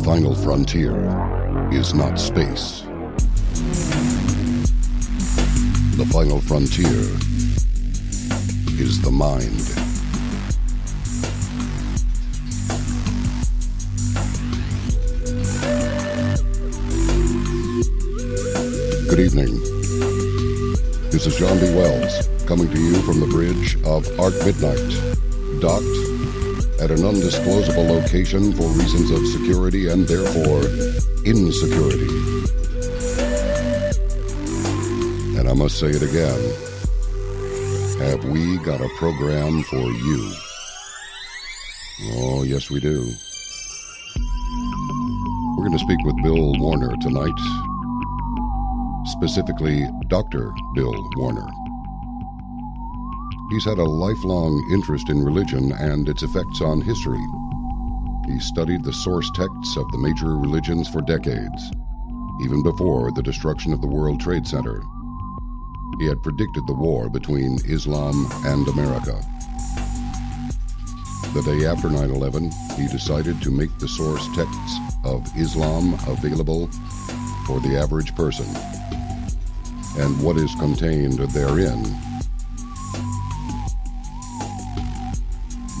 final frontier is not space. The final frontier is the mind. Good evening. This is John B. Wells, coming to you from the bridge of Ark Midnight, docked at an undisclosable location for reasons of security and therefore insecurity. And I must say it again. Have we got a program for you? Oh, yes, we do. We're going to speak with Bill Warner tonight. Specifically, Dr. Bill Warner. He's had a lifelong interest in religion and its effects on history. He studied the source texts of the major religions for decades, even before the destruction of the World Trade Center. He had predicted the war between Islam and America. The day after 9/11, he decided to make the source texts of Islam available for the average person. And what is contained therein,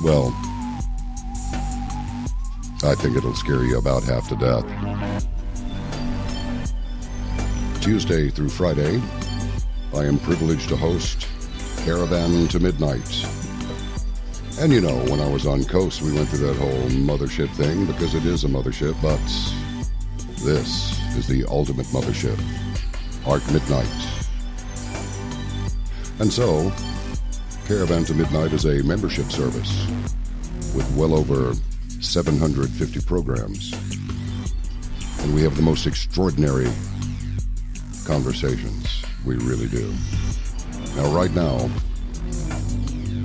well, I think it'll scare you about half to death. Tuesday through Friday, I am privileged to host Caravan to Midnight. And you know, when I was on Coast, we went through that whole mothership thing, because it is a mothership, but this is the ultimate mothership, Ark Midnight. And so, Caravan to Midnight is a membership service with well over 750 programs. And we have the most extraordinary conversations. We really do. Now, right now,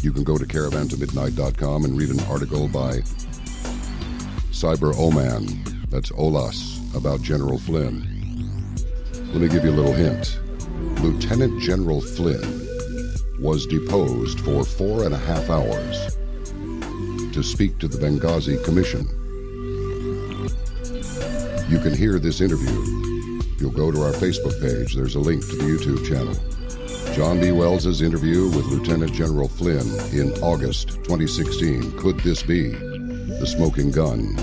you can go to caravantomidnight.com and read an article by Cyber Oman, that's Olas, about General Flynn. Let me give you a little hint. Lieutenant General Flynn was deposed for 4.5 hours to speak to the Benghazi Commission. You can hear this interview. If you'll go to our Facebook page, there's a link to the YouTube channel. John B. Wells' interview with Lieutenant General Flynn in August 2016. Could this be the smoking gun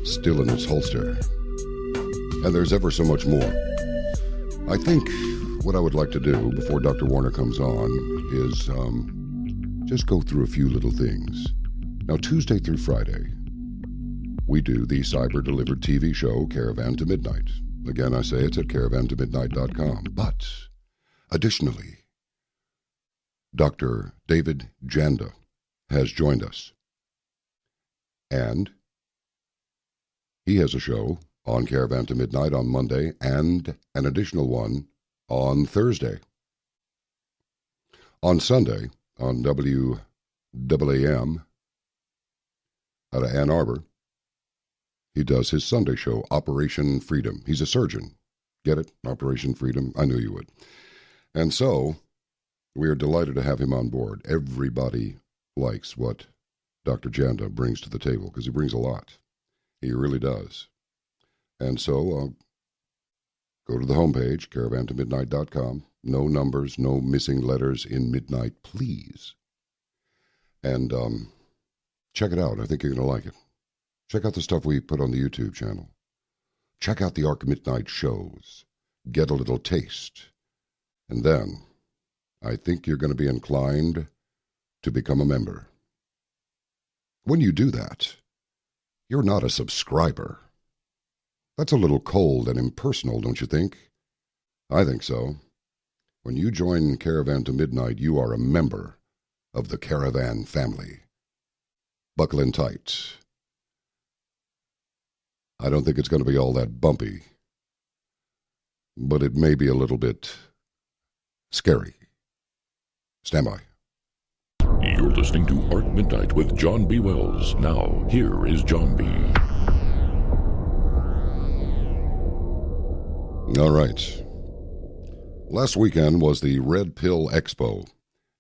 still in its holster? And there's ever so much more. I think what I would like to do before Dr. Warner comes on is just go through a few little things. Now, Tuesday through Friday, we do the cyber-delivered TV show, Caravan to Midnight. Again, I say it's at caravantomidnight.com. But, additionally, Dr. David Janda has joined us. And he has a show on Caravan to Midnight on Monday and an additional one on Thursday. On Sunday, on WAAM out of Ann Arbor, he does his Sunday show, Operation Freedom. He's a surgeon. Get it? Operation Freedom? I knew you would. And so, we are delighted to have him on board. Everybody likes what Dr. Janda brings to the table, because he brings a lot. He really does. And so, go to the homepage, caravantomidnight.com. No numbers, no missing letters in midnight, please. And check it out. I think you're going to like it. Check out the stuff we put on the YouTube channel. Check out the Ark Midnight shows. Get a little taste. And then, I think you're going to be inclined to become a member. When you do that, you're not a subscriber. That's a little cold and impersonal, don't you think? I think so. When you join Caravan to Midnight, you are a member of the Caravan family. Buckle in tight. I don't think it's going to be all that bumpy, but it may be a little bit scary. Stand by. You're listening to Ark Midnight with John B. Wells. Now, here is John B. All right. Last weekend was the Red Pill Expo.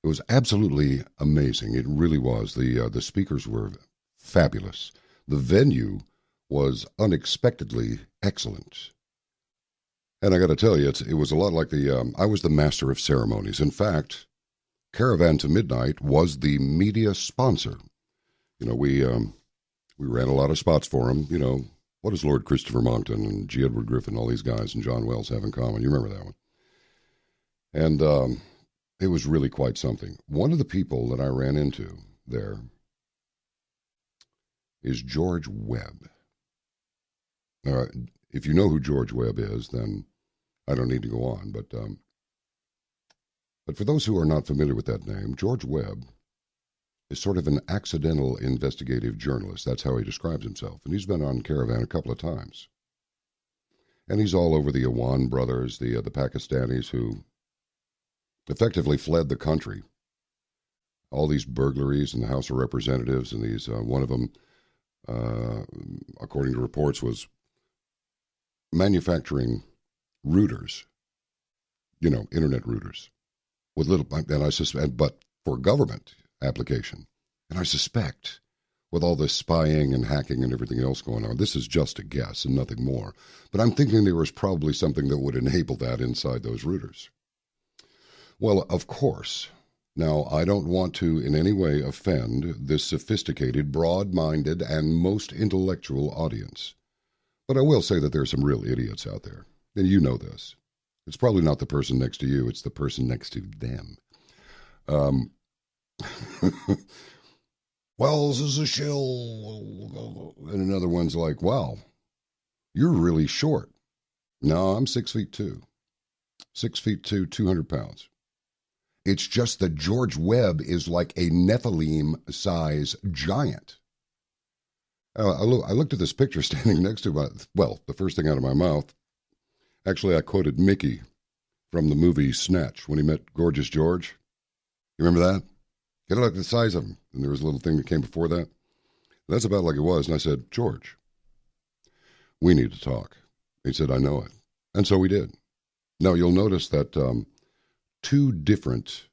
It was absolutely amazing. It really was. The speakers were fabulous. The venue was unexpectedly excellent. And I got to tell you, it was a lot like I was the master of ceremonies. In fact, Caravan to Midnight was the media sponsor. We ran a lot of spots for him. What does Lord Christopher Monckton and G. Edward Griffin, all these guys, and John Wells have in common? You remember that one. And it was really quite something. One of the people that I ran into there is George Webb. If you know who George Webb is, then I don't need to go on. But for those who are not familiar with that name, George Webb is sort of an accidental investigative journalist. That's how he describes himself. And he's been on Caravan a couple of times. And he's all over the Awan brothers, the Pakistanis who effectively fled the country. All these burglaries in the House of Representatives, and these one of them, according to reports, was manufacturing routers, internet routers, with little, and I suspect, but for government application. And I suspect, with all this spying and hacking and everything else going on, this is just a guess and nothing more, but I'm thinking there was probably something that would enable that inside those routers. Well, of course. Now, I don't want to in any way offend this sophisticated, broad-minded, and most intellectual audience. But I will say that there are some real idiots out there. And you know this. It's probably not the person next to you, it's the person next to them. Well, this is a shill. And another one's like, wow, you're really short. No, I'm 6'2". 6'2", 200 pounds. It's just that George Webb is like a Nephilim-size giant. I looked at this picture standing next to the first thing out of my mouth, actually I quoted Mickey from the movie Snatch when he met Gorgeous George. You remember that? Get a look at the size of him. And there was a little thing that came before that. That's about like it was. And I said, George, we need to talk. He said, I know it. And so we did. Now, you'll notice that two different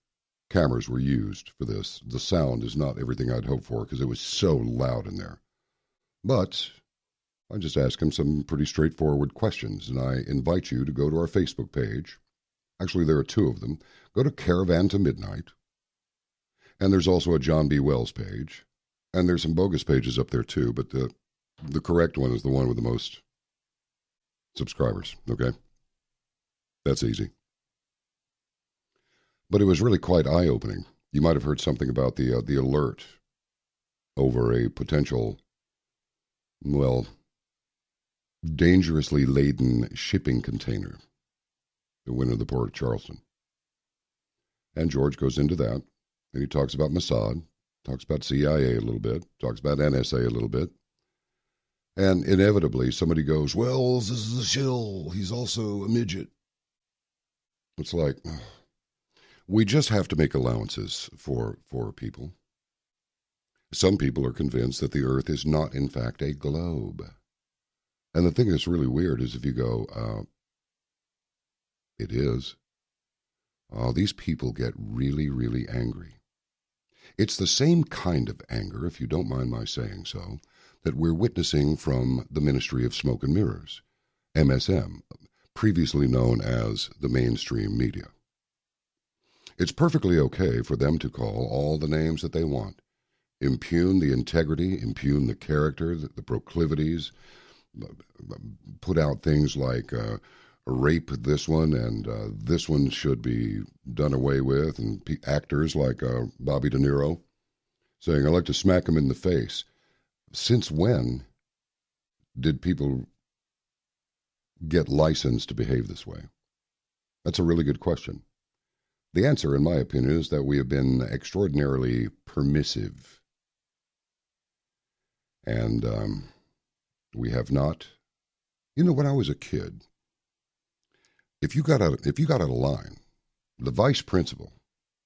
cameras were used for this. The sound is not everything I'd hoped for because it was so loud in there. But I just asked him some pretty straightforward questions, and I invite you to go to our Facebook page. Actually, there are two of them. Go to Caravan to Midnight, and there's also a John B. Wells page, and there's some bogus pages up there too, but the correct one is the one with the most subscribers, okay? That's easy. But it was really quite eye-opening. You might have heard something about the alert over a potential, dangerously laden shipping container that went into the port of Charleston. And George goes into that, and he talks about Mossad, talks about CIA a little bit, talks about NSA a little bit. And inevitably, somebody goes, well, this is a shill. He's also a midget. It's like, we just have to make allowances for people. Some people are convinced that the Earth is not, in fact, a globe. And the thing that's really weird is if you go, it is. These people get really, really angry. It's the same kind of anger, if you don't mind my saying so, that we're witnessing from the Ministry of Smoke and Mirrors, MSM, previously known as the mainstream media. It's perfectly okay for them to call all the names that they want, impugn the integrity, impugn the character, the proclivities, put out things like rape this one and this one should be done away with, and actors like Bobby De Niro saying, I like to smack him in the face. Since when did people get licensed to behave this way? That's a really good question. The answer, in my opinion, is that we have been extraordinarily permissive. And we have not. When I was a kid, if you got out of line, the vice principal,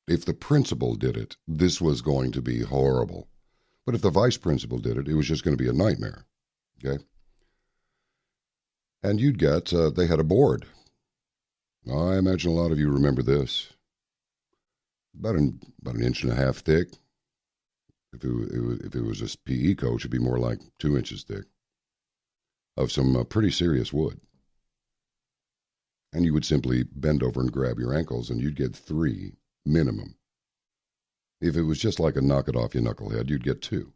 if the principal did it, this was going to be horrible. But if the vice principal did it, it was just going to be a nightmare. Okay? And you'd get, they had a board. I imagine a lot of you remember this. About an inch and a half thick. If it was a PE coach, it'd be more like 2 inches thick. of some pretty serious wood. And you would simply bend over and grab your ankles, and you'd get 3 minimum. If it was just like a knock it off you knucklehead, you'd get 2.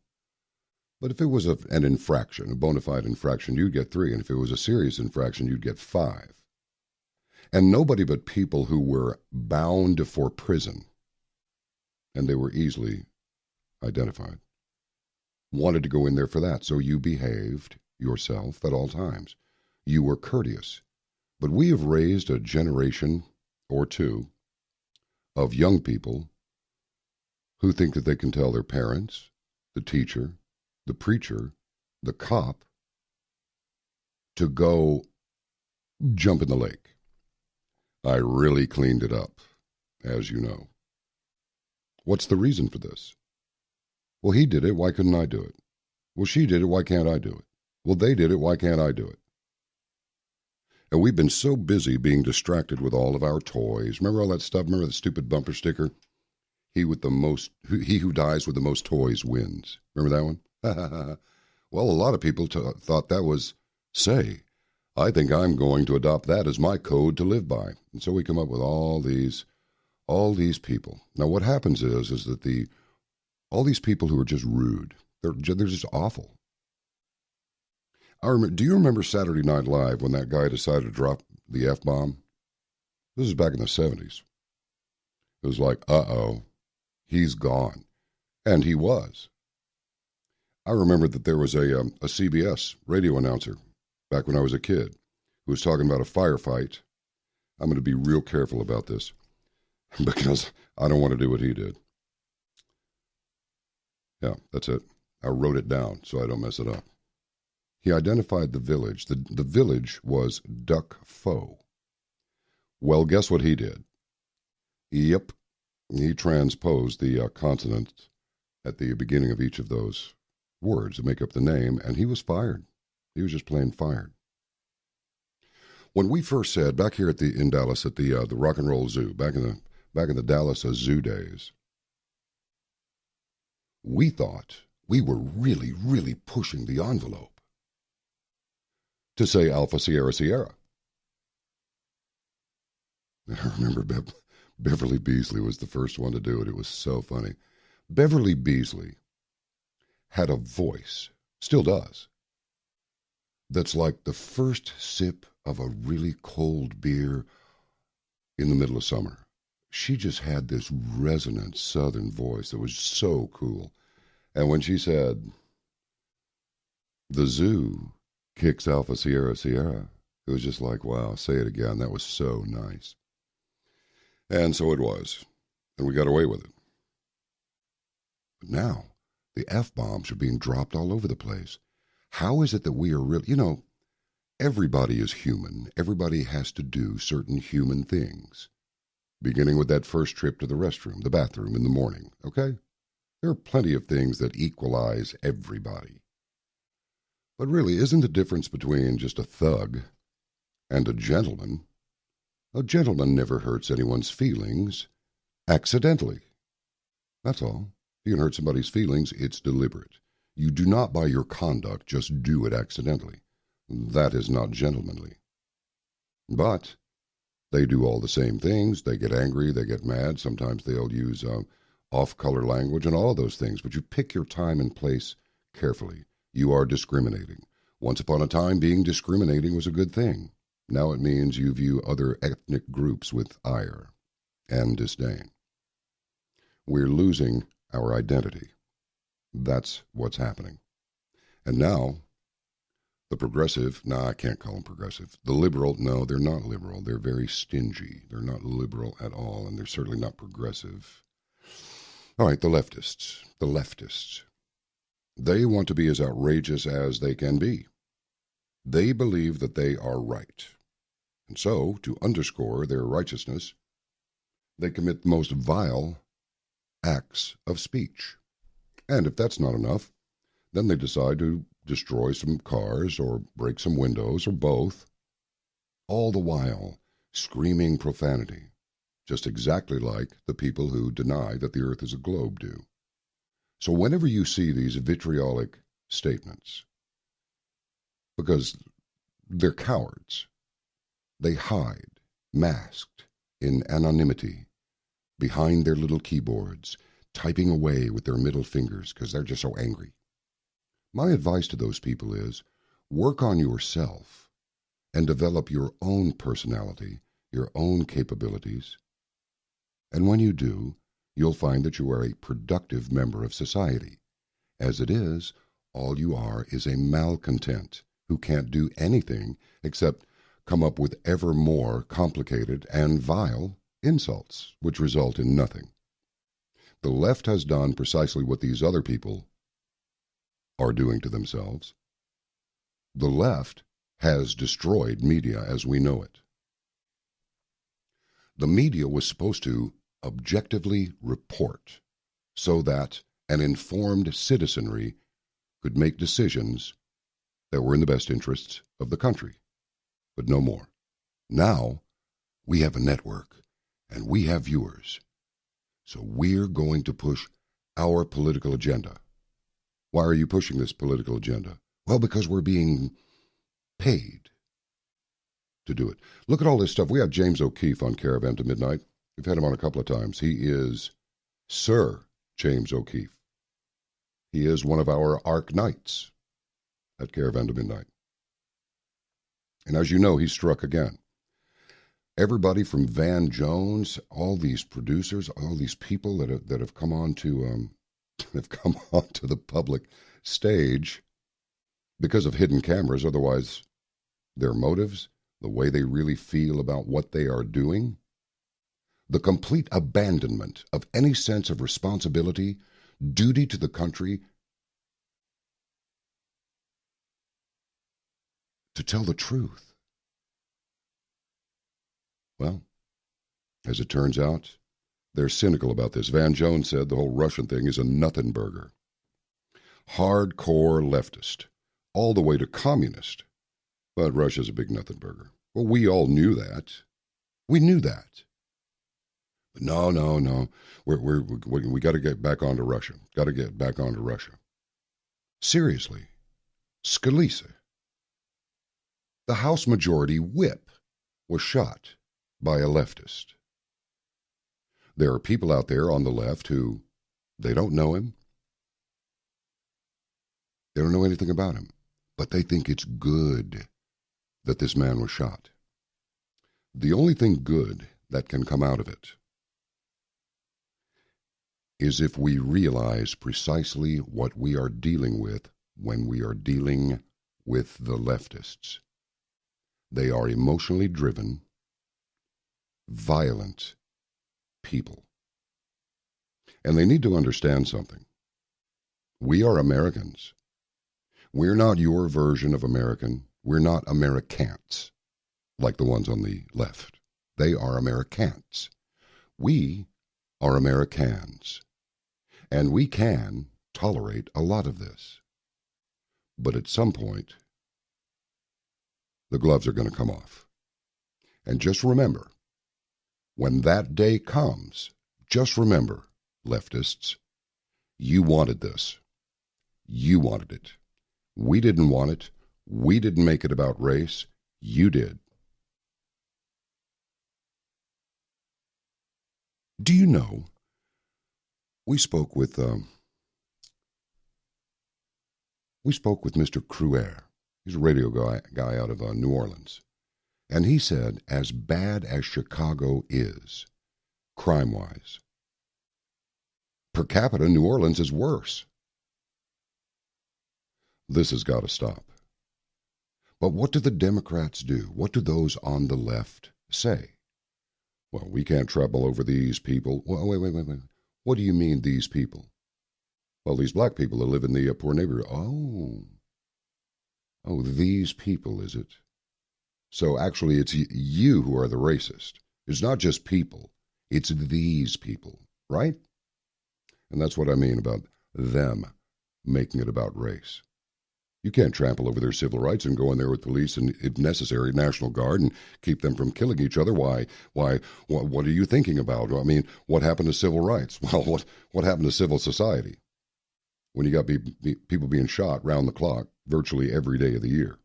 But if it was an infraction, a bona fide infraction, you'd get 3. And if it was a serious infraction, you'd get 5. And nobody but people who were bound for prison, and they were easily identified, wanted to go in there for that. So you behaved yourself at all times. You were courteous. But we have raised a generation or two of young people who think that they can tell their parents, the teacher, the preacher, the cop, to go jump in the lake. I really cleaned it up, as you know. What's the reason for this? Well, he did it, why couldn't I do it? Well, she did it, why can't I do it? Well, they did it, why can't I do it? And we've been so busy being distracted with all of our toys. Remember all that stuff? Remember the stupid bumper sticker? He who dies with the most toys wins. Remember that one? Well, a lot of people thought that was, say, I think I'm going to adopt that as my code to live by. And so we come up with all these people. Now, what happens is that all these people who are just rude, they're just awful. Do you remember Saturday Night Live when that guy decided to drop the F-bomb? This is back in the 70s. It was like, uh-oh, he's gone. And he was. I remember that there was a CBS radio announcer back when I was a kid who was talking about a firefight. I'm going to be real careful about this because I don't want to do what he did. Yeah, that's it. I wrote it down so I don't mess it up. He identified the village. The village was Duck Foe. Well, guess what he did? Yep, he transposed the consonant at the beginning of each of those words to make up the name, and he was fired. He was just plain fired. When we first said back here in Dallas at the Rock and Roll Zoo, back in the Dallas zoo days, we thought we were really, really pushing the envelope to say Alpha Sierra Sierra. I remember Beverly Beasley was the first one to do it. It was so funny. Beverly Beasley had a voice, still does, that's like the first sip of a really cold beer in the middle of summer. She just had this resonant southern voice that was so cool. And when she said, the zoo kicks Alpha Sierra Sierra, it was just like, wow, say it again. That was so nice. And so it was. And we got away with it. But now, the F-bombs are being dropped all over the place. How is it that we are really, everybody is human. Everybody has to do certain human things. Beginning with that first trip to the restroom, the bathroom in the morning, okay? There are plenty of things that equalize everybody. But really, isn't the difference between just a thug and a gentleman never hurts anyone's feelings accidentally. That's all. If you can hurt somebody's feelings, it's deliberate. You do not, by your conduct, just do it accidentally. That is not gentlemanly. But they do all the same things. They get angry, they get mad. Sometimes they'll use off-color language and all of those things. But you pick your time and place carefully. You are discriminating. Once upon a time, being discriminating was a good thing. Now it means you view other ethnic groups with ire and disdain. We're losing our identity. That's what's happening. And now, the progressive, I can't call them progressive. The liberal, no, they're not liberal. They're very stingy. They're not liberal at all, and they're certainly not progressive. All right, the leftists. They want to be as outrageous as they can be. They believe that they are right. And so, to underscore their righteousness, they commit the most vile acts of speech. And if that's not enough, then they decide to destroy some cars or break some windows or both, all the while screaming profanity, just exactly like the people who deny that the earth is a globe do. So whenever you see these vitriolic statements, because They're cowards. They hide, masked, in anonymity, behind their little keyboards, typing away with their middle fingers because they're just so angry. My advice to those people is, work on yourself and develop your own personality, your own capabilities. And when you do, you'll find that you are a productive member of society. As it is, all you are is a malcontent who can't do anything except come up with ever more complicated and vile insults, which result in nothing. The left has done precisely what these other people are doing to themselves. The left has destroyed media as we know it. The media was supposed to objectively report so that an informed citizenry could make decisions that were in the best interests of the country, but no more. Now, we have a network, and we have viewers, so we're going to push our political agenda. Why are you pushing this political agenda? Well, because we're being paid to do it. Look at all this stuff. We have James O'Keefe on Caravan to Midnight. We've had him on a couple of times. He is Sir James O'Keefe. He is one of our Ark Knights at Caravan to Midnight. And as you know, he struck again. Everybody from Van Jones, all these producers, all these people that have come on to the public stage because of hidden cameras. Otherwise, their motives, the way they really feel about what they are doing, the complete abandonment of any sense of responsibility, duty to the country, to tell the truth. Well, as it turns out, they're cynical about this. Van Jones said the whole Russian thing is a nothing burger. Hardcore leftist, all the way to communist. But Russia's a big nothing burger. Well, we all knew that. We knew that. But no. We got to get back onto Russia. Got to get back onto Russia. Seriously. Scalise. The House Majority Whip was shot by a leftist. There are people out there on the left who, they don't know him. They don't know anything about him. But they think it's good that this man was shot. The only thing good that can come out of it is if we realize precisely what we are dealing with when we are dealing with the leftists. They are emotionally driven, violent people. And they need to understand something. We are Americans. We're not your version of American. We're not Americans, like the ones on the left. They are Americans. We are Americans. And we can tolerate a lot of this. But at some point, the gloves are going to come off. And just remember, when that day comes, just remember, leftists, you wanted this. You wanted it. We didn't want it. We didn't make it about race. You did. Do you know, we spoke with Mr. Cruer. He's a radio guy out of New Orleans. And he said, as bad as Chicago is, crime-wise, per capita, New Orleans is worse. This has got to stop. But what do the Democrats do? What do those on the left say? Well, we can't trouble over these people. Well, wait. What do you mean, these people? Well, these black people that live in the poor neighborhood. Oh, these people, is it? So actually, it's you who are the racist. It's not just people. It's these people, right? And that's what I mean about them making it about race. You can't trample over their civil rights and go in there with police and, if necessary, National Guard and keep them from killing each other. Why? What are you thinking about? I mean, what happened to civil rights? Well, what happened to civil society? When you got people being shot round the clock virtually every day of the year.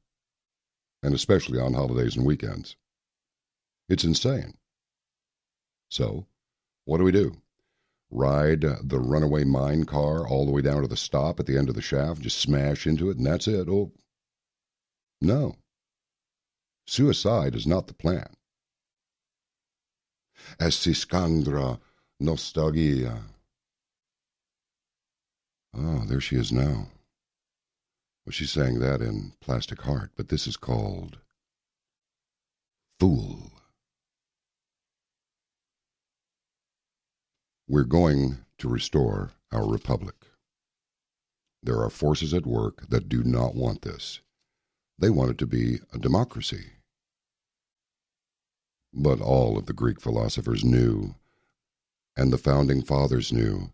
and especially on holidays and weekends. It's insane. So, what do? Ride the runaway mine car all the way down to the stop at the end of the shaft, just smash into it, and that's it? Oh, no. Suicide is not the plan. Esiscandra nostalgia. Oh, there she is now. Well, she's saying that in Plastic Heart, but this is called Fool. We're going to restore our republic. There are forces at work that do not want this. They want it to be a democracy. But all of the Greek philosophers knew, and the founding fathers knew,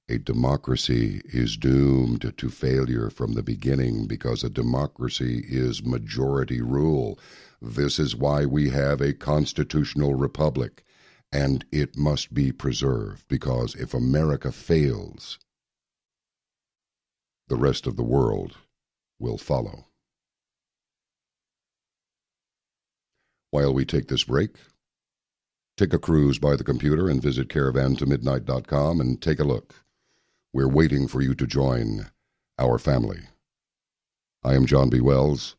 a democracy is doomed to failure from the beginning because a democracy is majority rule. This is why we have a constitutional republic, and it must be preserved, because if America fails, the rest of the world will follow. While we take this break, take a cruise by the computer and visit caravantomidnight.com and take a look. We're waiting for you to join our family. I am John B. Wells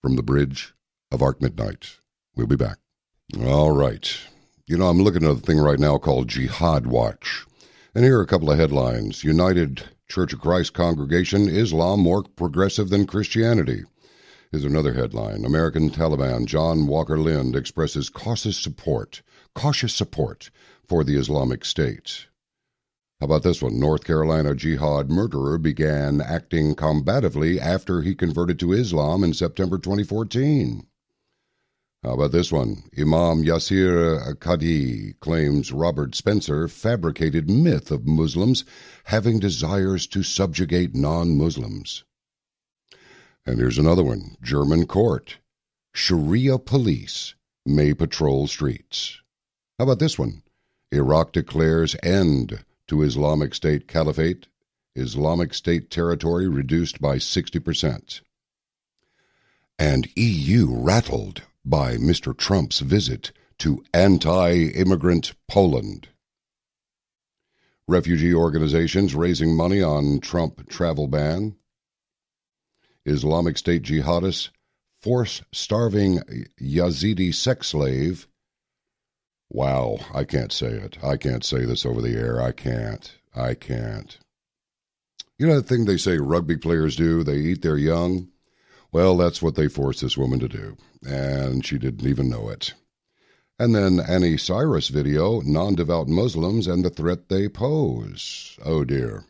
from the bridge of Ark Midnight. We'll be back. All right. You know, I'm looking at a thing right now called Jihad Watch. And here are a couple of headlines. United Church of Christ Congregation, Islam more progressive than Christianity. Here's another headline. American Taliban John Walker Lind expresses cautious support for the Islamic State. How about this one? North Carolina jihad murderer began acting combatively after he converted to Islam in September 2014. How about this one? Imam Yasir Qadi claims Robert Spencer fabricated myth of Muslims having desires to subjugate non-Muslims. And here's another one. German court. Sharia police may patrol streets. How about this one? Iraq declares end to Islamic State Caliphate. Islamic State territory reduced by 60%. And EU rattled by Mr. Trump's visit to anti-immigrant Poland. Refugee organizations raising money on Trump travel ban. Islamic State jihadists force starving Yazidi sex slave. Wow, I can't say it. I can't say this over the air. I can't. You know that thing they say rugby players do? They eat their young? Well, that's what they forced this woman to do, and she didn't even know it. And then Annie Cyrus video, non-devout Muslims and the threat they pose. Oh, dear.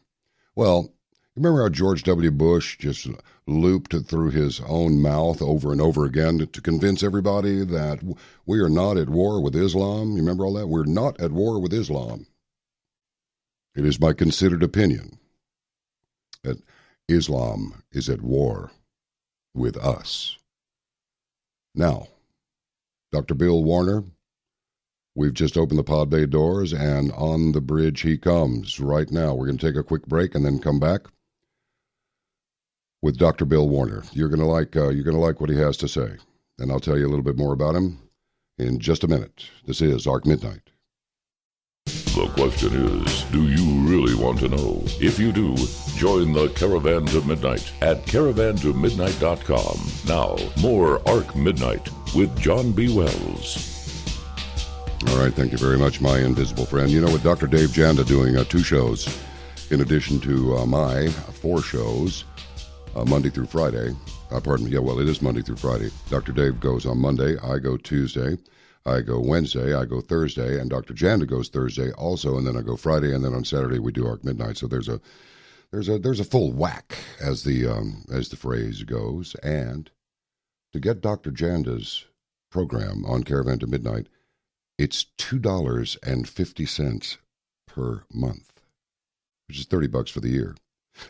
Well, remember how George W. Bush just looped through his own mouth over and over again to convince everybody that we are not at war with Islam? You remember all that? We're not at war with Islam. It is my considered opinion that Islam is at war with us. Now, Dr. Bill Warner, we've just opened the pod bay doors, and on the bridge he comes right now. We're going to take a quick break and then come back with Dr. Bill Warner. You're going to like what he has to say, and I'll tell you a little bit more about him in just a minute. This is Ark Midnight. The question is, do you really want to know? If you do, join the Caravan to Midnight at caravantomidnight.com. Now, more Ark Midnight with John B. Wells. All right, thank you very much, my invisible friend. You know, with Dr. Dave Janda doing 2 shows in addition to my 4 shows, Monday through Friday. It is Monday through Friday. Dr. Dave goes on Monday, I go Tuesday, I go Wednesday, I go Thursday, and Dr. Janda goes Thursday also, and then I go Friday, and then on Saturday we do Ark Midnight. So there's a full whack, as the phrase goes. And to get Dr. Janda's program on Caravan to Midnight, it's $2.50 per month, which is $30 for the year.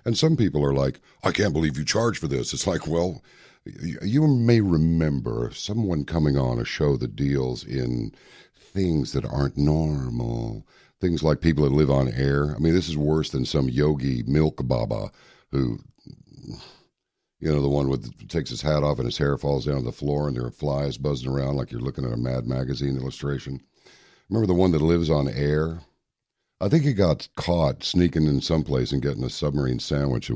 And some people are like, I can't believe you charge for this. It's like, well, you may remember someone coming on a show that deals in things that aren't normal, things like people that live on air. I mean, this is worse than some yogi milk baba who, You know, the one with takes his hat off and his hair falls down to the floor and there are flies buzzing around like you're looking at a Mad Magazine illustration. Remember the one that lives on air? I think he got caught sneaking in someplace and getting a submarine sandwich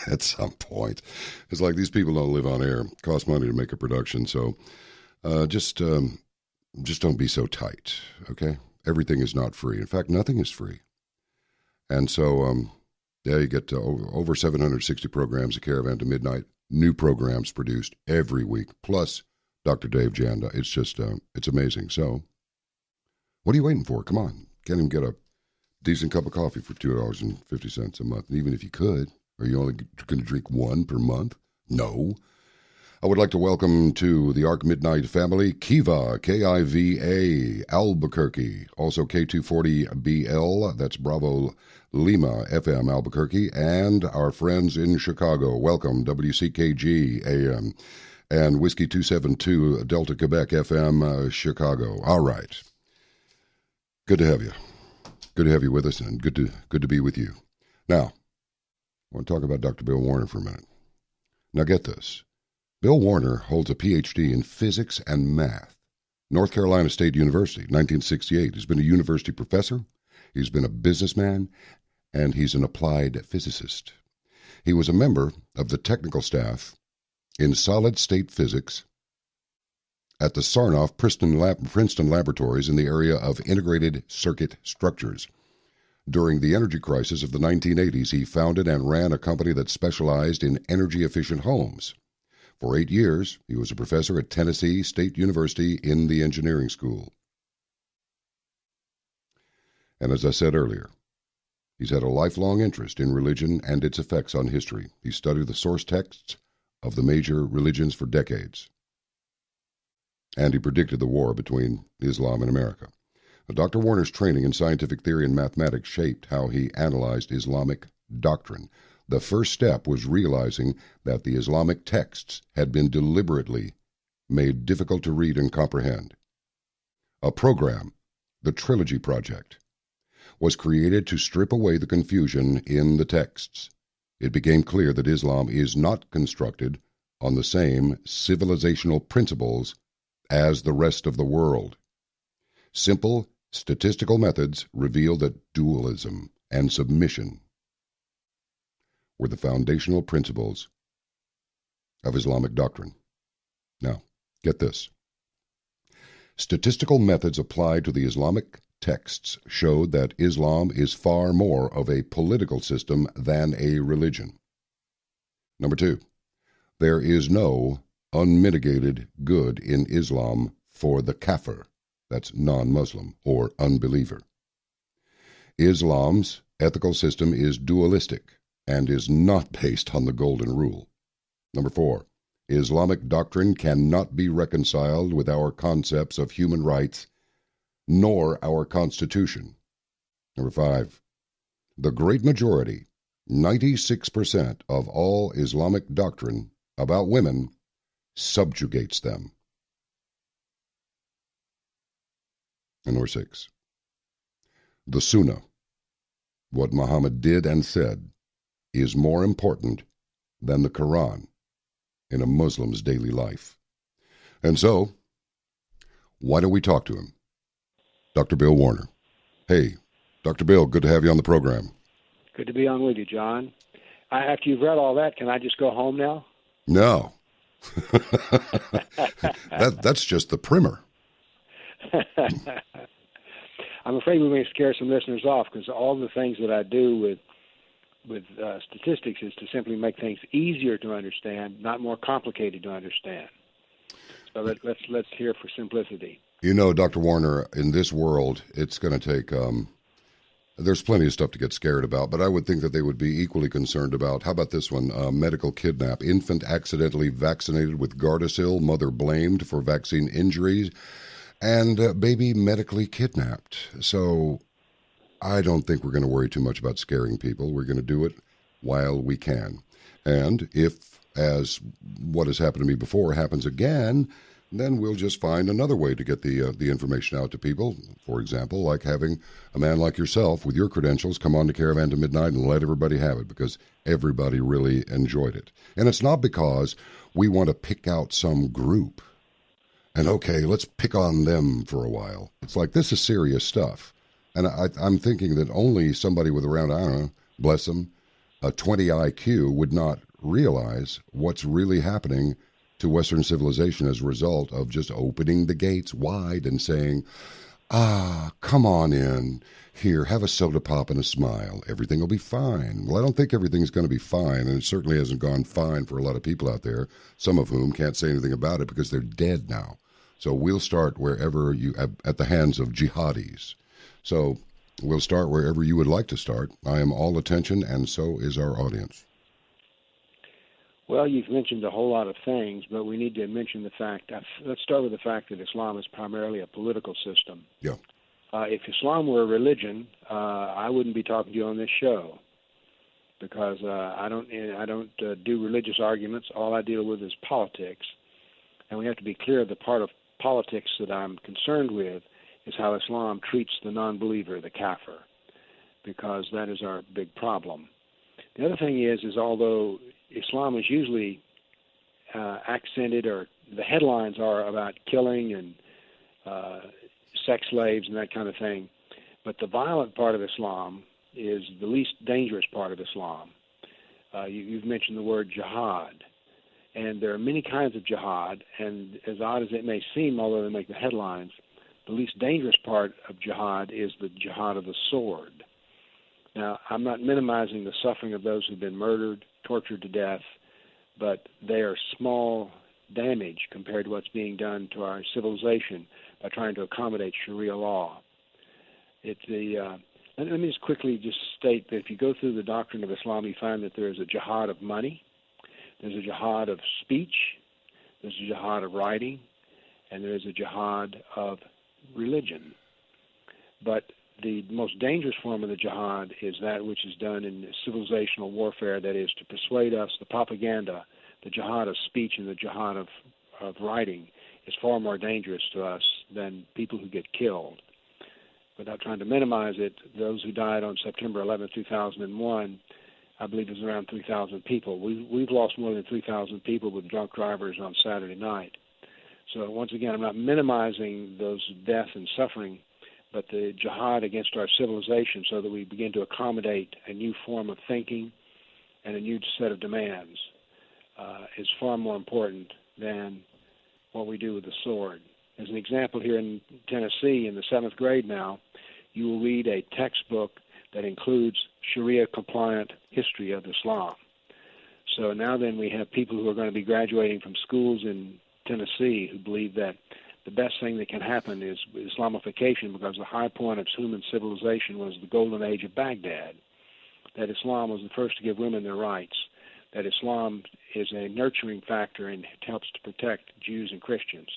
at some point. It's like these people don't live on air. It costs money to make a production, so just don't be so tight, okay? Everything is not free. In fact, nothing is free. And so, you get over 760 programs at Caravan to Midnight, new programs produced every week, plus Dr. Dave Janda. It's just, it's amazing. So, what are you waiting for? Come on. Can't even get a decent cup of coffee for $2.50 a month. And even if you could, are you only going to drink one per month? No. I would like to welcome to the Ark Midnight family, Kiva, Kiva, Albuquerque, also K240BL, that's Bravo Lima FM Albuquerque, and our friends in Chicago. Welcome, WCKG AM, and Whiskey 272 Delta Quebec FM Chicago. All right. Good to have you. Good to have you with us, and good to be with you. Now, I want to talk about Dr. Bill Warner for a minute. Now get this. Bill Warner holds a Ph.D. in physics and math. North Carolina State University, 1968. He's been a university professor, he's been a businessman, and he's an applied physicist. He was a member of the technical staff in solid-state physics at the Sarnoff Princeton Laboratories in the area of integrated circuit structures. During the energy crisis of the 1980s, he founded and ran a company that specialized in energy-efficient homes. For 8 years, he was a professor at Tennessee State University in the engineering school. And as I said earlier, he's had a lifelong interest in religion and its effects on history. He studied the source texts of the major religions for decades. And he predicted the war between Islam and America. Dr. Warner's training in scientific theory and mathematics shaped how he analyzed Islamic doctrine. The first step was realizing that the Islamic texts had been deliberately made difficult to read and comprehend. A program, the Trilogy Project, was created to strip away the confusion in the texts. It became clear that Islam is not constructed on the same civilizational principles as the rest of the world. Simple statistical methods reveal that dualism and submission were the foundational principles of Islamic doctrine. Now, get this. Statistical methods applied to the Islamic texts showed that Islam is far more of a political system than a religion. Number 2, there is no unmitigated good in Islam for the kafir, that's non-Muslim or unbeliever. Islam's ethical system is dualistic and is not based on the golden rule. Number 4, Islamic doctrine cannot be reconciled with our concepts of human rights nor our Constitution. Number 5, the great majority, 96% of all Islamic doctrine about women subjugates them. And number 6, the Sunnah, what Mohammed did and said, is more important than the Koran in a Muslim's daily life. And so, why don't we talk to him? Dr. Bill Warner. Hey, Dr. Bill, good to have you on the program. Good to be on with you, John. After you've read all that, can I just go home now? No. That's just the primer. I'm afraid we may scare some listeners off because all the things that I do with statistics is to simply make things easier to understand, not more complicated to understand. So let's hear for simplicity. You know, Dr. Warner, in this world, it's going to take, there's plenty of stuff to get scared about, but I would think that they would be equally concerned about, how about this one, medical kidnap, infant accidentally vaccinated with Gardasil, mother blamed for vaccine injuries, and baby medically kidnapped. So I don't think we're going to worry too much about scaring people. We're going to do it while we can. And if, as what has happened to me before happens again, then we'll just find another way to get the information out to people. For example, like having a man like yourself with your credentials come on to Caravan to Midnight and let everybody have it, because everybody really enjoyed it. And it's not because we want to pick out some group and, okay, let's pick on them for a while. It's like, this is serious stuff. And I'm thinking that only somebody with around, I don't know, bless them, a 20 IQ would not realize what's really happening to Western civilization as a result of just opening the gates wide and saying, come on in. Here, have a soda pop and a smile. Everything will be fine. Well, I don't think everything's going to be fine, and it certainly hasn't gone fine for a lot of people out there, some of whom can't say anything about it because they're dead now. So we'll start wherever you, at the hands of jihadis. So we'll start wherever you would like to start. I am all attention, and so is our audience. Well, you've mentioned a whole lot of things, but we need to mention the fact, let's start with the fact that Islam is primarily a political system. Yeah. If Islam were a religion, I wouldn't be talking to you on this show, because I don't do religious arguments. All I deal with is politics, and we have to be clear the part of politics that I'm concerned with is how Islam treats the non-believer, the kafir, because that is our big problem. The other thing is although Islam is usually accented, or the headlines are about killing and sex slaves and that kind of thing, but the violent part of Islam is the least dangerous part of Islam. You've mentioned the word jihad, and there are many kinds of jihad, and as odd as it may seem, although they make the headlines, the least dangerous part of jihad is the jihad of the sword. Now, I'm not minimizing the suffering of those who've been murdered, tortured to death, but they are small damage compared to what's being done to our civilization by trying to accommodate Sharia law. Let me just quickly state that if you go through the doctrine of Islam, you find that there is a jihad of money, there's a jihad of speech, there's a jihad of writing, and there is a jihad of religion. But the most dangerous form of the jihad is that which is done in civilizational warfare, that is to persuade us, the propaganda, the jihad of speech and the jihad of writing is far more dangerous to us than people who get killed. Without trying to minimize it, those who died on September 11, 2001, I believe it was around 3,000 people. We've lost more than 3,000 people with drunk drivers on Saturday night. So once again, I'm not minimizing those deaths and suffering, but the jihad against our civilization so that we begin to accommodate a new form of thinking and a new set of demands is far more important than what we do with the sword. As an example, here in Tennessee, in the 7th grade now, you will read a textbook that includes Sharia-compliant history of Islam. So now then we have people who are going to be graduating from schools in Tennessee who believe that the best thing that can happen is Islamification, because the high point of human civilization was the golden age of Baghdad, that Islam was the first to give women their rights, that Islam is a nurturing factor and helps to protect Jews and Christians.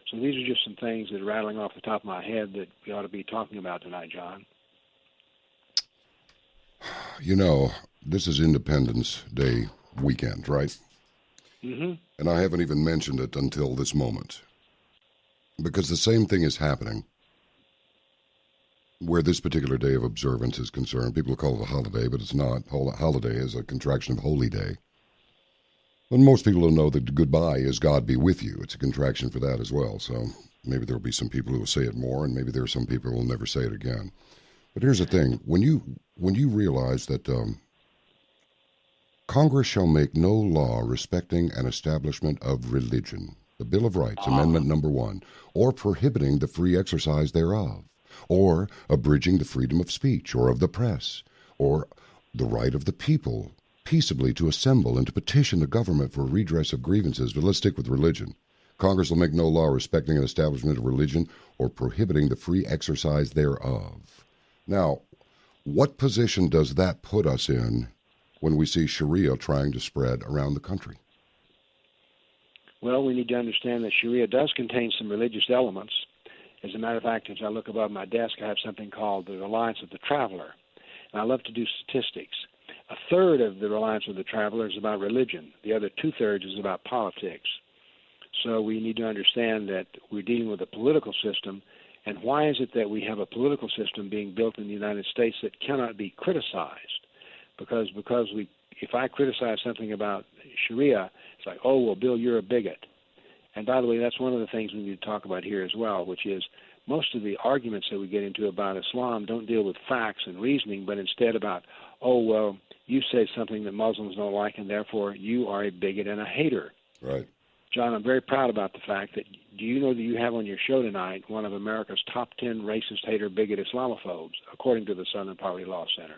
So these are just some things that are rattling off the top of my head that we ought to be talking about tonight, John. You know, this is Independence Day weekend, right? Mm-hmm. And I haven't even mentioned it until this moment. Because the same thing is happening where this particular day of observance is concerned. People call it a holiday, but it's not. Holiday is a contraction of holy day. And most people don't know that goodbye is God be with you. It's a contraction for that as well. So maybe there will be some people who will say it more, and maybe there are some people who will never say it again. But here's the thing. When you realize that Congress shall make no law respecting an establishment of religion, the Bill of Rights, Amendment number 1, or prohibiting the free exercise thereof, or abridging the freedom of speech or of the press, or the right of the people peaceably to assemble and to petition the government for redress of grievances. But let's stick with religion. Congress will make no law respecting an establishment of religion or prohibiting the free exercise thereof. Now, what position does that put us in when we see Sharia trying to spread around the country? Well, we need to understand that Sharia does contain some religious elements. As a matter of fact, as I look above my desk, I have something called the Reliance of the Traveler. And I love to do statistics. A third of the Reliance of the Traveler is about religion. The other 2/3 is about politics. So we need to understand that we're dealing with a political system. And why is it that we have a political system being built in the United States that cannot be criticized? Because if I criticize something about Sharia, it's like, oh, well, Bill, you're a bigot. And by the way, that's one of the things we need to talk about here as well, which is most of the arguments that we get into about Islam don't deal with facts and reasoning, but instead about, oh, well, you say something that Muslims don't like, and therefore you are a bigot and a hater. Right. John, I'm very proud about the fact that, do you know that you have on your show tonight one of America's top 10 racist, hater, bigot Islamophobes, according to the Southern Poverty Law Center?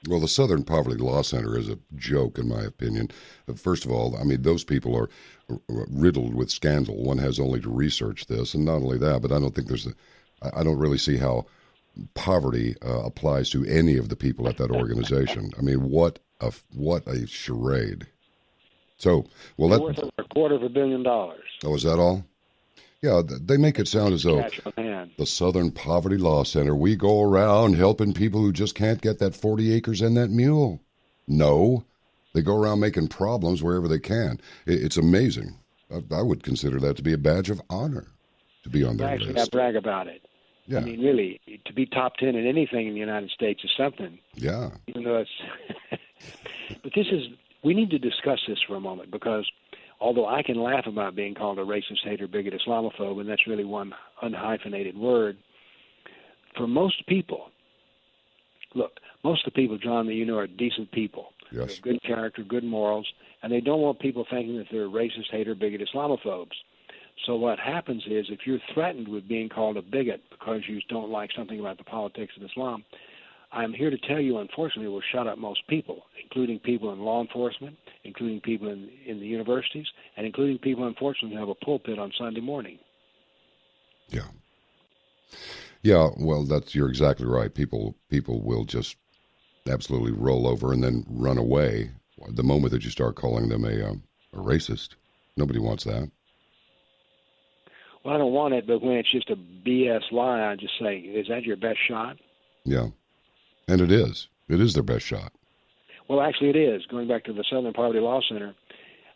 Well, the Southern Poverty Law Center is a joke, in my opinion. First of all, I mean, those people are riddled with scandal. One has only to research this, and not only that, but I don't think I don't really see how poverty applies to any of the people at that organization. I mean, what a charade. So, well, they're worth over $250 million. Oh, is that all? Yeah, they make it sound as though the Southern Poverty Law Center, we go around helping people who just can't get that 40 acres and that mule. No, they go around making problems wherever they can. It's amazing. I would consider that to be a badge of honor to be on their list. I brag about it. Yeah. I mean, really, to be top 10 in anything in the United States is something. Yeah. Even though it's... But we need to discuss this for a moment, because although I can laugh about being called a racist, hater, bigot, Islamophobe, and that's really one unhyphenated word, for most people, look, most of the people, John, that you know are decent people. Yes. They have good character, good morals, and they don't want people thinking that they're racist, hater, bigot, Islamophobes. So what happens is, if you're threatened with being called a bigot because you don't like something about the politics of Islam, I'm here to tell you, unfortunately, it will shut up most people, including people in law enforcement, including people in the universities, and including people, unfortunately, who have a pulpit on Sunday morning. Yeah. Yeah, well, you're exactly right. People will just absolutely roll over and then run away the moment that you start calling them a racist. Nobody wants that. Well, I don't want it, but when it's just a BS lie, I just say, is that your best shot? Yeah. And it is. It is their best shot. Well, actually it is. Going back to the Southern Poverty Law Center,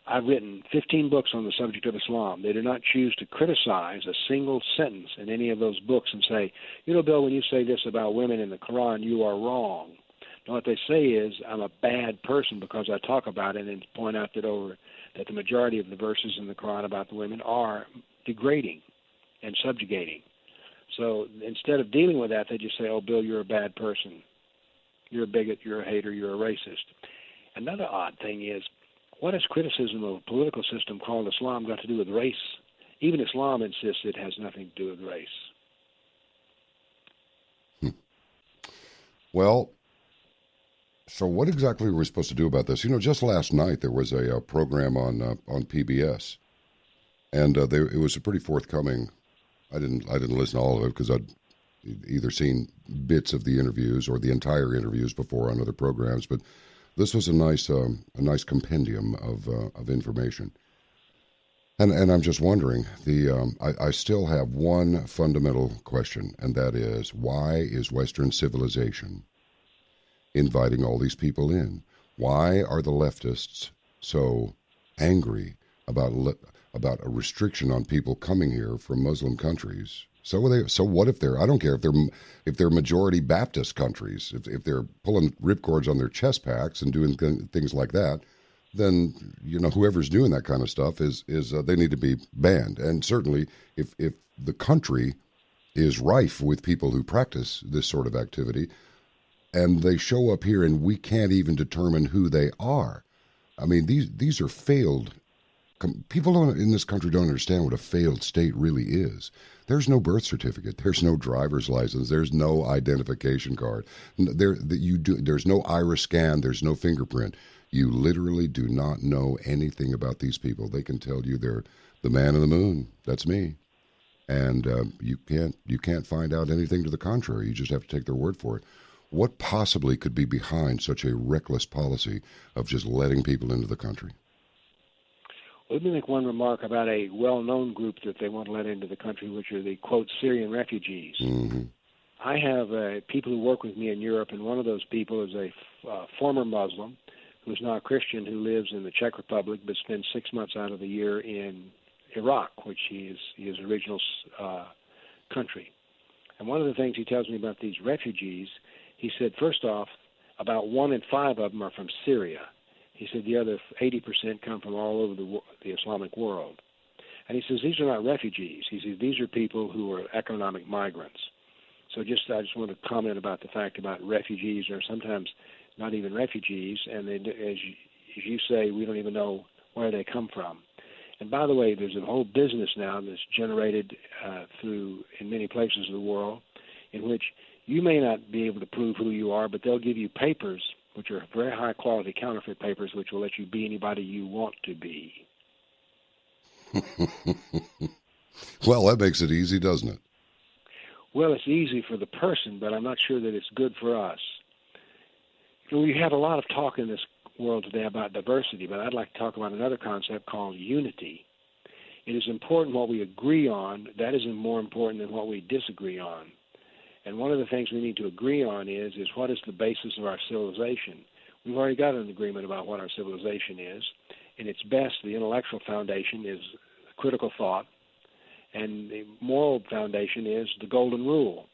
I've written 15 books on the subject of Islam. They do not choose to criticize a single sentence in any of those books and say, you know, Bill, when you say this about women in the Koran, you are wrong. No, what they say is, I'm a bad person because I talk about it, and point out that the majority of the verses in the Koran about the women are degrading and subjugating. So instead of dealing with that, they just say, oh, Bill, you're a bad person. You're a bigot, you're a hater, you're a racist. Another odd thing is, what has criticism of a political system called Islam got to do with race? Even Islam insists it has nothing to do with race. Well, so what exactly were we supposed to do about this? You know, just last night there was a program on PBS, and it was a pretty forthcoming. I didn't listen to all of it because I'd either seen bits of the interviews or the entire interviews before on other programs, but this was a nice compendium of information. And I'm just wondering, I still have one fundamental question, and that is, why is Western civilization inviting all these people in? Why are the leftists so angry about a restriction on people coming here from Muslim countries? So what if they're? I don't care if they're majority Baptist countries. If they're pulling ripcords on their chest packs and doing things like that, then whoever's doing that kind of stuff is they need to be banned. And certainly, if the country is rife with people who practice this sort of activity, and they show up here and we can't even determine who they are. I mean, these are failed. People in this country don't understand what a failed state really is. There's no birth certificate. There's no driver's license. There's no identification card. There's no iris scan. There's no fingerprint. You literally do not know anything about these people. They can tell you they're the man in the moon. That's me. And you can't find out anything to the contrary. You just have to take their word for it. What possibly could be behind such a reckless policy of just letting people into the country? Let me make one remark about a well-known group that they want to let into the country, which are the, quote, Syrian refugees. Mm-hmm. I have people who work with me in Europe, and one of those people is a former Muslim who's now a Christian who lives in the Czech Republic but spends 6 months out of the year in Iraq, which is his original country. And one of the things he tells me about these refugees, he said, first off, about 1 in 5 of them are from Syria. He said the other 80% come from all over the Islamic world. And he says these are not refugees. He says these are people who are economic migrants. So I just want to comment about the fact about refugees, or sometimes not even refugees, and they, as you say, we don't even know where they come from. And by the way, there's a whole business now that's generated in many places of the world, in which you may not be able to prove who you are, but they'll give you papers, which are very high-quality counterfeit papers, which will let you be anybody you want to be. Well, that makes it easy, doesn't it? Well, it's easy for the person, but I'm not sure that it's good for us. You know, we have a lot of talk in this world today about diversity, but I'd like to talk about another concept called unity. It is important what we agree on. That is more important than what we disagree on. And one of the things we need to agree on is what is the basis of our civilization. We've already got an agreement about what our civilization is. In its best, the intellectual foundation is critical thought, and the moral foundation is the golden rule.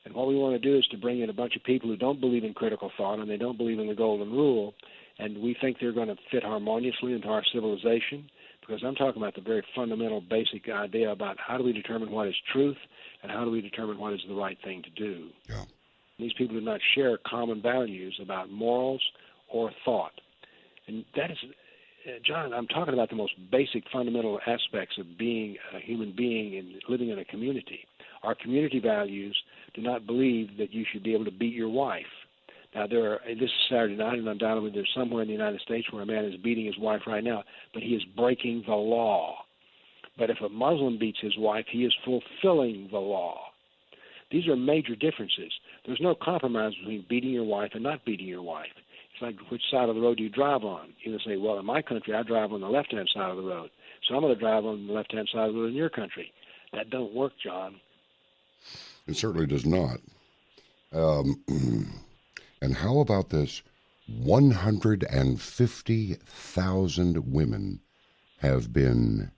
And what we want to do is to bring in a bunch of people who don't believe in critical thought and they don't believe in the golden rule, and we think they're going to fit harmoniously into our civilization, because I'm talking about the very fundamental basic idea about how do we determine what is truth and how do we determine what is the right thing to do. Yeah. These people do not share common values about morals or thought. And that is, John, I'm talking about the most basic fundamental aspects of being a human being and living in a community. Our community values do not believe that you should be able to beat your wife. Now, this is Saturday night, and undoubtedly there's somewhere in the United States where a man is beating his wife right now, but he is breaking the law. But if a Muslim beats his wife, he is fulfilling the law. These are major differences. There's no compromise between beating your wife and not beating your wife. It's like, which side of the road do you drive on? You can say, well, in my country, I drive on the left-hand side of the road, so I'm going to drive on the left-hand side of the road in your country. That don't work, John. It certainly does not. And how about this? 150,000 women have been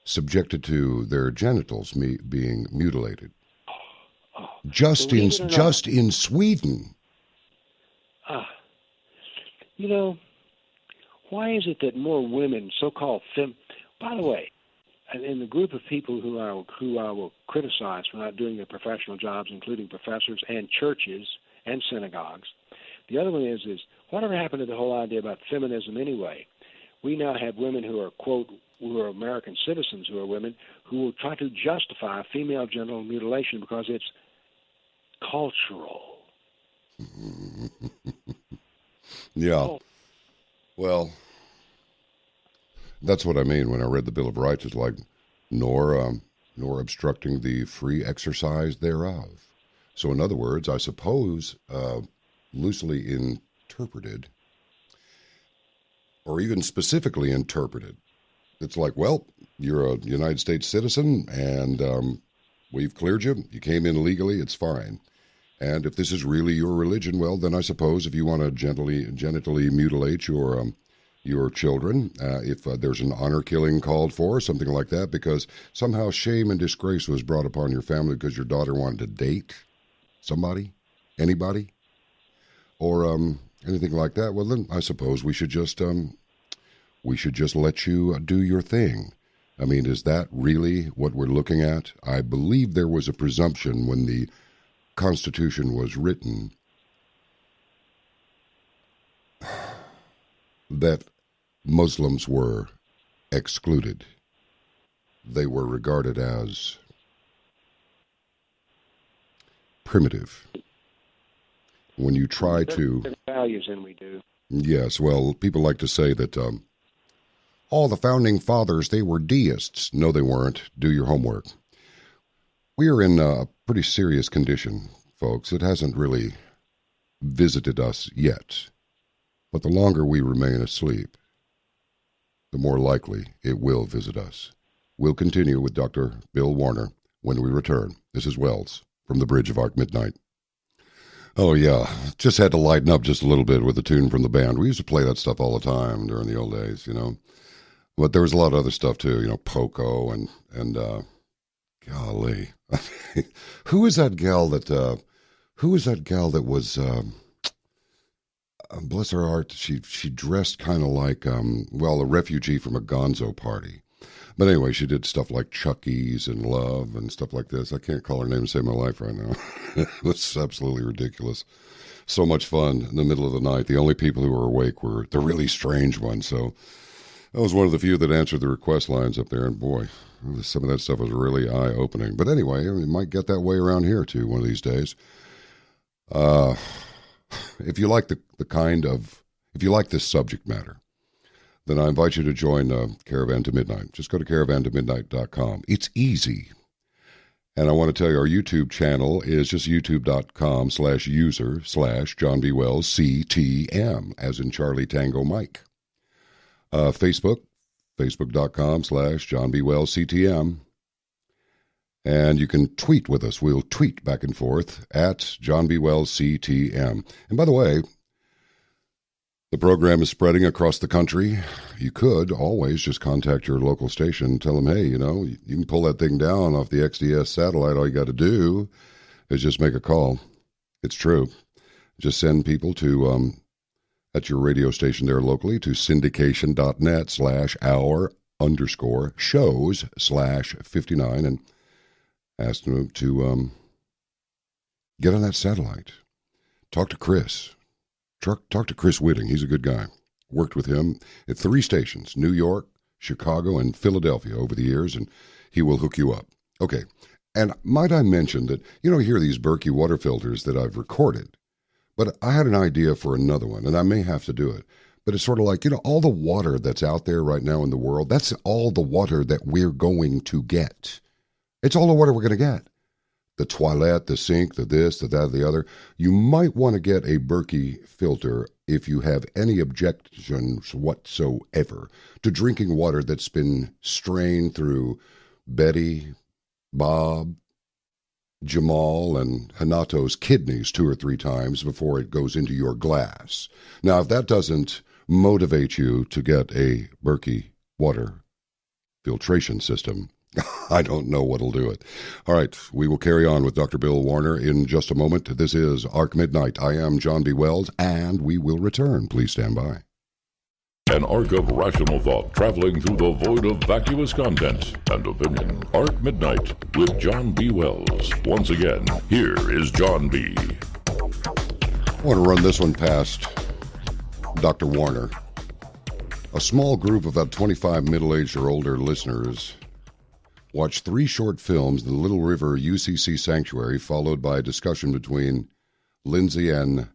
subjected to their genitals being mutilated. Just in Sweden. You know, why is it that more women, so-called by the way, in the group of people who I will criticize for not doing their professional jobs, including professors and churches and synagogues, the other one is whatever happened to the whole idea about feminism anyway? We now have women who are, quote, who are American citizens who are women who will try to justify female genital mutilation because it's cultural. Yeah. Well, that's what I mean when I read the Bill of Rights. It's like, nor obstructing the free exercise thereof. So in other words, I suppose, loosely interpreted, or even specifically interpreted, it's like, well, you're a United States citizen, and we've cleared you. You came in legally, it's fine. And if this is really your religion, well, then I suppose if you want to genitally mutilate your children, if there's an honor killing called for, something like that, because somehow shame and disgrace was brought upon your family because your daughter wanted to date somebody, anybody, or anything like that, well, then I suppose we should just let you do your thing. I mean, is that really what we're looking at? I believe there was a presumption when the Constitution was written that Muslims were excluded. They were regarded as primitive. When you try to... values than we do. Yes, well, people like to say that all the founding fathers, they were deists. No, they weren't. Do your homework. We are in a pretty serious condition, folks. It hasn't really visited us yet. But the longer we remain asleep, the more likely it will visit us. We'll continue with Dr. Bill Warner when we return. This is Wells from the bridge of Ark Midnight. Oh, yeah. Just had to lighten up just a little bit with the tune from the band. We used to play that stuff all the time during the old days, you know. But there was a lot of other stuff too, Poco and golly, who is that gal that was bless her heart, she dressed kind of like a refugee from a Gonzo party. But anyway, she did stuff like Chucky's and Love and stuff like this. I can't call her name to save my life right now. It was absolutely ridiculous. So much fun in the middle of the night. The only people who were awake were the really strange ones. So I was one of the few that answered the request lines up there. And boy, some of that stuff was really eye-opening. But anyway, it might get that way around here too one of these days. If you like if you like this subject matter, then I invite you to join Caravan to Midnight. Just go to caravantomidnight.com. It's easy. And I want to tell you, our YouTube channel is just youtube.com/user/John B. Wells CTM, as in Charlie Tango Mike. Facebook, facebook.com/John B. Wells CTM. And you can tweet with us. We'll tweet back and forth at John B. Wells CTM. And by the way, the program is spreading across the country. You could always just contact your local station, tell them, hey, you can pull that thing down off the XDS satellite. All you got to do is just make a call. It's true. Just send people to, at your radio station there locally, to syndication.net/our_shows/59 and ask them to get on that satellite. Talk to Chris. Talk to Chris Whitting. He's a good guy. Worked with him at 3 stations, New York, Chicago, and Philadelphia over the years, and he will hook you up. Okay, and might I mention that, you hear these Berkey water filters that I've recorded, but I had an idea for another one, and I may have to do it. But it's sort of like, all the water that's out there right now in the world, that's all the water that we're going to get. It's all the water we're going to get. The toilet, the sink, the this, the that, the other. You might want to get a Berkey filter if you have any objections whatsoever to drinking water that's been strained through Betty, Bob, Jamal, and Hanato's kidneys 2 or 3 times before it goes into your glass. Now, if that doesn't motivate you to get a Berkey water filtration system, I don't know what'll do it. All right, we will carry on with Dr. Bill Warner in just a moment. This is Ark Midnight. I am John B. Wells, and we will return. Please stand by. An arc of rational thought traveling through the void of vacuous content and opinion. Ark Midnight with John B. Wells. Once again, here is John B. I want to run this one past Dr. Warner. A small group of about 25 middle-aged or older listeners watched 3 short films in the Little River UCC Sanctuary, followed by a discussion between Lindsay and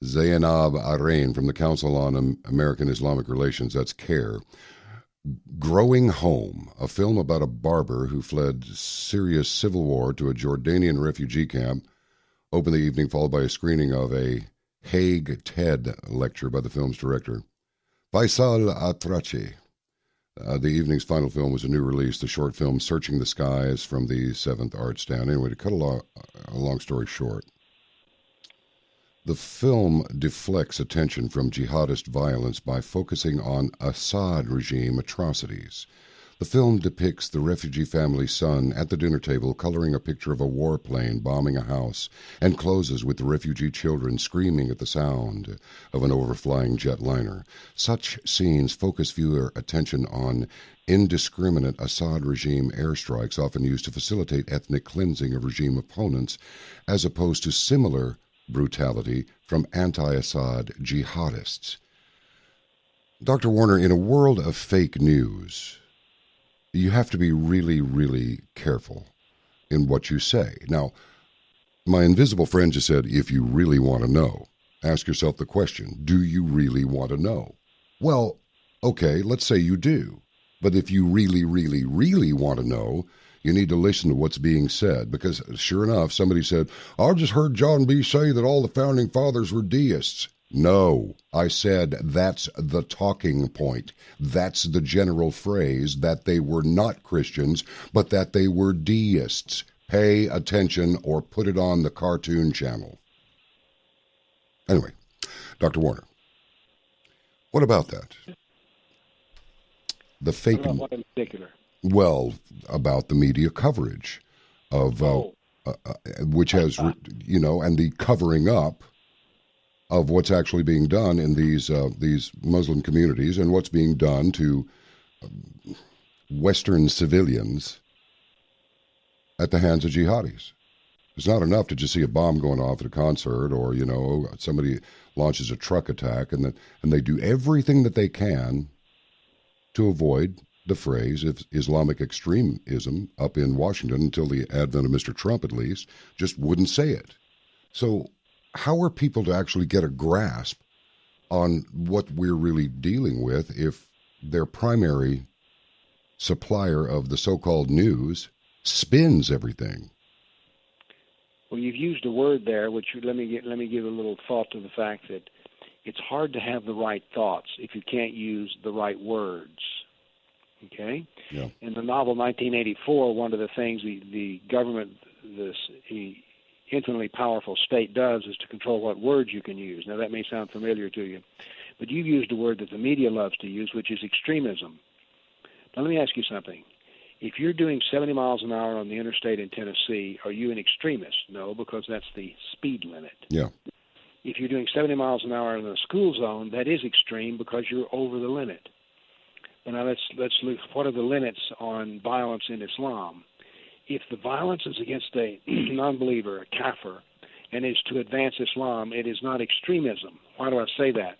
Zainab Arain from the Council on American Islamic Relations, that's CARE. Growing Home, a film about a barber who fled Syria's civil war to a Jordanian refugee camp, opened the evening, followed by a screening of a Hague TED lecture by the film's director, Faisal Atrachi. The evening's final film was a new release, the short film Searching the Skies from the 7th Art Stand. Anyway, to cut a long story short, the film deflects attention from jihadist violence by focusing on Assad regime atrocities. The film depicts the refugee family's son at the dinner table coloring a picture of a warplane bombing a house and closes with the refugee children screaming at the sound of an overflying jetliner. Such scenes focus viewer attention on indiscriminate Assad regime airstrikes often used to facilitate ethnic cleansing of regime opponents, as opposed to similar brutality from anti-Assad jihadists. Dr. Warner, in a world of fake news, you have to be really, really careful in what you say. Now, my invisible friend just said, if you really want to know, ask yourself the question, do you really want to know? Well, okay, let's say you do. But if you really, really, really want to know, you need to listen to what's being said. Because sure enough, somebody said, I just heard John B. say that all the founding fathers were deists. No, I said that's the talking point. That's the general phrase, that they were not Christians, but that they were deists. Pay attention or put it on the Cartoon Channel. Anyway, Dr. Warner, what about that? the fake. What in particular? Well, about the media coverage of which has, and the covering up of what's actually being done in these Muslim communities and what's being done to Western civilians at the hands of jihadis. It's not enough to just see a bomb going off at a concert, or somebody launches a truck attack, and they do everything that they can to avoid the phrase Islamic extremism up in Washington, until the advent of Mr. Trump at least, just wouldn't say it. So how are people to actually get a grasp on what we're really dealing with if their primary supplier of the so-called news spins everything? Well, you've used a word there, which let me give a little thought to the fact that it's hard to have the right thoughts if you can't use the right words. Okay? Yeah. In the novel 1984, one of the things the government, the infinitely powerful state, does is to control what words you can use. Now, that may sound familiar to you, but you've used a word that the media loves to use, which is extremism. Now, let me ask you something. If you're doing 70 miles an hour on the interstate in Tennessee, are you an extremist? No, because that's the speed limit. Yeah. If you're doing 70 miles an hour in a school zone, that is extreme because you're over the limit. But now let's look. What are the limits on violence in Islam? If the violence is against a non-believer, a kafir, and is to advance Islam, it is not extremism. Why do I say that?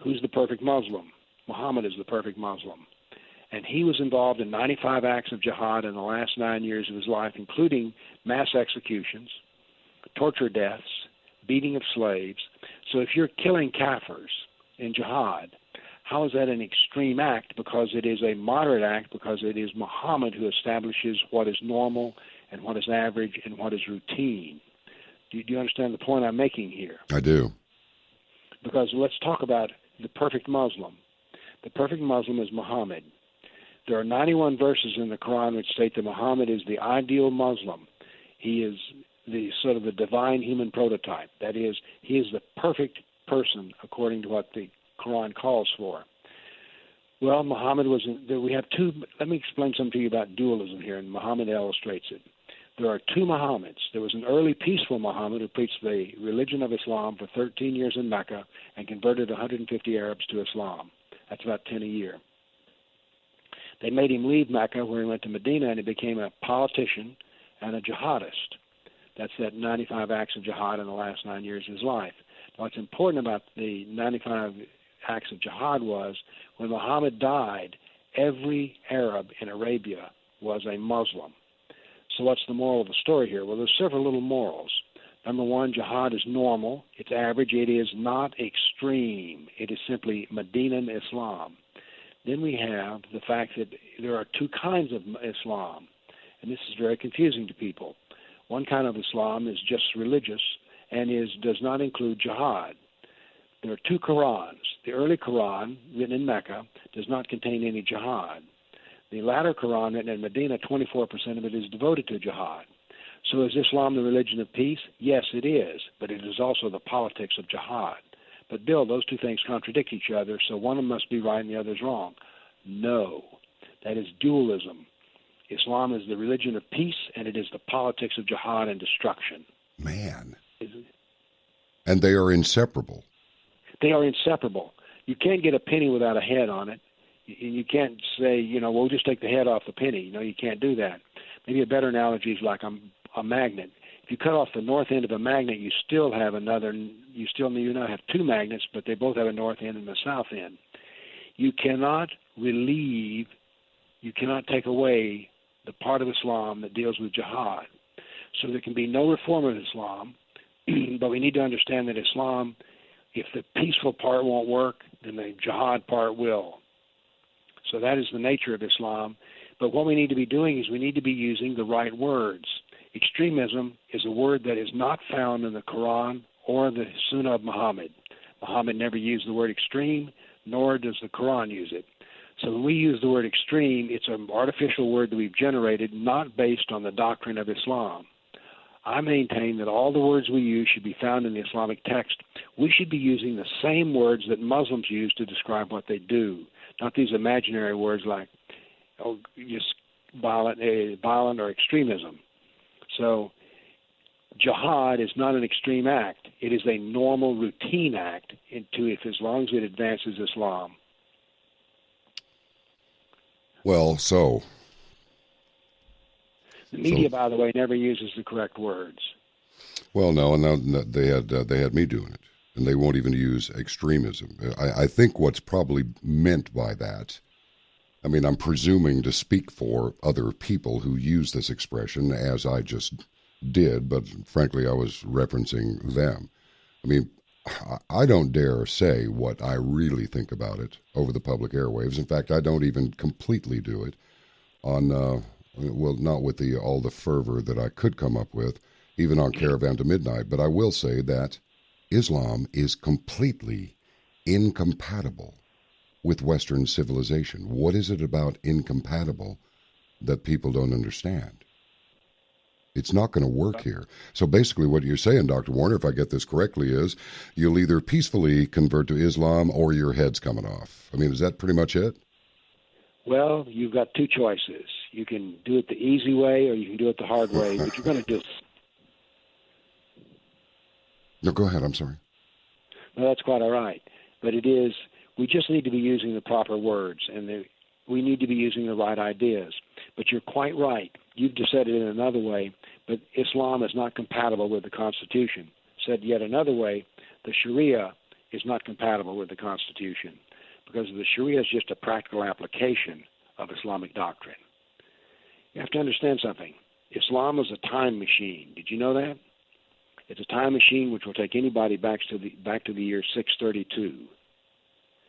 Who's the perfect Muslim? Muhammad is the perfect Muslim. And he was involved in 95 acts of jihad in the last 9 years of his life, including mass executions, torture deaths, beating of slaves. So if you're killing kafirs in jihad, how is that an extreme act? Because it is a moderate act, because it is Muhammad who establishes what is normal and what is average and what is routine. Do you understand the point I'm making here? I do. Because let's talk about the perfect Muslim. The perfect Muslim is Muhammad. There are 91 verses in the Quran which state that Muhammad is the ideal Muslim. He is the sort of the divine human prototype. That is, he is the perfect person according to what the Quran calls for. Well, Muhammad we have two. Let me explain something to you about dualism here, and Muhammad illustrates it. There are two Muhammads. There was an early peaceful Muhammad who preached the religion of Islam for 13 years in Mecca and converted 150 Arabs to Islam. That's about 10 a year. They made him leave Mecca, where he went to Medina, and he became a politician and a jihadist. That's that 95 acts of jihad in the last 9 years of his life. Now, what's important about the 95 acts of jihad was when Muhammad died, every Arab in Arabia was a Muslim. So what's the moral of the story here? Well, there's several little morals. Number one, jihad is normal. It's average. It is not extreme. It is simply Medinan Islam. Then we have the fact that there are two kinds of Islam, and this is very confusing to people. One kind of Islam is just religious and does not include jihad. There are two Qurans. The early Quran, written in Mecca, does not contain any jihad. The latter Quran, written in Medina, 24% of it is devoted to jihad. So is Islam the religion of peace? Yes, it is, but it is also the politics of jihad. But, Bill, those two things contradict each other, so one of them must be right and the other is wrong. No, that is dualism. Islam is the religion of peace, and it is the politics of jihad and destruction. Man. And they are inseparable. They are inseparable. You can't get a penny without a head on it. You can't say, we'll just take the head off the penny. You can't do that. Maybe a better analogy is like a magnet. If you cut off the north end of a magnet, you still have you now have two magnets, but they both have a north end and a south end. You cannot take away the part of Islam that deals with jihad. So there can be no reform of Islam, but we need to understand that Islam, if the peaceful part won't work, then the jihad part will. So that is the nature of Islam. But what we need to be doing is we need to be using the right words. Extremism is a word that is not found in the Quran or the Sunnah of Muhammad. Muhammad never used the word extreme, nor does the Quran use it. So when we use the word extreme, it's an artificial word that we've generated, not based on the doctrine of Islam. I maintain that all the words we use should be found in the Islamic text. We should be using the same words that Muslims use to describe what they do. not these imaginary words like just violent or extremism. So jihad is not an extreme act. It is a normal routine act as long as it advances Islam. Well, so the media, by the way, never uses the correct words. Well, no, and now they had me doing it, and they won't even use extremism. I think what's probably meant by that, I mean, I'm presuming to speak for other people who use this expression as I just did, but frankly, I was referencing them. I mean, I don't dare say what I really think about it over the public airwaves. In fact, I don't even completely do it on, well, not with all the fervor that I could come up with, even on Caravan to Midnight. But I will say that Islam is completely incompatible with Western civilization. What is it about incompatible that people don't understand? It's not going to work here. So basically what you're saying, Dr. Warner, if I get this correctly, is you'll either peacefully convert to Islam or your head's coming off. I mean, is that pretty much it? Well, you've got two choices. You can do it the easy way or you can do it the hard way, but you're going to do it. No, go ahead. I'm sorry. No, that's quite all right. But we just need to be using the proper words, and we need to be using the right ideas. But you're quite right. You've just said it in another way, but Islam is not compatible with the Constitution. Said yet another way, the Sharia is not compatible with the Constitution because the Sharia is just a practical application of Islamic doctrine. You have to understand something. Islam is a time machine. Did you know that? It's a time machine which will take anybody back to the year 632.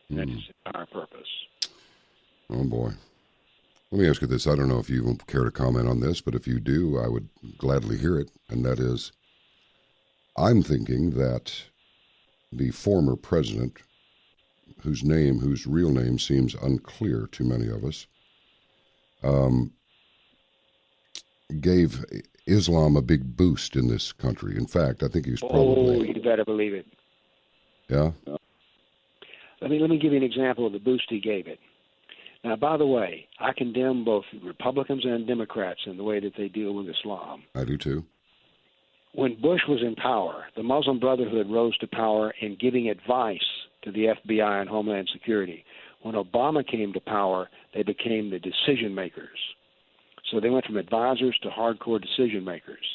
That's its entire purpose. Oh, boy. Let me ask you this. I don't know if you care to comment on this, but if you do, I would gladly hear it. And that is, I'm thinking that the former president, whose real name seems unclear to many of us, gave Islam a big boost in this country. In fact, I think he was probably... Oh, you better believe it. Yeah? Let me give you an example of the boost he gave it. Now, by the way, I condemn both Republicans and Democrats in the way that they deal with Islam. I do too. When Bush was in power, the Muslim Brotherhood rose to power in giving advice to the FBI and Homeland Security. When Obama came to power, they became the decision makers. So they went from advisors to hardcore decision makers.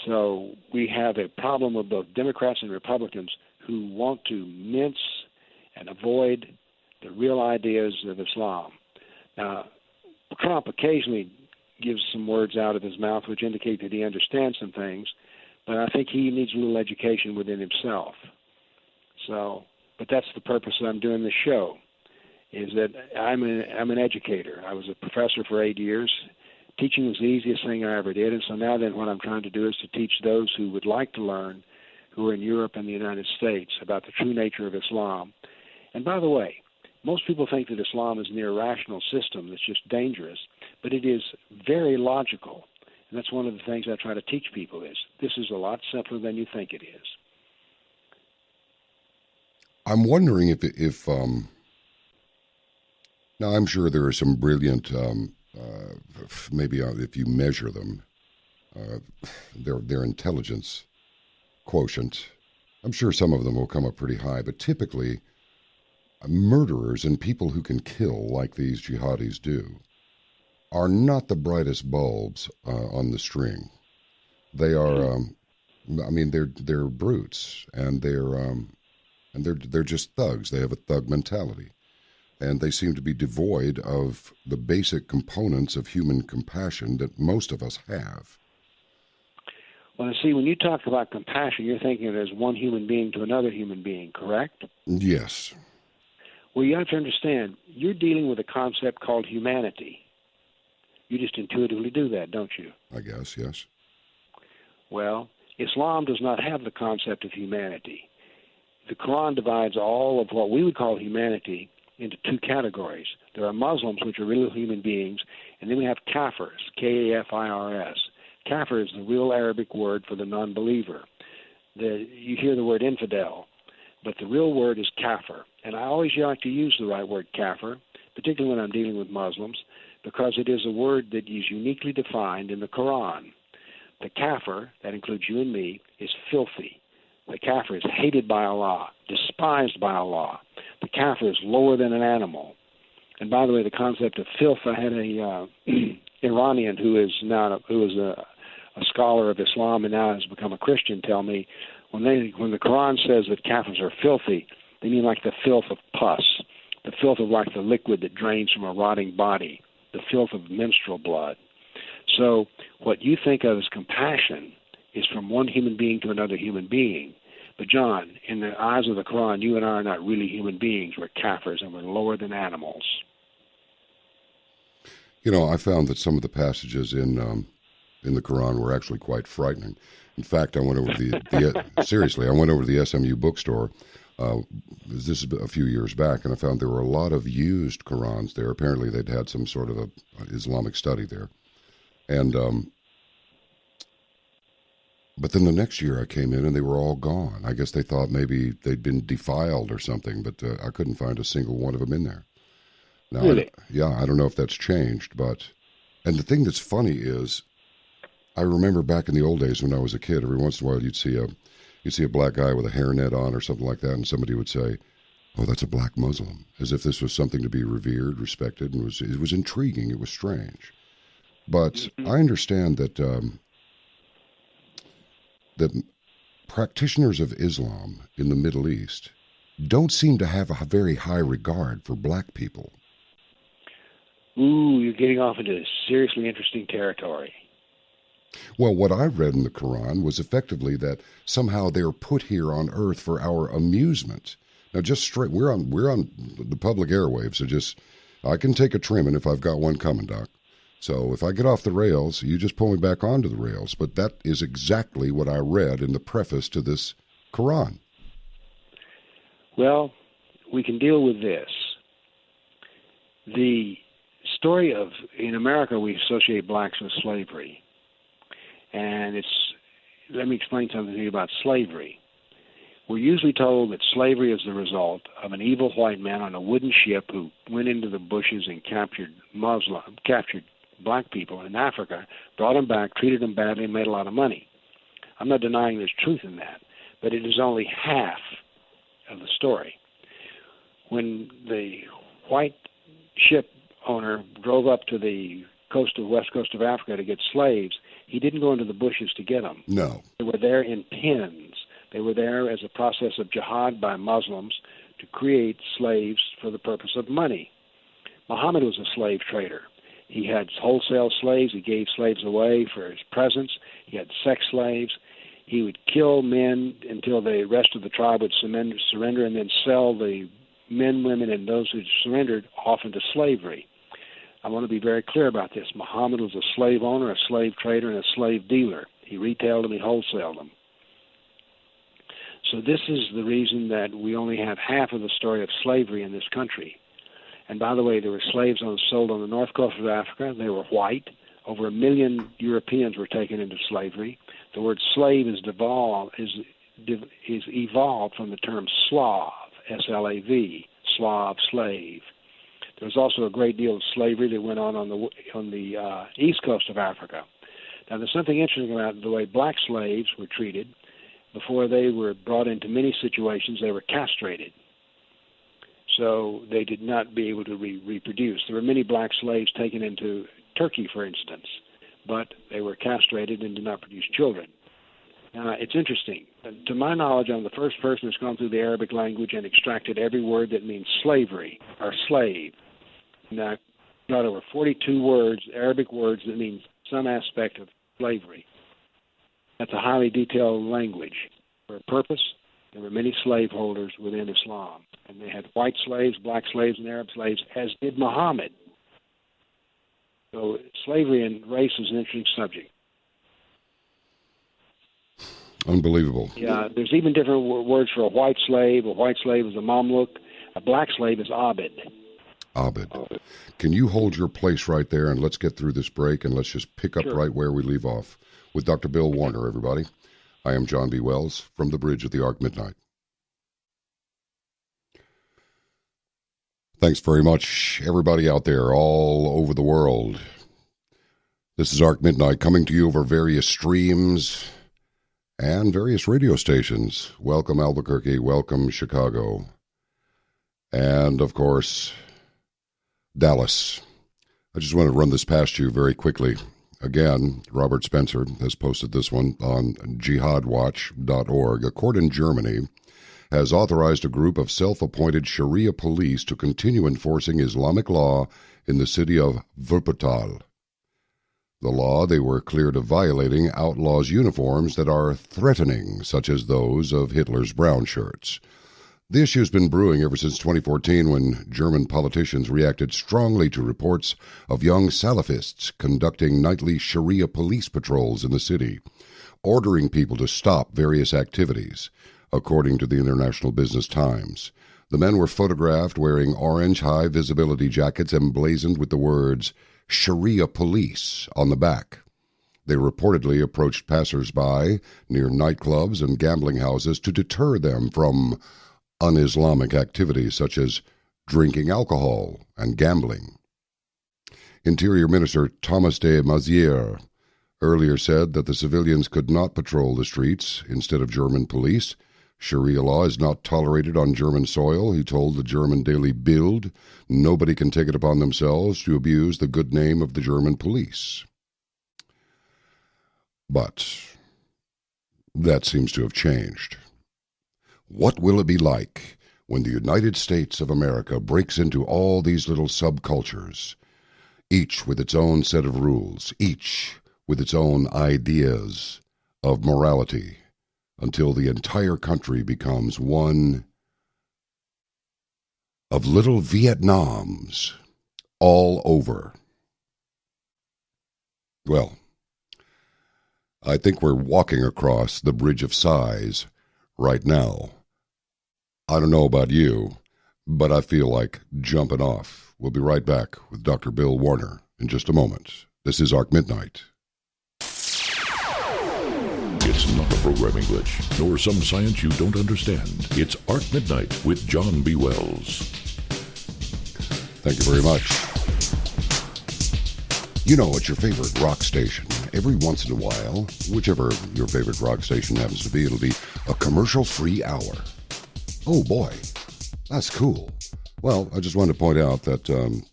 So we have a problem with both Democrats and Republicans who want to mince and avoid the real ideas of Islam. Now, Trump occasionally gives some words out of his mouth which indicate that he understands some things, but I think he needs a little education within himself. So, but that's the purpose that I'm doing this show, is that I'm an educator. I was a professor for 8 years. Teaching was the easiest thing I ever did, and so now then what I'm trying to do is to teach those who would like to learn, who are in Europe and the United States, about the true nature of Islam. And by the way, most people think that Islam is an irrational system that's just dangerous, but it is very logical. And that's one of the things I try to teach people is this is a lot simpler than you think it is. I'm wondering if now I'm sure there are some brilliant, maybe if you measure them, their intelligence quotient, I'm sure some of them will come up pretty high, but typically murderers and people who can kill like these jihadis do are not the brightest bulbs on the string. They are, I mean, they're brutes, and they're just thugs. They have a thug mentality, and they seem to be devoid of the basic components of human compassion that most of us have. Well, see, when you talk about compassion, you're thinking of it as one human being to another human being, correct? Yes. Well, you have to understand, you're dealing with a concept called humanity. You just intuitively do that, don't you? I guess, yes. Well, Islam does not have the concept of humanity. The Koran divides all of what we would call humanity into two categories. There are Muslims, which are real human beings, and then we have kafirs, K-A-F-I-R-S. Kafir is the real Arabic word for the non-believer. You hear the word infidel. but the real word is kafir. And I always like to use the right word kafir, particularly when I'm dealing with Muslims, because it is a word that is uniquely defined in the Koran. The kafir, that includes you and me, is filthy. The kafir is hated by Allah, despised by Allah. The kafir is lower than an animal. And by the way, the concept of filth, I had a Iranian who is a scholar of Islam and now has become a Christian tell me when the Quran says that kafirs are filthy, they mean like the filth of pus, the filth of like the liquid that drains from a rotting body, the filth of menstrual blood. So what you think of as compassion is from one human being to another human being. But John, in the eyes of the Quran, you and I are not really human beings. We're kafirs and we're lower than animals. You know, I found that some of the passages in the Quran were actually quite frightening. In fact, I went over seriously, I went over to the SMU bookstore. This is a few years back, and I found there were a lot of used Qurans there. Apparently, they'd had some sort of a Islamic study there, and but then the next year I came in and they were all gone. I guess they thought maybe they'd been defiled or something, but I couldn't find a single one of them in there. Now, really? I don't know if that's changed, but and the thing that's funny is, I remember back in the old days when I was a kid, every once in a while you'd see a black guy with a hairnet on or something like that, and somebody would say, "Oh, that's a black Muslim," as if this was something to be revered, respected, and it was intriguing. It was strange, but I understand that that practitioners of Islam in the Middle East don't seem to have a very high regard for black people. Ooh, you're getting off into seriously interesting territory. Well, what I read in the Quran was effectively that somehow they're put here on earth for our amusement. Now, just straight, we're on the public airwaves, so just, I can take a trimming if I've got one coming, Doc. So if I get off the rails, you just pull me back onto the rails. But that is exactly what I read in the preface to this Quran. Well, we can deal with this. The story of, in America, we associate blacks with slavery. And let me explain something to you about slavery. We're usually told that slavery is the result of an evil white man on a wooden ship who went into the bushes and captured black people in Africa, brought them back, treated them badly, and made a lot of money. I'm not denying there's truth in that, but it is only half of the story. When the white ship owner drove up to the west coast of Africa to get slaves, he didn't go into the bushes to get them. No. They were there in pens. They were there as a process of jihad by Muslims to create slaves for the purpose of money. Mohammed was a slave trader. He had wholesale slaves. He gave slaves away for his presence. He had sex slaves. He would kill men until the rest of the tribe would surrender and then sell the men, women, and those who surrendered off into slavery. I want to be very clear about this. Muhammad was a slave owner, a slave trader, and a slave dealer. He retailed them, he wholesaled them. So this is the reason that we only have half of the story of slavery in this country. And by the way, there were slaves sold on the north coast of Africa. They were white. Over 1 million Europeans were taken into slavery. The word slave is evolved from the term Slav, S-L-A-V, Slav, slave. There was also a great deal of slavery that went on the east coast of Africa. Now, there's something interesting about the way black slaves were treated. Before they were brought into many situations, they were castrated. So they did not be able to reproduce. There were many black slaves taken into Turkey, for instance, but they were castrated and did not produce children. Now, it's interesting. To my knowledge, I'm the first person who's gone through the Arabic language and extracted every word that means slavery or slave. Now, I've got over 42 words, Arabic words, that mean some aspect of slavery. That's a highly detailed language. For a purpose, there were many slaveholders within Islam. And they had white slaves, black slaves, and Arab slaves, as did Muhammad. So slavery and race is an interesting subject. Unbelievable. Yeah, there's even different words for a white slave. A white slave is a mamluk. A black slave is abid. Abid. Can you hold your place right there and let's get through this break and let's just pick up right where we leave off with Dr. Bill Warner, everybody. I am John B. Wells from the bridge of the Ark Midnight. Thanks very much, everybody out there all over the world. This is Ark Midnight coming to you over various streams and various radio stations. Welcome, Albuquerque. Welcome, Chicago. And, of course, Dallas. I just want to run this past you very quickly. Again, Robert Spencer has posted this one on jihadwatch.org. A court in Germany has authorized a group of self-appointed Sharia police to continue enforcing Islamic law in the city of Wuppertal. The law they were cleared of violating outlaws uniforms that are threatening, such as those of Hitler's brown shirts. The issue has been brewing ever since 2014 when German politicians reacted strongly to reports of young Salafists conducting nightly Sharia police patrols in the city, ordering people to stop various activities. According to the International Business Times, the men were photographed wearing orange high-visibility jackets emblazoned with the words Sharia Police on the back. They reportedly approached passers-by near nightclubs and gambling houses to deter them from un-Islamic activities such as drinking alcohol and gambling. Interior Minister Thomas de Maizière earlier said that the civilians could not patrol the streets instead of German police. Sharia law is not tolerated on German soil, he told the German daily Bild. Nobody can take it upon themselves to abuse the good name of the German police. But that seems to have changed. What will it be like when the United States of America breaks into all these little subcultures, each with its own set of rules, each with its own ideas of morality, until the entire country becomes one of little Vietnams all over? Well, I think we're walking across the Bridge of Sighs right now. I don't know about you, but I feel like jumping off. We'll be right back with Dr. Bill Warner in just a moment. This is Ark Midnight. It's not a programming glitch, nor some science you don't understand. It's Ark Midnight with John B. Wells. Thank you very much. You know, it's your favorite rock station. Every once in a while, whichever your favorite rock station happens to be, it'll be a commercial-free hour. Oh, boy. That's cool. Well, I just wanted to point out that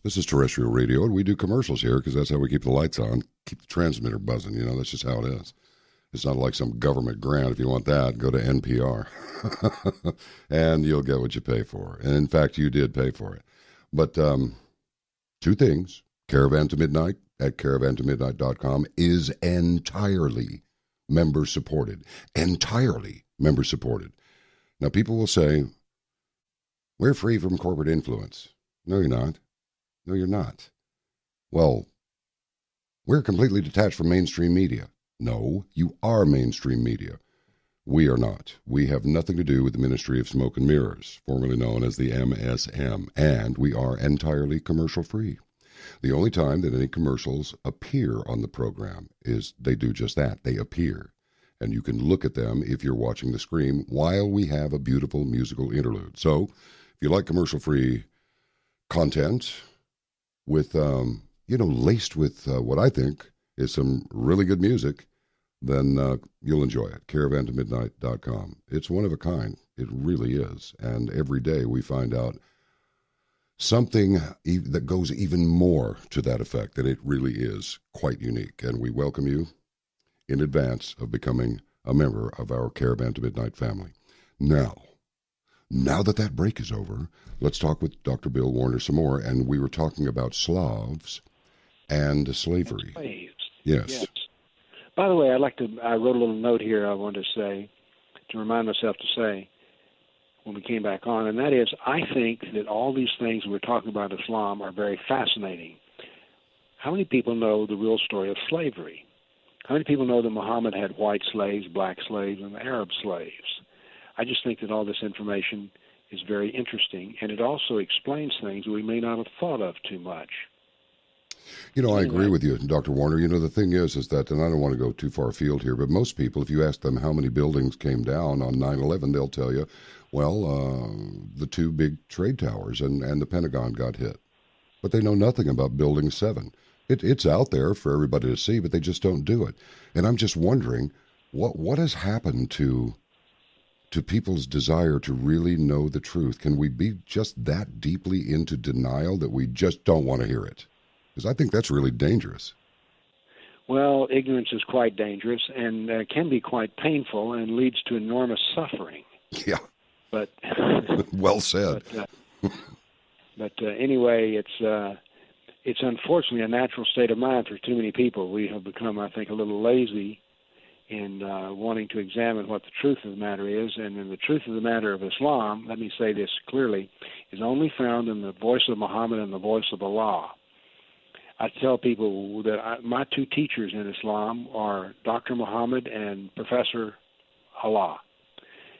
this is terrestrial radio, and we do commercials here because that's how we keep the lights on, keep the transmitter buzzing. You know, that's just how it is. It's not like some government grant. If you want that, go to NPR. And you'll get what you pay for. And in fact, you did pay for it. But two things. Caravan to Midnight at caravantomidnight.com is entirely member-supported. Entirely member-supported. Now, people will say, we're free from corporate influence. No, you're not. No, you're not. Well, we're completely detached from mainstream media. No, you are mainstream media. We are not. We have nothing to do with the Ministry of Smoke and Mirrors, formerly known as the MSM, and we are entirely commercial-free. The only time that any commercials appear on the program is they do just that. They appear, and you can look at them if you're watching the screen while we have a beautiful musical interlude. So, if you like commercial-free content with, laced with what I think is some really good music, then you'll enjoy it. Caravantomidnight.com. It's one of a kind. It really is. And every day we find out something that goes even more to that effect, that it really is quite unique. And we welcome you in advance of becoming a member of our Caravan to Midnight family. Now that break is over, let's talk with Dr. Bill Warner some more. And we were talking about Slavs and slavery. Slaves. Yes. By the way, I wrote a little note here I wanted to remind myself to say when we came back on, and that is, I think that all these things we're talking about Islam are very fascinating. How many people know the real story of slavery? How many people know that Muhammad had white slaves, black slaves, and Arab slaves? I just think that all this information is very interesting, and it also explains things we may not have thought of too much. You know, I Anyway. agree with you, Dr. Warner. You know, the thing is that, and I don't want to go too far afield here, but most people, if you ask them how many buildings came down on 9/11, they'll tell you, well, the two big trade towers and the Pentagon got hit. But they know nothing about Building 7. It's out there for everybody to see, but they just don't do it. And I'm just wondering, what has happened to people's desire to really know the truth? Can we be just that deeply into denial that we just don't want to hear it? Because I think that's really dangerous. Well, ignorance is quite dangerous and can be quite painful and leads to enormous suffering. Yeah. But well said. But anyway, it's unfortunately a natural state of mind for too many people. We have become, I think, a little lazy in wanting to examine what the truth of the matter is. And in the truth of the matter of Islam, let me say this clearly, is only found in the voice of Muhammad and the voice of Allah. I tell people that my two teachers in Islam are Dr. Muhammad and Professor Allah.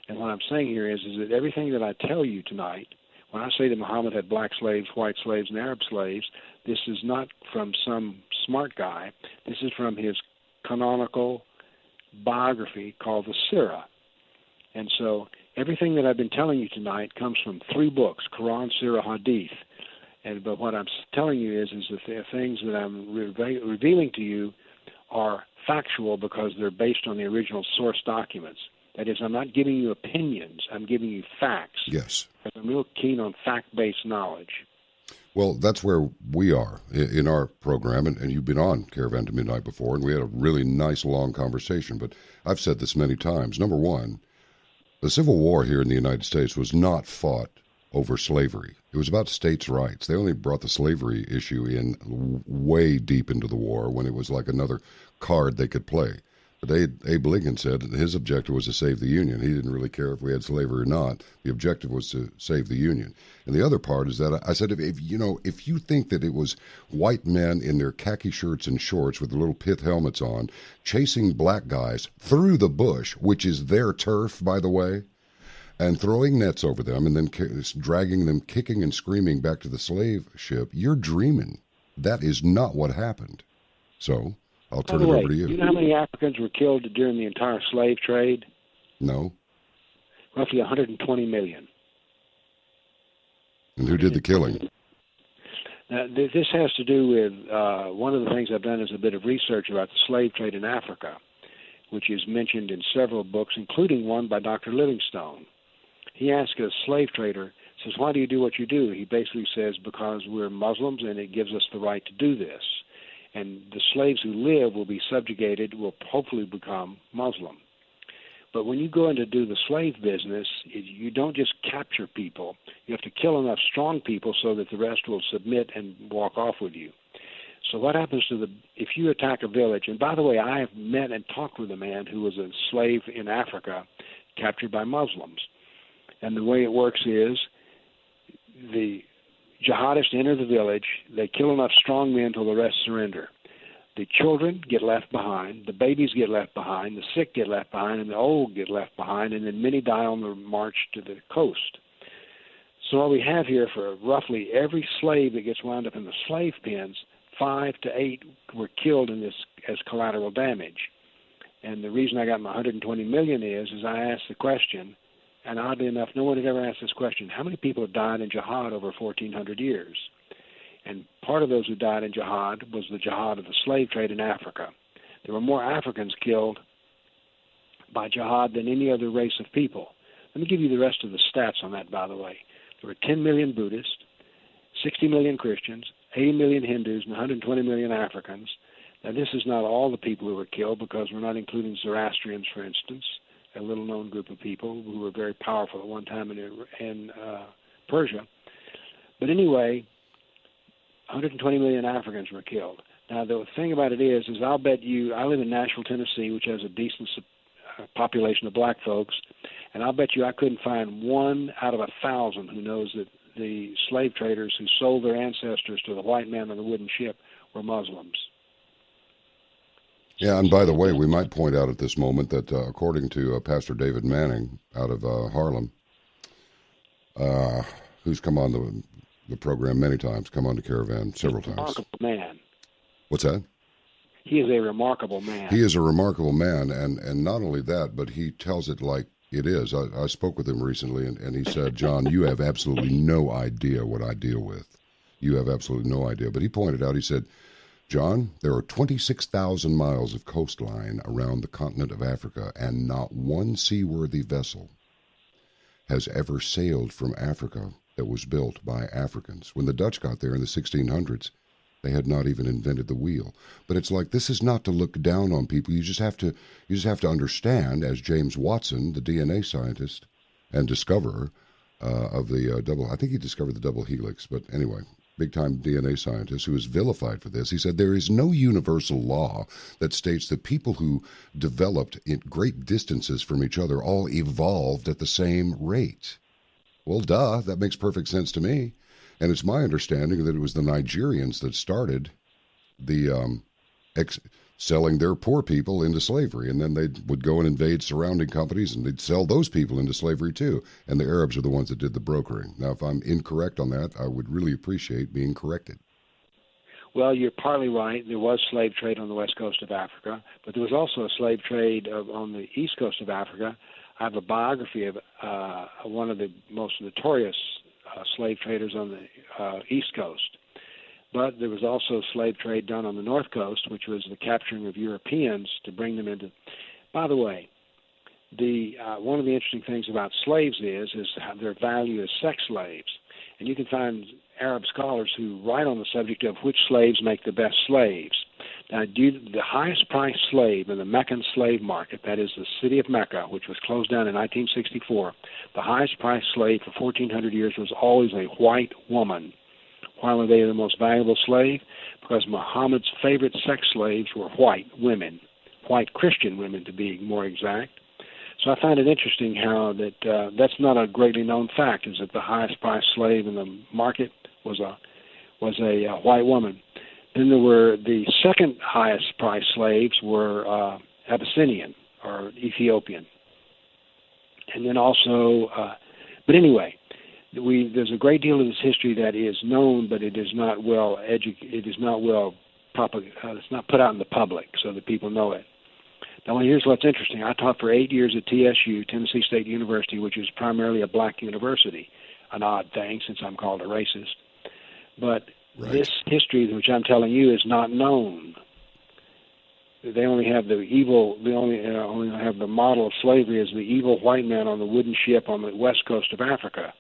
And what I'm saying here is that everything that I tell you tonight, when I say that Muhammad had black slaves, white slaves, and Arab slaves, this is not from some smart guy. This is from his canonical biography called the Sira. And so everything that I've been telling you tonight comes from three books, Koran, Sira, Hadith. But what I'm telling you is that the things that I'm revealing to you are factual because they're based on the original source documents. That is, I'm not giving you opinions. I'm giving you facts. Yes. I'm real keen on fact-based knowledge. Well, that's where we are in our program, and you've been on Caravan to Midnight before, and we had a really nice, long conversation. But I've said this many times. Number one, the Civil War here in the United States was not fought over slavery. It was about states' rights. They only brought the slavery issue in way deep into the war when it was like another card they could play. But Abe Lincoln said his objective was to save the Union. He didn't really care if we had slavery or not. The objective was to save the Union. And the other part is that I said, if you think that it was white men in their khaki shirts and shorts with the little pith helmets on, chasing black guys through the bush, which is their turf, by the way, and throwing nets over them and then dragging them kicking and screaming back to the slave ship, you're dreaming. That is not what happened. So I'll turn it over to you. Do you know how many Africans were killed during the entire slave trade? No. Roughly 120 million. And who did the killing? This has to do with one of the things I've done is a bit of research about the slave trade in Africa, which is mentioned in several books, including one by Dr. Livingstone. He asked a slave trader, says, why do you do what you do? He basically says, because we're Muslims and it gives us the right to do this. And the slaves who live will be subjugated, will hopefully become Muslim. But when you go in to do the slave business, you don't just capture people. You have to kill enough strong people so that the rest will submit and walk off with you. So what happens if you attack a village, and by the way, I have met and talked with a man who was a slave in Africa captured by Muslims. And the way it works is the jihadists enter the village, they kill enough strong men until the rest surrender. The children get left behind, the babies get left behind, the sick get left behind, and the old get left behind, and then many die on the march to the coast. So what we have here for roughly every slave that gets wound up in the slave pens, 5 to 8 were killed in this as collateral damage. And the reason I got my 120 million is I asked the question, and oddly enough, no one had ever asked this question, how many people have died in Jihad over 1,400 years? And part of those who died in Jihad was the Jihad of the slave trade in Africa. There were more Africans killed by Jihad than any other race of people. Let me give you the rest of the stats on that, by the way. There were 10 million Buddhists, 60 million Christians, 80 million Hindus, and 120 million Africans. Now, this is not all the people who were killed because we're not including Zoroastrians, for instance, a little-known group of people who were very powerful at one time in Persia. But anyway, 120 million Africans were killed. Now, the thing about it is I'll bet you, I live in Nashville, Tennessee, which has a decent population of black folks, and I'll bet you I couldn't find 1 out of 1,000 who knows that the slave traders who sold their ancestors to the white man on the wooden ship were Muslims. Yeah, and by the way, we might point out at this moment that according to Pastor David Manning out of Harlem, who's come on the program many times, come on to Caravan several times. Remarkable man. What's that? He is a remarkable man. He is a remarkable man, and not only that, but he tells it like it is. I spoke with him recently, and he said, John, you have absolutely no idea what I deal with. You have absolutely no idea. But he pointed out, he said, John, there are 26,000 miles of coastline around the continent of Africa, and not one seaworthy vessel has ever sailed from Africa that was built by Africans. When the Dutch got there in the 1600s, they had not even invented the wheel. But it's like, this is not to look down on people. You just have to understand, as James Watson, the DNA scientist and discoverer of the I think he discovered the double helix, but anyway, big-time DNA scientist who is vilified for this. He said there is no universal law that states that people who developed at great distances from each other all evolved at the same rate. Well, duh, that makes perfect sense to me. And it's my understanding that it was the Nigerians that started the selling their poor people into slavery, and then they would go and invade surrounding companies, and they'd sell those people into slavery too. And the Arabs are the ones that did the brokering. Now, if I'm incorrect on that, I would really appreciate being corrected. Well, you're partly right. There was slave trade on the west coast of Africa, but there was also a slave trade on the east coast of Africa. I have a biography of one of the most notorious slave traders on the east coast. But there was also slave trade done on the north coast, which was the capturing of Europeans to bring them into. By the way, one of the interesting things about slaves is how their value as sex slaves, and you can find Arab scholars who write on the subject of which slaves make the best slaves. Now, the highest priced slave in the Meccan slave market, that is the city of Mecca, which was closed down in 1964, the highest priced slave for 1,400 years was always a white woman. Why were they the most valuable slave? Because Muhammad's favorite sex slaves were white women, white Christian women to be more exact. So I find it interesting how that's not a greatly known fact, is that the highest priced slave in the market was a white woman. Then there were the second highest priced slaves were Abyssinian or Ethiopian. And then also, but anyway, there's a great deal of this history that is known, but it is not it's not put out in the public so that people know it. Now, here's what's interesting. I taught for 8 years at TSU, Tennessee State University, which is primarily a black university, an odd thing since I'm called a racist. But right. This history, which I'm telling you, is not known. They only have the evil. They only have the model of slavery as the evil white man on the wooden ship on the west coast of Africa.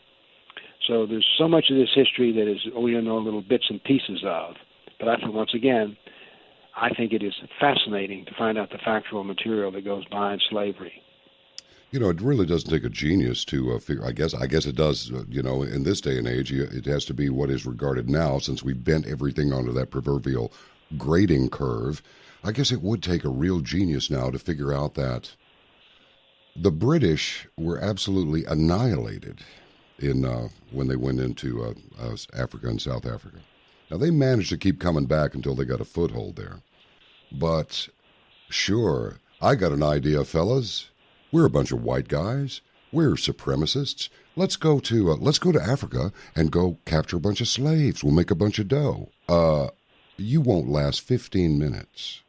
So there's so much of this history that we don't know little bits and pieces of. But I think, once again, I think it is fascinating to find out the factual material that goes behind slavery. You know, it really doesn't take a genius to figure. I guess it does. In this day and age, it has to be what is regarded now, since we bent everything onto that proverbial grading curve. I guess it would take a real genius now to figure out that the British were absolutely annihilated when they went into Africa and South Africa. Now, they managed to keep coming back until they got a foothold there. But sure, I got an idea, fellas. We're a bunch of white guys. We're supremacists. Let's go to Africa and go capture a bunch of slaves. We'll make a bunch of dough. You won't last 15 minutes.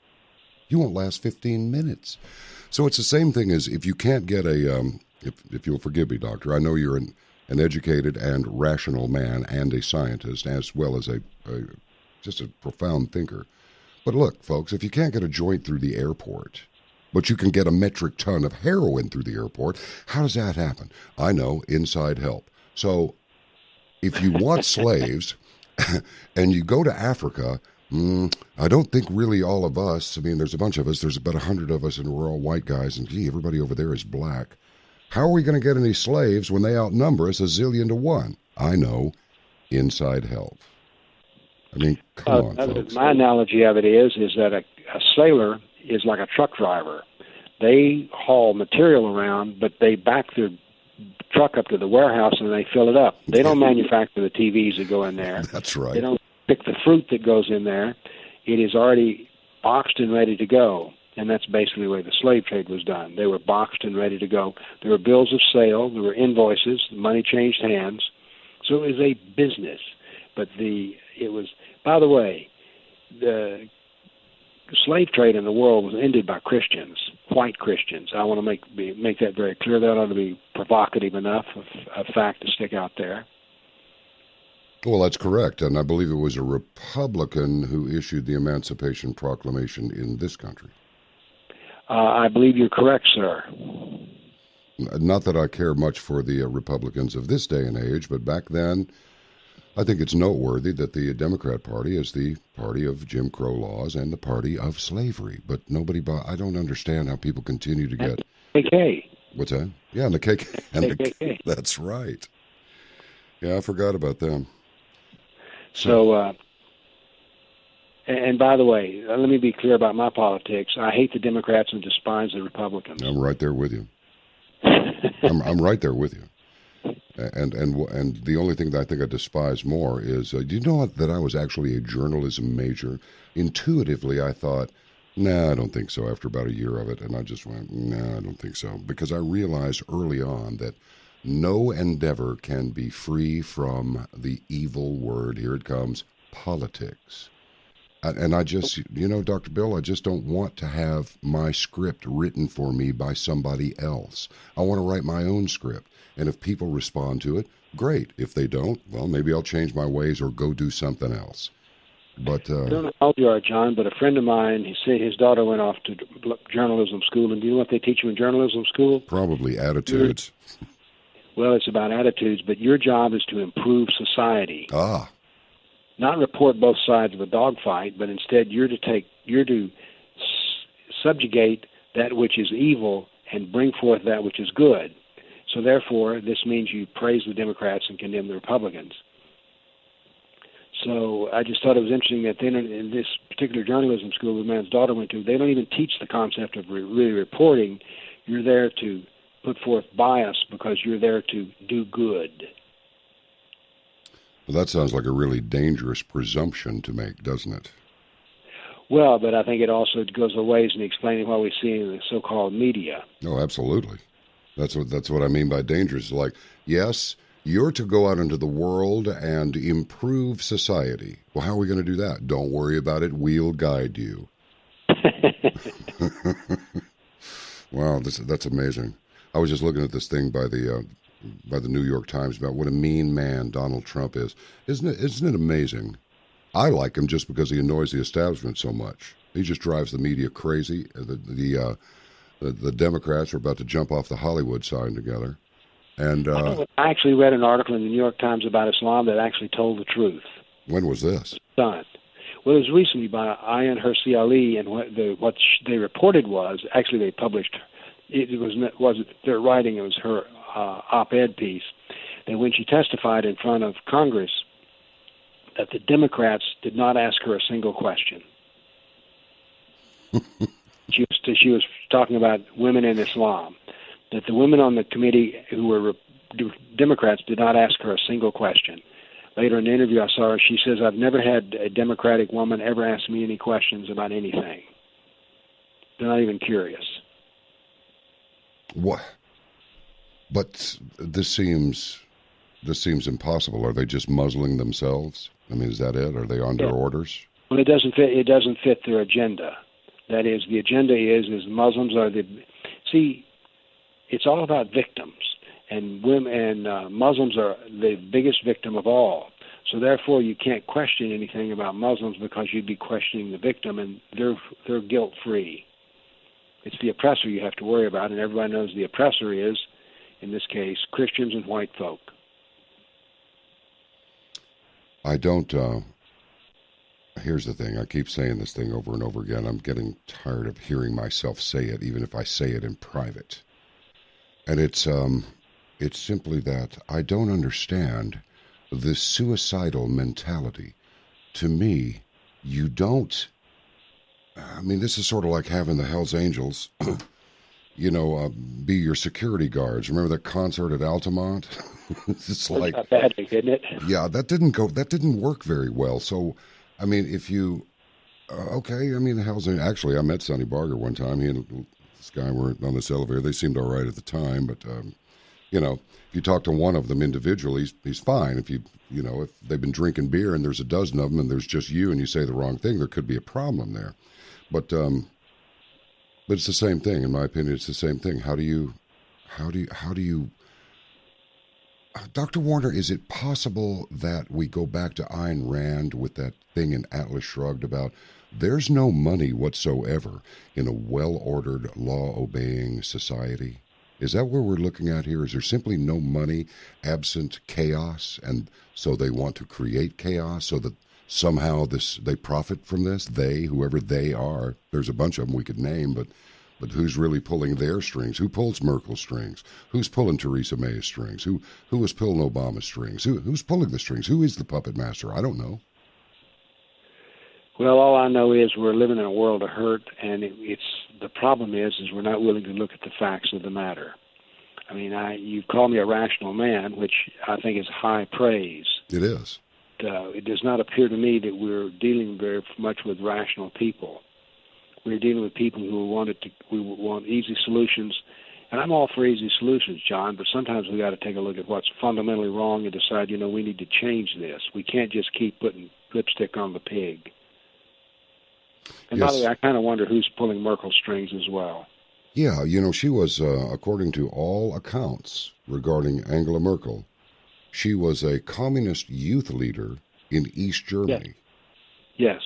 You won't last 15 minutes. So it's the same thing as if you can't get if you'll forgive me, doctor, I know you're an educated and rational man and a scientist, as well as just a profound thinker. But look, folks, if you can't get a joint through the airport, but you can get a metric ton of heroin through the airport, how does that happen? I know, inside help. So if you want slaves and you go to Africa, I don't think really all of us, I mean, there's a bunch of us, there's about 100 of us, and we're all white guys, and gee, everybody over there is black. How are we going to get any slaves when they outnumber us 1,000,000 to 1? I know, inside help. I mean, come on, folks. My analogy of it is that a sailor is like a truck driver. They haul material around, but they back their truck up to the warehouse and they fill it up. They don't manufacture the TVs that go in there. That's right. They don't pick the fruit that goes in there. It is already boxed and ready to go. And that's basically the way the slave trade was done. They were boxed and ready to go. There were bills of sale. There were invoices. The money changed hands. So it was a business. But it was, by the way, the slave trade in the world was ended by Christians, white Christians. I want to make that very clear. That ought to be provocative enough of a fact to stick out there. Well, that's correct, and I believe it was a Republican who issued the Emancipation Proclamation in this country. I believe you're correct, sir. Not that I care much for the Republicans of this day and age, but back then, I think it's noteworthy that the Democrat Party is the party of Jim Crow laws and the party of slavery. But I don't understand how people continue to get... KK. What's that? Yeah, and the KK. And KKK. That's right. Yeah, I forgot about them. So, and by the way, let me be clear about my politics. I hate the Democrats and despise the Republicans. I'm right there with you. I'm right there with you. And the only thing that I think I despise more is, do you know that I was actually a journalism major? Intuitively, I thought, nah, I don't think so, after about a year of it. And I just went, nah, I don't think so. Because I realized early on that no endeavor can be free from the evil word, here it comes, politics. And I just, Dr. Bill, I just don't want to have my script written for me by somebody else. I want to write my own script. And if people respond to it, great. If they don't, well, maybe I'll change my ways or go do something else. But I don't know how old you are, John, but a friend of mine, he said his daughter went off to journalism school. And do you know what they teach you in journalism school? Probably attitudes. Well, it's about attitudes, but your job is to improve society. Ah. Not report both sides of a dogfight, but instead you're to subjugate that which is evil and bring forth that which is good. So therefore, this means you praise the Democrats and condemn the Republicans. So I just thought it was interesting that then in this particular journalism school the man's daughter went to, they don't even teach the concept of really reporting. You're there to put forth bias because you're there to do good. Well, that sounds like a really dangerous presumption to make, doesn't it? Well, but I think it also goes a ways in explaining what we see in the so-called media. Oh, absolutely. That's what I mean by dangerous. Like, yes, you're to go out into the world and improve society. Well, how are we going to do that? Don't worry about it. We'll guide you. Wow, that's amazing. I was just looking at this thing by the New York Times about what a mean man Donald Trump is. Isn't it amazing? I like him just because he annoys the establishment so much. He just drives the media crazy. The Democrats are about to jump off the Hollywood sign together. And I actually read an article in the New York Times about Islam that actually told the truth. When was this? Well, it was recently by Ayan Hirsi Ali, and what they reported was, actually they published, wasn't their writing, it was her op-ed piece, that when she testified in front of Congress, that the Democrats did not ask her a single question. She was talking about women in Islam, that the women on the committee who were Democrats did not ask her a single question. Later in the interview I saw her, she says, I've never had a Democratic woman ever ask me any questions about anything. They're not even curious. What? But this seems impossible. Are they just muzzling themselves? I mean, is that it? Are they under orders? Well, it doesn't fit their agenda. That is, the agenda is Muslims are see, it's all about victims, and women and Muslims are the biggest victim of all. So therefore, you can't question anything about Muslims because you'd be questioning the victim, and they're guilt-free. It's the oppressor you have to worry about, and everybody knows the oppressor is, in this case, Christians and white folk. I don't. Here's the thing. I keep saying this thing over and over again. I'm getting tired of hearing myself say it, even if I say it in private. And it's simply that I don't understand this suicidal mentality. To me, you don't. I mean, this is sort of like having the Hells Angels, be your security guards. Remember that concert at Altamont? It's like, not bad, isn't it? Yeah, that didn't work very well. So, I mean, if you, the Hells Angels. Actually, I met Sonny Barger one time. He and this guy were on this elevator. They seemed all right at the time, but if you talk to one of them individually, he's fine. If if they've been drinking beer and there's a dozen of them and there's just you and you say the wrong thing, there could be a problem there. But it's the same thing, in my opinion. It's the same thing. How do you, Dr. Warner, is it possible that we go back to Ayn Rand with that thing in Atlas Shrugged about there's no money whatsoever in a well-ordered, law-obeying society? Is that what we're looking at here? Is there simply no money absent chaos, and so they want to create chaos so that somehow they profit from this? They, whoever they are, there's a bunch of them we could name, but who's really pulling their strings? Who pulls Merkel's strings? Who's pulling Theresa May's strings? Who is pulling Obama's strings? Who's pulling the strings? Who is the puppet master? I don't know. Well, all I know is we're living in a world of hurt, and it's the problem is we're not willing to look at the facts of the matter. I mean, you call me a rational man, which I think is high praise. It is. It does not appear to me that we're dealing very much with rational people. We're dealing with people who want easy solutions, and I'm all for easy solutions, John. But sometimes we got to take a look at what's fundamentally wrong and decide, we need to change this. We can't just keep putting lipstick on the pig. And yes. By the way, I kind of wonder who's pulling Merkel's strings as well. Yeah, she was, according to all accounts regarding Angela Merkel, she was a communist youth leader in East Germany. Yes.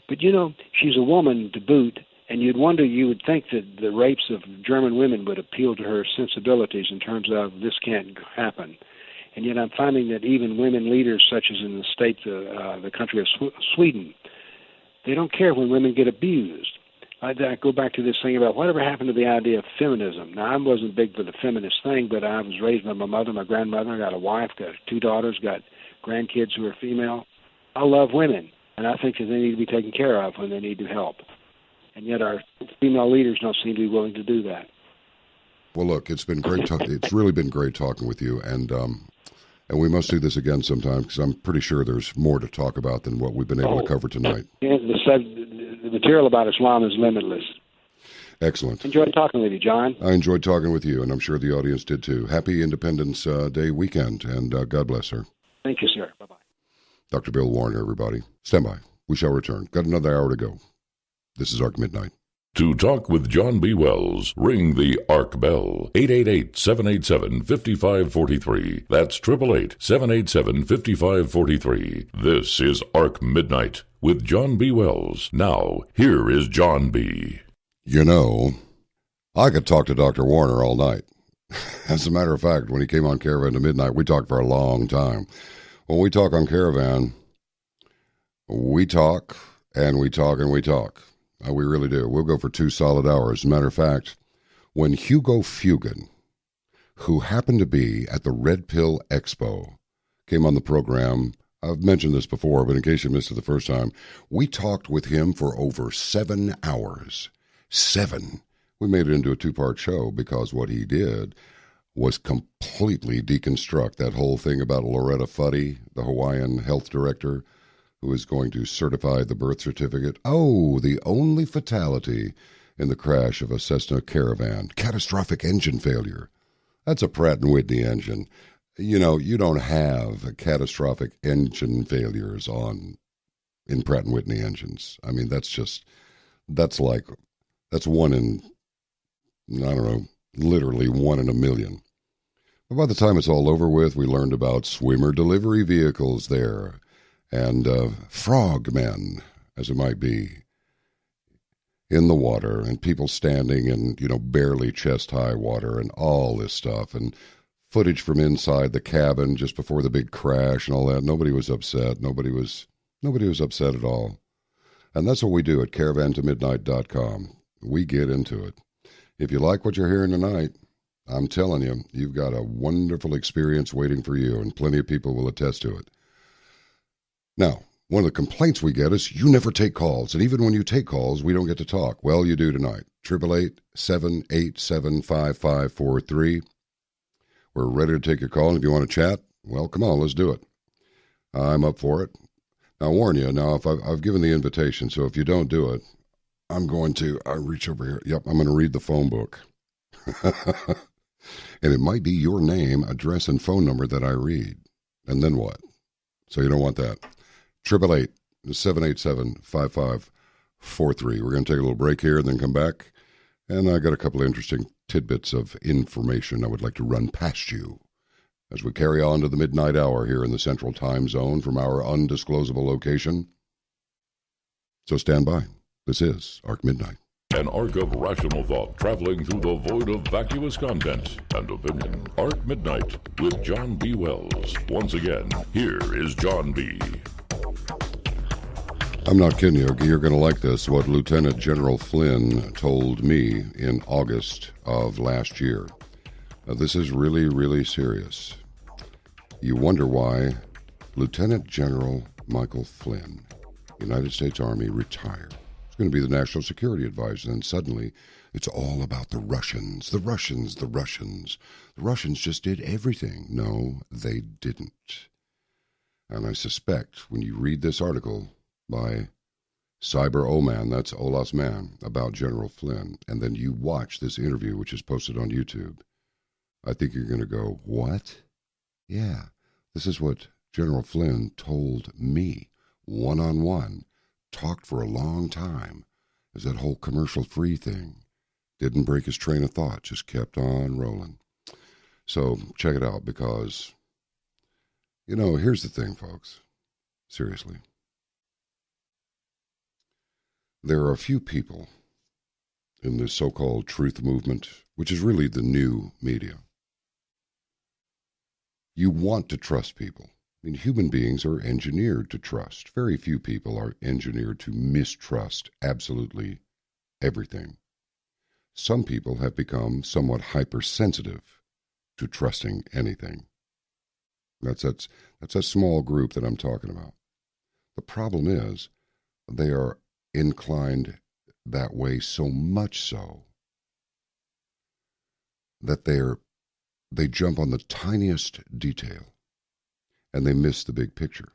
But, she's a woman to boot, and you would think that the rapes of German women would appeal to her sensibilities in terms of this can't happen. And yet I'm finding that even women leaders, such as in the country of Sweden, they don't care when women get abused. I go back to this thing about whatever happened to the idea of feminism. Now, I wasn't big for the feminist thing, but I was raised by my mother, my grandmother. I got a wife, got 2 daughters, got grandkids who are female. I love women, and I think that they need to be taken care of when they need help. And yet our female leaders don't seem to be willing to do that. Well, look, it's been great. It's really been great talking with you, and we must do this again sometime because I'm pretty sure there's more to talk about than what we've been able to cover tonight. The material about Islam is limitless. Excellent. Enjoyed talking with you, John. I enjoyed talking with you, and I'm sure the audience did too. Happy Independence Day weekend, and God bless her. Thank you, sir. Bye-bye. Dr. Bill Warner, everybody. Stand by. We shall return. Got another hour to go. This is Ark Midnight. To talk with John B. Wells, ring the Ark bell, 888-787-5543. That's 888-787-5543. This is Ark Midnight with John B. Wells. Now, here is John B. I could talk to Dr. Warner all night. As a matter of fact, when he came on Caravan to Midnight, we talked for a long time. When we talk on Caravan, we talk, and we talk, and we talk. We really do. We'll go for 2 solid hours. As a matter of fact, when Hugo Fugan, who happened to be at the Red Pill Expo, came on the program, I've mentioned this before, but in case you missed it the first time, we talked with him for over 7 hours. 7. We made it into a 2-part show because what he did was completely deconstruct that whole thing about Loretta Fuddy, the Hawaiian health director, who is going to certify the birth certificate. Oh, the only fatality in the crash of a Cessna Caravan. Catastrophic engine failure. That's a Pratt & Whitney engine. You don't have catastrophic engine failures in Pratt & Whitney engines. I mean, that's one in, literally 1 in a million. But by the time it's all over with, we learned about swimmer delivery vehicles there. And frogmen, as it might be, in the water, and people standing in, barely chest-high water, and all this stuff, and footage from inside the cabin just before the big crash and all that. Nobody was upset. Nobody was upset at all. And that's what we do at caravantomidnight.com. We get into it. If you like what you're hearing tonight, I'm telling you, you've got a wonderful experience waiting for you, and plenty of people will attest to it. Now, one of the complaints we get is you never take calls, and even when you take calls, we don't get to talk. Well, you do tonight. 888-787-5543. We're ready to take your call, and if you want to chat, well, come on, let's do it. I'm up for it. Now, I warn you, if I've given the invitation, so if you don't do it, I'm going to reach over here. Yep, I'm going to read the phone book. And it might be your name, address, and phone number that I read. And then what? So you don't want that. 888-787-5543. 4-3. We're going to take a little break here and then come back. And I got a couple of interesting tidbits of information I would like to run past you as we carry on to the midnight hour here in the Central Time Zone from our undisclosable location. So stand by. This is Ark Midnight. An arc of rational thought traveling through the void of vacuous content and opinion. Ark Midnight with John B. Wells. Once again, here is John B. I'm not kidding you. You're going to like this. What Lieutenant General Flynn told me in August of last year. This is really, really serious. You wonder why Lieutenant General Michael Flynn, United States Army, retired. He's going to be the National Security Advisor. And suddenly, it's all about the Russians. The Russians, the Russians. The Russians just did everything. No, they didn't. And I suspect when you read this article by Cyber O-Man, that's Ola's man, about General Flynn, and then you watch this interview, which is posted on YouTube, I think you're going to go, what? Yeah, this is what General Flynn told me, one-on-one, talked for a long time, as that whole commercial-free thing didn't break his train of thought, just kept on rolling. So check it out, because, you know, here's the thing, folks, seriously. There are a few people in this so-called truth movement, which is really the new media. You want to trust people. I mean, human beings are engineered to trust. Very few people are engineered to mistrust absolutely everything. Some people have become somewhat hypersensitive to trusting anything. That's a small group that I'm talking about. The problem is they are inclined that way so much so that they jump on the tiniest detail and they miss the big picture.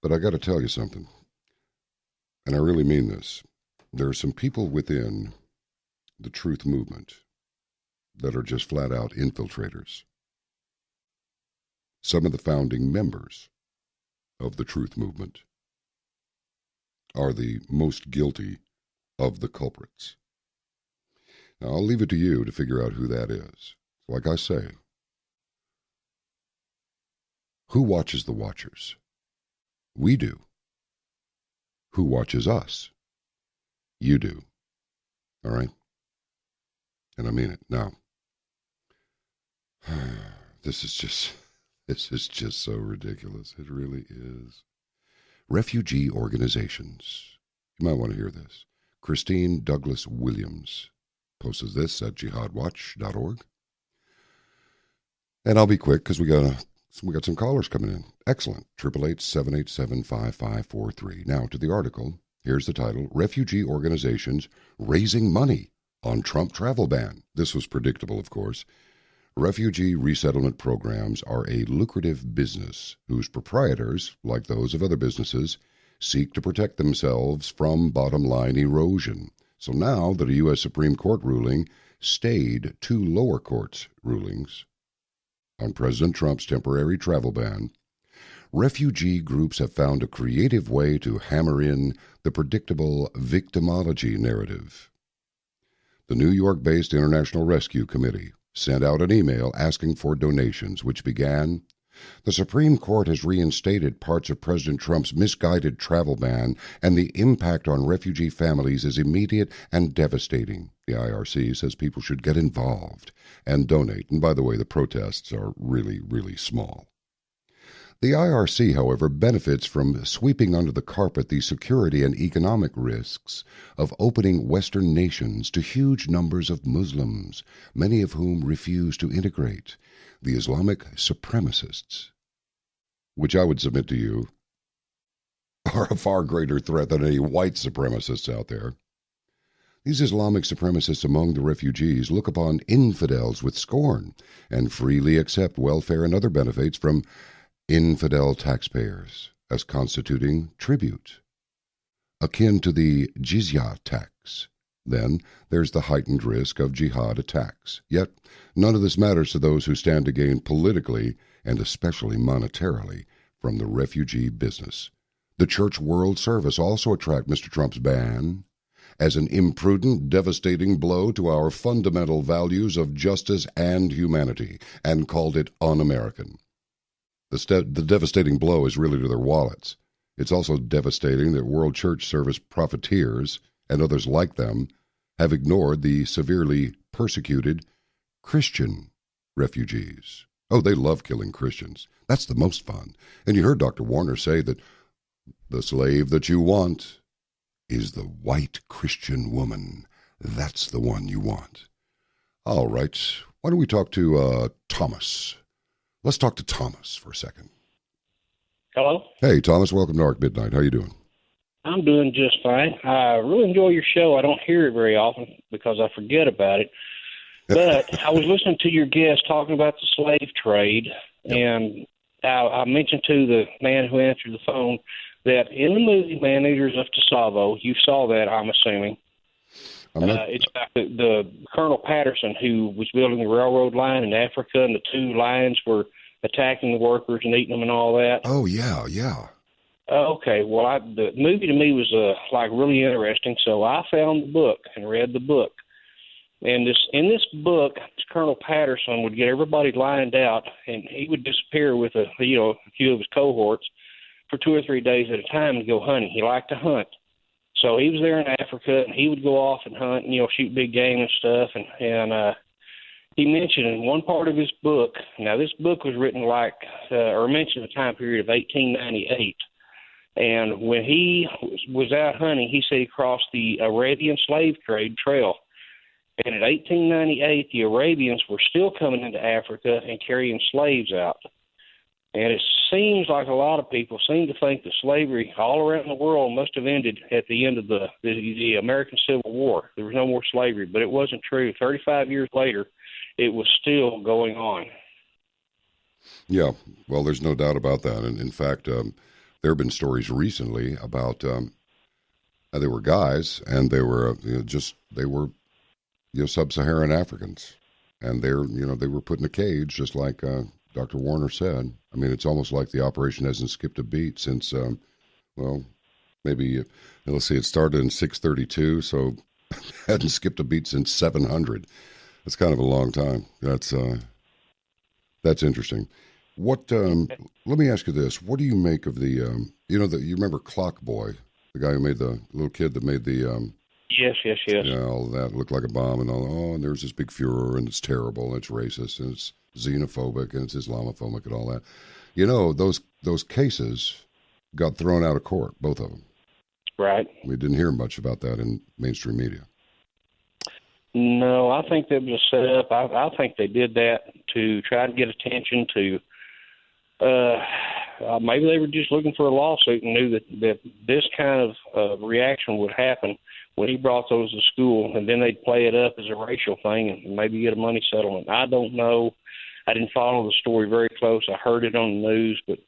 But I got to tell you something, and I really mean this. There are some people within the truth movement that are just flat out infiltrators. Some of the founding members of the truth movement are the most guilty of the culprits. Now, I'll leave it to you to figure out who that is. Like I say, who watches the watchers? We do. Who watches us? You do. All right? And I mean it. Now, this is just so ridiculous. It really is. Refugee organizations. You might want to hear this. Christine Douglas Williams posted this at jihadwatch.org. And I'll be quick because we got some callers coming in. Excellent. 888-787-5543. Now to the article. Here's the title: Refugee Organizations Raising Money on Trump Travel Ban. This was predictable, of course. Refugee resettlement programs are a lucrative business whose proprietors, like those of other businesses, seek to protect themselves from bottom-line erosion. So now that a U.S. Supreme Court ruling stayed two lower courts' rulings on President Trump's temporary travel ban, refugee groups have found a creative way to hammer in the predictable victimology narrative. The New York-based International Rescue Committee sent out an email asking for donations, which began, "The Supreme Court has reinstated parts of President Trump's misguided travel ban, and the impact on refugee families is immediate and devastating. The IRC says people should get involved and donate." And by the way, the protests are really, really small. The IRC, however, benefits from sweeping under the carpet the security and economic risks of opening Western nations to huge numbers of Muslims, many of whom refuse to integrate. The Islamic supremacists, which I would submit to you are a far greater threat than any white supremacists out there. These Islamic supremacists among the refugees look upon infidels with scorn and freely accept welfare and other benefits from infidel taxpayers as constituting tribute, akin to the jizya tax. Then there's the heightened risk of jihad attacks. Yet none of this matters to those who stand to gain politically and especially monetarily from the refugee business. The Church World Service also attacked Mr. Trump's ban as an imprudent, devastating blow to our fundamental values of justice and humanity, and called it un-American. The devastating blow is really to their wallets. It's also devastating that World Church Service profiteers and others like them have ignored the severely persecuted Christian refugees. Oh, they love killing Christians. That's the most fun. And you heard Dr. Warner say that the slave that you want is the white Christian woman. That's the one you want. All right. Why don't we talk to Thomas? Let's talk to Thomas for a second. Hello? Hey, Thomas. Welcome to Ark Midnight. How you doing? I'm doing just fine. I really enjoy your show. I don't hear it very often because I forget about it. But I was listening to your guest talking about the slave trade, and I mentioned to the man who answered the phone that in the movie Man Eaters of Tsavo, you saw that, I'm assuming. It's about the Colonel Patterson who was building the railroad line in Africa, and the two lions were attacking the workers and eating them and all that. Oh, yeah. Okay, well, the movie to me was really interesting, so I found the book and read the book. And in this book, Colonel Patterson would get everybody lined out, and he would disappear with a few of his cohorts for 2 or 3 days at a time and go hunting. He liked to hunt. So he was there in Africa, and he would go off and hunt and, shoot big game and stuff. And he mentioned in one part of his book, now this book was written mentioned the time period of 1898. And when he was out hunting, he said he crossed the Arabian slave trade trail. And in 1898, the Arabians were still coming into Africa and carrying slaves out. And it seems like a lot of people seem to think that slavery all around the world must have ended at the end of the American Civil War. There was no more slavery, but it wasn't true. 35 years later, it was still going on. Yeah, well, there's no doubt about that. And in fact, there have been stories recently about they were guys, and they were sub-Saharan Africans, and they were put in a cage, just like Dr. Warner said. I mean, it's almost like the operation hasn't skipped a beat since, maybe, let's see, it started in 632, so hadn't skipped a beat since 700. That's kind of a long time. That's interesting. What? Let me ask you this: what do you make of the? You remember Clock Boy, the guy who made the little kid that made the. Yes. Yeah, all that looked like a bomb, and and there's this big Fuhrer, and it's terrible, and it's racist, and it's xenophobic, and it's Islamophobic, and all that. Those cases got thrown out of court, both of them. Right. We didn't hear much about that in mainstream media. No, I think that was a setup. I think they did that to try to get attention to. Maybe they were just looking for a lawsuit and knew that this kind of reaction would happen when he brought those to school, and then they'd play it up as a racial thing and maybe get a money settlement. I don't know. I didn't follow the story very close. I heard it on the news, but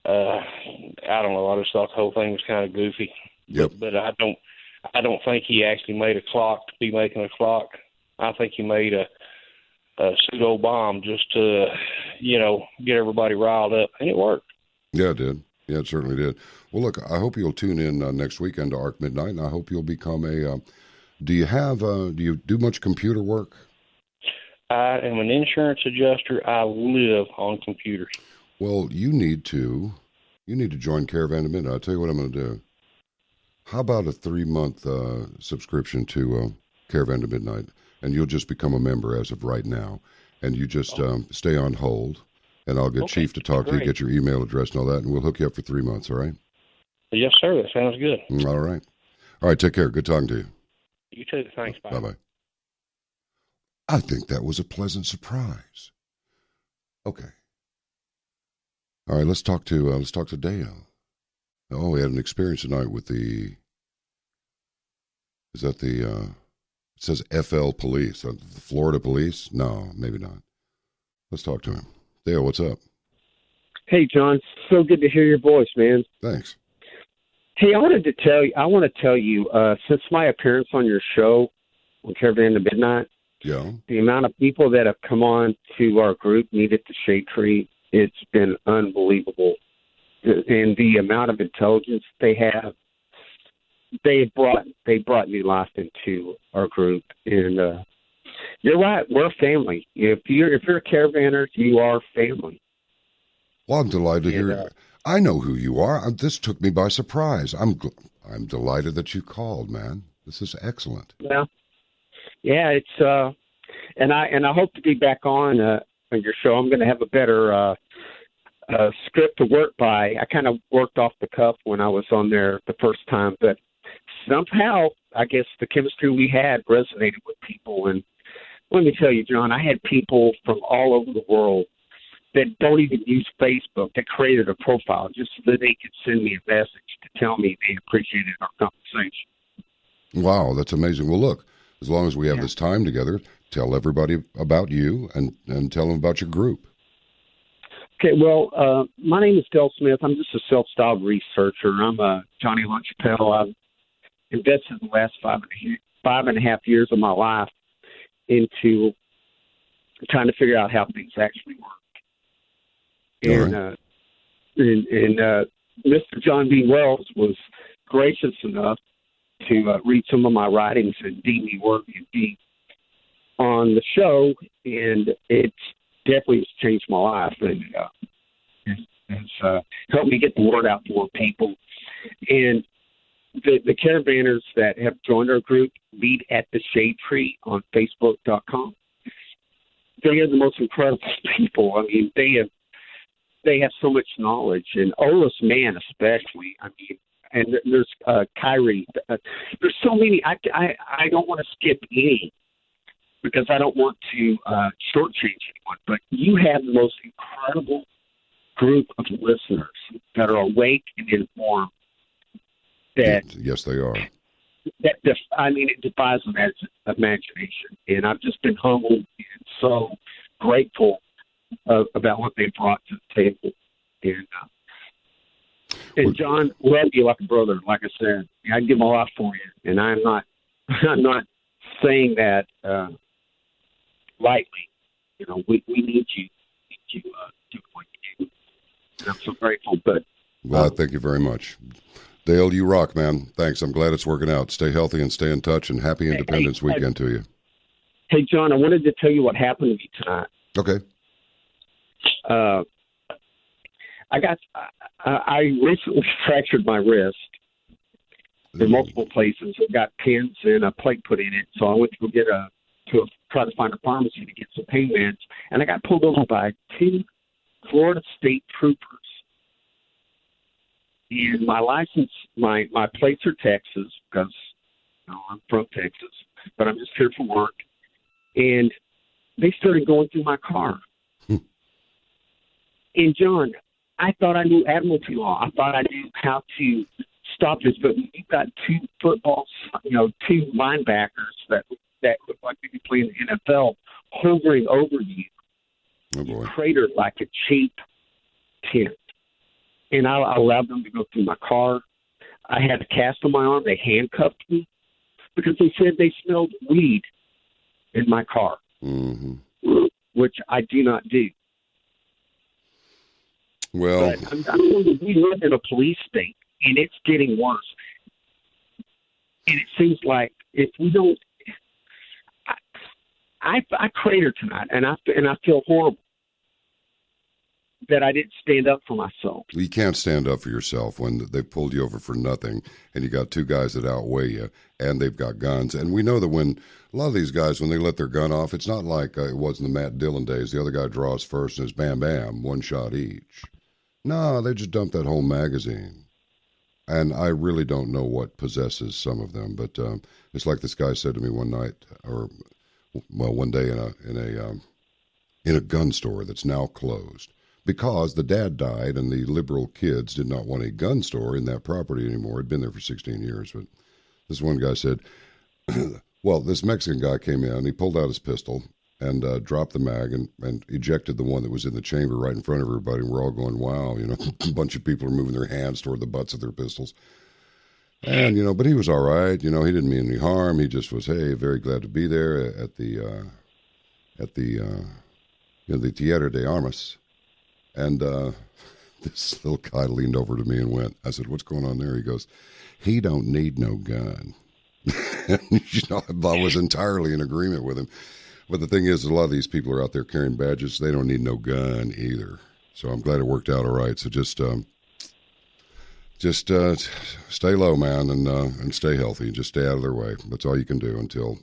I don't know. I just thought the whole thing was kind of goofy. Yep. But I don't think he actually made a clock to be making a clock. I think he made a pseudo bomb just to, get everybody riled up, and it worked. Yeah, it did. Yeah, it certainly did. Well, look, I hope you'll tune in next weekend to Ark Midnight, and I hope you'll become a. Do you do much computer work? I am an insurance adjuster. I live on computers. Well, you need to join Caravan to Midnight. I'll tell you what I'm going to do. How about a 3-month subscription to Caravan to Midnight, and you'll just become a member as of right now, and you just stay on hold, and I'll get Chief to talk to you, get your email address and all that, and we'll hook you up for 3 months, all right? Yes, sir. That sounds good. All right. All right, take care. Good talking to you. You too. Thanks. Bye. Bye-bye. I think that was a pleasant surprise. Okay. All right, let's talk to Dale. Oh, we had an experience tonight with it says FL Police, the Florida Police? No, maybe not. Let's talk to him. Dale, what's up? Hey, John. So good to hear your voice, man. Thanks. Hey, I want to tell you, since my appearance on your show, on Caravan to Midnight, the amount of people that have come on to our group, Meet at the Shade Tree, it's been unbelievable. and the amount of intelligence they have, they brought new life into our group. And you're right, we're a family. If you're a caravaner, you are family. Well, I'm delighted to hear. I know who you are. This took me by surprise. I'm delighted that you called, man. This is excellent. Yeah, it's and I hope to be back on your show. I'm going to have a better script to work by. I kind of worked off the cuff when I was on there the first time, but somehow I guess the chemistry we had resonated with people. And let me tell you, John, I had people from all over the world that don't even use Facebook that created a profile just so that they could send me a message to tell me they appreciated our conversation. Wow, that's amazing. Well, look, as long as we have this time together, tell everybody about you and tell them about your group. Okay, well, my name is Del Smith. I'm just a self-styled researcher. I'm a Johnny Lunch Pedal. I've invested the last 5.5 years of my life into trying to figure out how things actually work. And Mr. John B. Wells was gracious enough to read some of my writings and deem me worthy to be on the show, and it definitely has changed my life and has helped me get the word out to more people. And the caravanners that have joined our group meet at the Shade Tree on Facebook.com. They are the most incredible people. I mean, they have so much knowledge, and Ola's man especially. I mean, and there's Kyrie. There's so many. I don't want to skip any because I don't want to shortchange anyone. But you have the most incredible group of listeners that are awake and informed. Yes, they are. It defies imagination, and I've just been humbled and so grateful about what they brought to the table. And John, love you like a brother. Like I said, I'd give my life for you, and I'm not saying that lightly. You know, we need you to do what you do, and I'm so grateful. But thank you very much, Dale. You rock, man. Thanks. I'm glad it's working out. Stay healthy and stay in touch. And happy Independence Weekend to you. Hey, John, I wanted to tell you what happened to me tonight. Okay. I recently fractured my wrist in multiple places. I got pins and a plate put in it, so I went to go try to find a pharmacy to get some pain meds, and I got pulled over by 2 Florida state troopers. And my license, my plates are Texas because I'm from Texas, but I'm just here for work. And they started going through my car. And John, I thought I knew admiralty law. I thought I knew how to stop this. But when you've got 2 footballs, 2 linebackers that look like they could play in the NFL hovering over you, you cratered like a cheap tent. And I allowed them to go through my car. I had a cast on my arm. They handcuffed me because they said they smelled weed in my car, which I do not do. Well, but we live in a police state, and it's getting worse. And it seems like if we don't, I cratered tonight, and I feel horrible that I didn't stand up for myself. You can't stand up for yourself when they pulled you over for nothing, and you got 2 guys that outweigh you, and they've got guns. And we know that when a lot of these guys, when they let their gun off, it's not like it was in the Matt Dillon days. The other guy draws first, and it's bam, bam, 1 shot each. No, they just dumped that whole magazine. And I really don't know what possesses some of them, but it's like this guy said to me one night, one day in a gun store that's now closed because the dad died and the liberal kids did not want a gun store in that property anymore. It'd been there for 16 years, but this one guy said, well, this Mexican guy came in, he pulled out his pistol and dropped the mag and ejected the one that was in the chamber right in front of everybody. And we're all going, wow, a bunch of people are moving their hands toward the butts of their pistols. And, but he was all right. He didn't mean any harm. He just was, hey, very glad to be there at the Tierra de Armas. And this little guy leaned over to me and went, I said, what's going on there? He goes, he don't need no gun. I was entirely in agreement with him. But the thing is, a lot of these people are out there carrying badges. They don't need no gun either. So I'm glad it worked out all right. So just stay low, man, and stay healthy. Just stay out of their way. That's all you can do until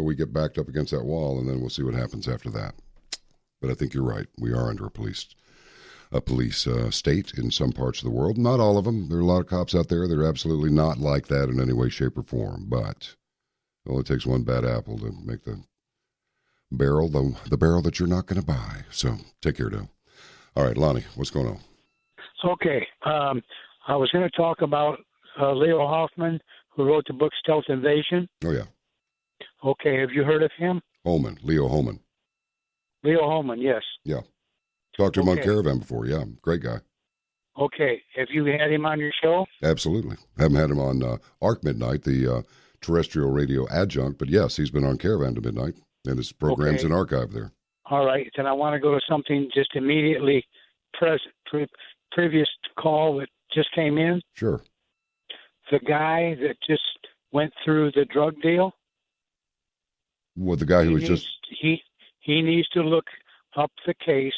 we get backed up against that wall, and then we'll see what happens after that. But I think you're right. We are under a police state in some parts of the world. Not all of them. There are a lot of cops out there that are absolutely not like that in any way, shape, or form. But it only takes one bad apple to make the barrel that you're not going to buy. So take care, Dale. All right, Lonnie, what's going on? Okay. I was going to talk about Leo Hoffman, who wrote the book Stealth Invasion. Oh, yeah. Okay, have you heard of him? Leo Holman. Leo Holman, yes. Yeah. Talked to him on Caravan before, yeah. Great guy. Okay, have you had him on your show? Absolutely. Haven't had him on Ark Midnight, the terrestrial radio adjunct, but yes, he's been on Caravan to Midnight, and his program's in archive there. All right, then I want to go to something just immediately previous call that just came in. Sure. The guy that just went through the drug deal. Well, the guy who was just... He needs to look up the case,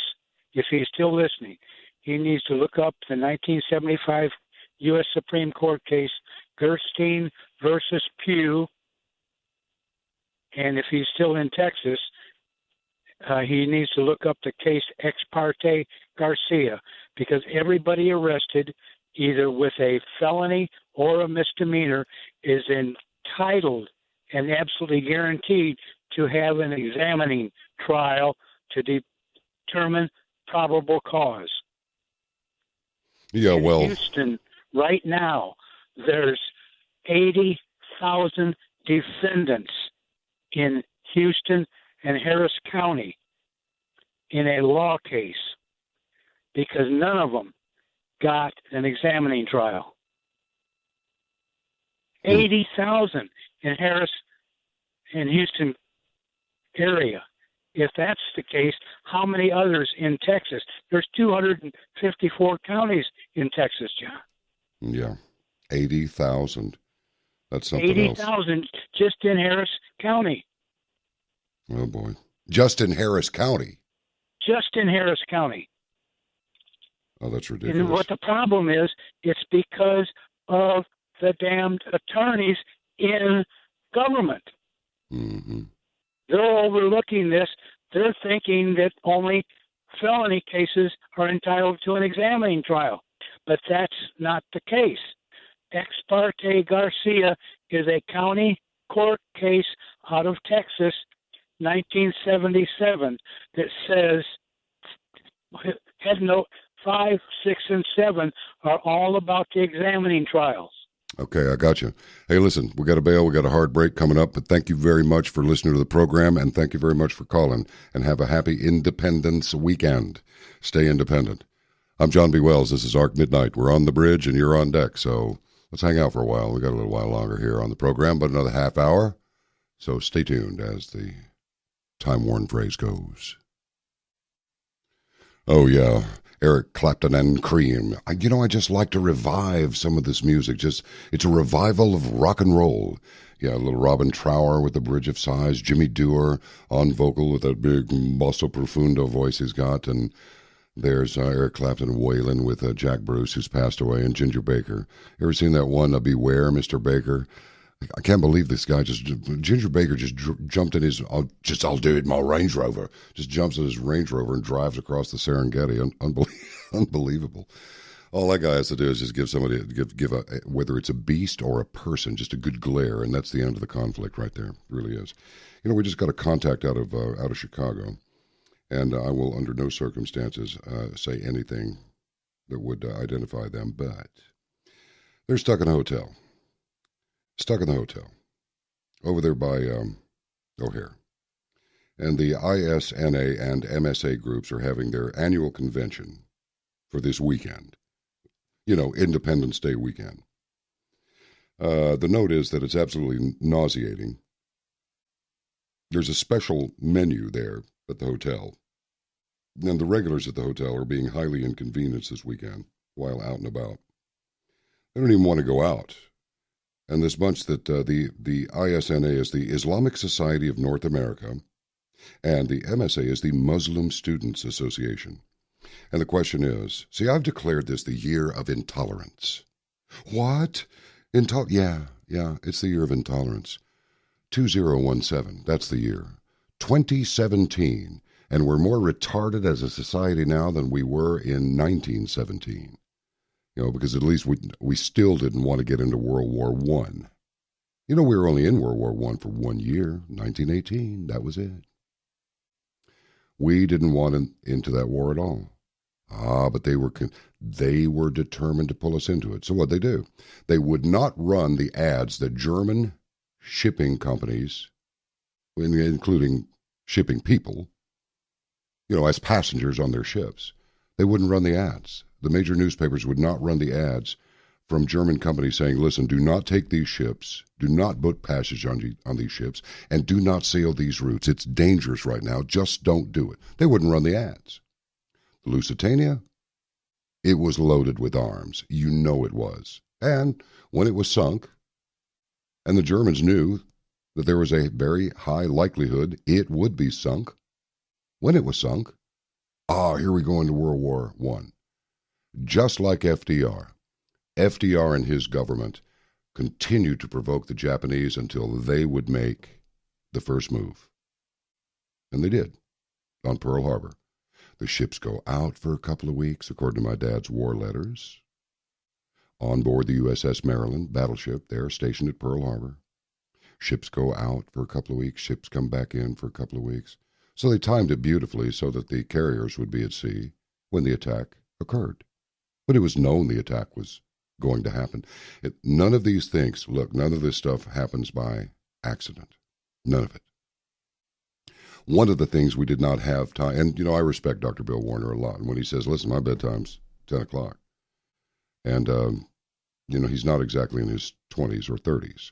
if he's still listening. He needs to look up the 1975 U.S. Supreme Court case, Gerstein versus Pugh. And if he's still in Texas, he needs to look up the case Ex parte Garcia, because everybody arrested either with a felony or a misdemeanor is entitled and absolutely guaranteed to have an examining trial to determine probable cause. Yeah, well, in Houston, right now, there's 80,000 defendants in Houston and Harris County in a law case because none of them got an examining trial. 80,000 in Harris and Houston area. If that's the case, how many others in Texas? There's 254 counties in Texas, John. Yeah, 80,000. That's something 80,000 just in Harris County. Oh, boy. Just in Harris County? Just in Harris County. Oh, that's ridiculous. And what the problem is, it's because of the damned attorneys in government. Mm-hmm. They're overlooking this. They're thinking that only felony cases are entitled to an examining trial. But that's not the case. Ex parte Garcia is a county court case out of Texas, 1977, that says head note 5, 6, and 7 are all about the examining trials. Okay, I got you. Hey, listen, we got a bail. We got a hard break coming up, but thank you very much for listening to the program, and thank you very much for calling, and have a happy Independence weekend. Stay independent. I'm John B. Wells. This is Ark Midnight. We're on the bridge, and you're on deck, so let's hang out for a while. We got a little while longer here on the program, but another half hour, so stay tuned as the time-worn phrase goes. Oh, yeah. Eric Clapton and Cream. I just like to revive some of this music. It's a revival of rock and roll. Yeah, a little Robin Trower with the Bridge of Sighs, Jimmy Dewar on vocal with that big basso profundo voice he's got, and there's Eric Clapton wailing with Jack Bruce, who's passed away, and Ginger Baker. Ever seen that one, Beware, Mr. Baker? I can't believe this guy Ginger Baker just jumped in his, I'll do it in my Range Rover. Just jumps in his Range Rover and drives across the Serengeti. Unbelievable. All that guy has to do is just give somebody, whether it's a beast or a person, just a good glare, and that's the end of the conflict right there. It really is. We just got a contact out of Chicago, and I will under no circumstances say anything that would identify them, but they're stuck in a hotel. Stuck in the hotel over there by O'Hare. And the ISNA and MSA groups are having their annual convention for this weekend. Independence Day weekend. The note is that it's absolutely nauseating. There's a special menu there at the hotel And the regulars at the hotel are being highly inconvenienced this weekend while out and about. They don't even want to go out. And this bunch that the ISNA is the Islamic Society of North America, and the MSA is the Muslim Students Association. And the question is, see, I've declared this the year of intolerance. What? Yeah, it's the year of intolerance. 2017, that's the year. 2017, and we're more retarded as a society now than we were in 1917. Because at least we still didn't want to get into World War I. We were only in World War I for 1 year, 1918, that was it. We didn't want into that war at all. But they were determined to pull us into it. So what'd they do? They would not run the ads that German shipping companies, including shipping people, as passengers on their ships, they wouldn't run the ads. The major newspapers would not run the ads from German companies saying, listen, do not take these ships, do not book passage on these ships, and do not sail these routes. It's dangerous right now. Just don't do it. They wouldn't run the ads. The Lusitania, it was loaded with arms. It was. And when it was sunk, and the Germans knew that there was a very high likelihood it would be sunk, when it was sunk, here we go into World War I. Just like FDR. FDR and his government continued to provoke the Japanese until they would make the first move. And they did, on Pearl Harbor. The ships go out for a couple of weeks, according to my dad's war letters. On board the USS Maryland, battleship there, stationed at Pearl Harbor. Ships go out for a couple of weeks, ships come back in for a couple of weeks. So they timed it beautifully so that the carriers would be at sea when the attack occurred. But it was known the attack was going to happen. None of these things, none of this stuff happens by accident. None of it. One of the things we did not have time, and I respect Dr. Bill Warner a lot, and when he says, listen, my bedtime's 10 o'clock. And, he's not exactly in his 20s or 30s.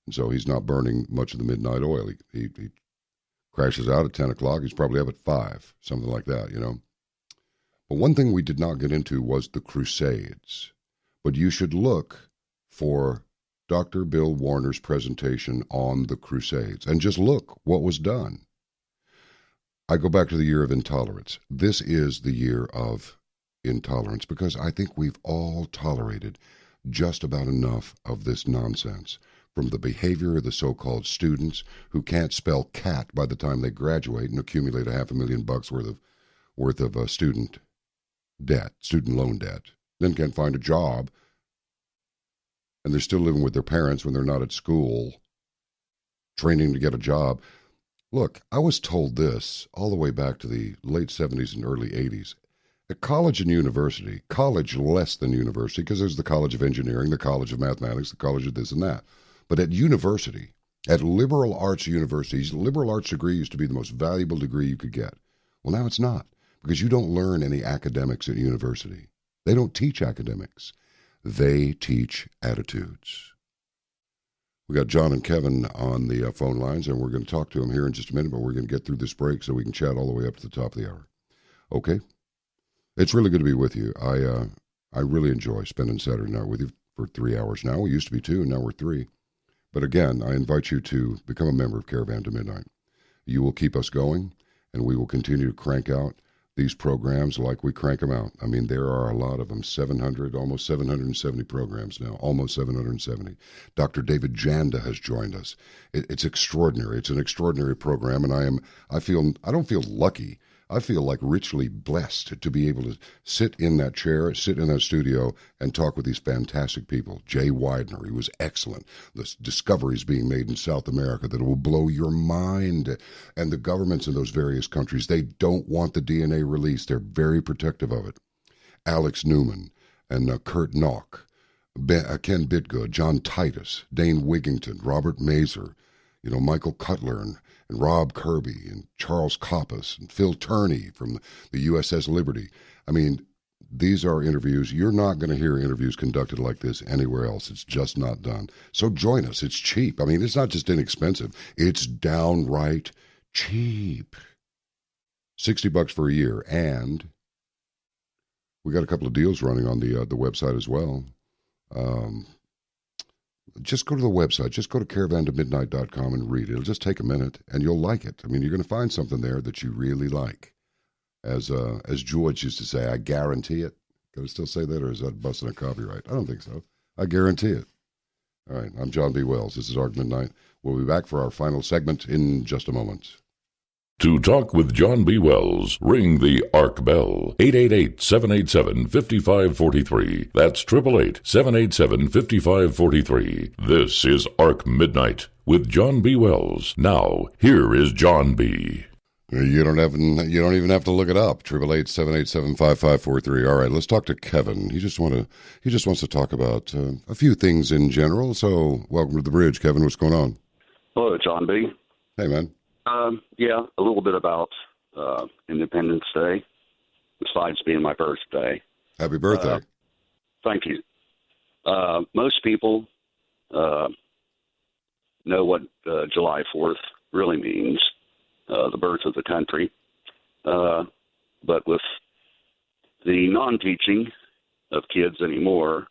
And so he's not burning much of the midnight oil. He crashes out at 10 o'clock. He's probably up at 5, something like that, But one thing we did not get into was the Crusades. But you should look for Dr. Bill Warner's presentation on the Crusades and just look what was done. I go back to the year of intolerance. This is the year of intolerance because I think we've all tolerated just about enough of this nonsense, from the behavior of the so-called students who can't spell cat by the time they graduate and accumulate $500,000 worth of student loan debt, then can't find a job, and they're still living with their parents when they're not at school, training to get a job. Look, I was told this all the way back to the late 70s and early 80s. At college and university, college less than university, because there's the College of Engineering, the College of Mathematics, the College of this and that. But at university, at liberal arts universities, liberal arts degree used to be the most valuable degree you could get. Well, now it's not, because you don't learn any academics at university. They don't teach academics. They teach attitudes. We got John and Kevin on the phone lines, and we're going to talk to them here in just a minute, but we're going to get through this break so we can chat all the way up to the top of the hour. Okay? It's really good to be with you. I really enjoy spending Saturday night with you for 3 hours now. We used to be 2, and now we're 3. But again, I invite you to become a member of Caravan to Midnight. You will keep us going, and we will continue to crank out these programs like we crank them out. I mean, there are a lot of them, 700, almost 770 programs now, almost 770. Dr. David Janda has joined us. It's extraordinary. It's an extraordinary program, and I don't feel lucky. I feel like richly blessed to be able to sit in that chair, sit in that studio, and talk with these fantastic people. Jay Widener, he was excellent. The discoveries being made in South America that will blow your mind. And the governments in those various countries, they don't want the DNA released. They're very protective of it. Alex Newman and Kurt Nock, Ken Bitgood, John Titus, Dane Wigington, Robert Mazer, Michael Cutler, and Rob Kirby, and Charles Coppas, and Phil Turney from the USS Liberty. I mean, these are interviews. You're not going to hear interviews conducted like this anywhere else. It's just not done. So join us. It's cheap. I mean, it's not just inexpensive. It's downright cheap. $60 for a year. And we got a couple of deals running on the website as well. Just go to the website. Just go to caravantomidnight.com and read it. It'll just take a minute, and you'll like it. I mean, you're going to find something there that you really like. As George used to say, I guarantee it. Can I still say that, or is that busting a copyright? I don't think so. I guarantee it. All right, I'm John B. Wells. This is Ark Midnight. We'll be back for our final segment in just a moment. To talk with John B. Wells, ring the Ark bell, 888-787-5543. That's 888-787-5543. This is Ark Midnight with John B. Wells. Now, here is John B. You don't even have to look it up. 888-787-5543. All right, let's talk to Kevin. He just wants to talk about a few things in general. So, welcome to the bridge, Kevin. What's going on? Hello, John B. Hey, man. Yeah, a little bit about Independence Day, besides being my birthday. Happy birthday. Thank you. Most people know what July 4th really means, the birth of the country. But with the non-teaching of kids anymore,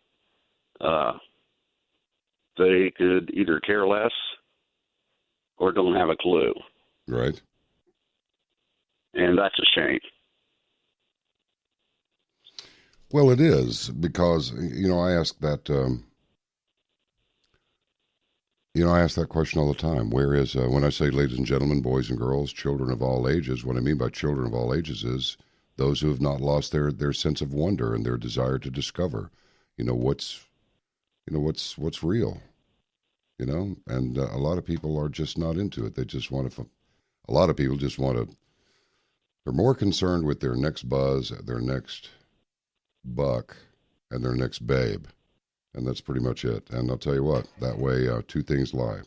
they could either care less or don't have a clue. Right. And that's a shame. Well, it is, because, I ask that, I ask that question all the time. Where is, when I say ladies and gentlemen, boys and girls, children of all ages, what I mean by children of all ages is those who have not lost their sense of wonder and their desire to discover, what's real, and a lot of people are just not into it. They just want to, a lot of people just want to, they're more concerned with their next buzz, their next buck, and their next babe. And that's pretty much it. And I'll tell you what, that way two things lie.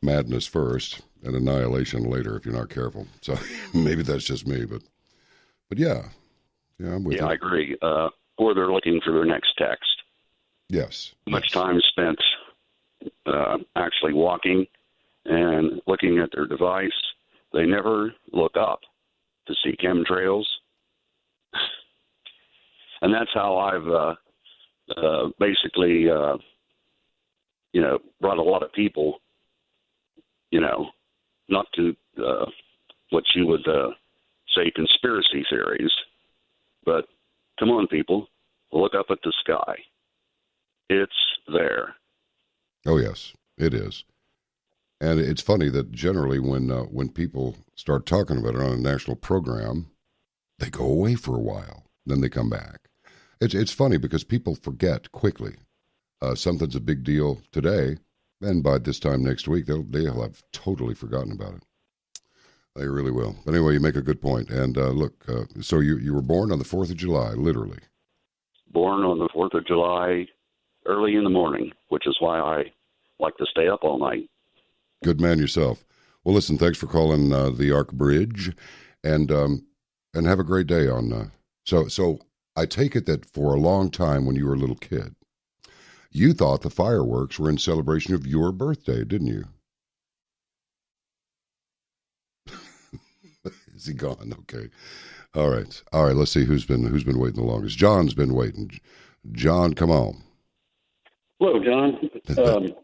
Madness first and annihilation later if you're not careful. So maybe that's just me, but yeah. Yeah, I'm with you. I agree. Or they're looking for their next text. Yes. Much time spent actually walking and looking at their device. They never look up to see chemtrails. And that's how I've basically, brought a lot of people, not to what you would say conspiracy theories, but come on, people, look up at the sky. It's there. Oh, yes, it is. And it's funny that generally when people start talking about it on a national program, they go away for a while, then they come back. It's funny because people forget quickly. Something's a big deal today, and by this time next week, they'll have totally forgotten about it. They really will. But anyway, you make a good point. And look, so you were born on the 4th of July, literally. Born on the 4th of July, early in the morning, which is why I like to stay up all night. Good man yourself. Well, listen, thanks for calling the Ark Bridge, and have a great day on. So I take it that for a long time when you were a little kid, you thought the fireworks were in celebration of your birthday, didn't you? Is he gone? Okay. All right. Let's see who's been waiting the longest. John's been waiting. John, come on. Hello, John.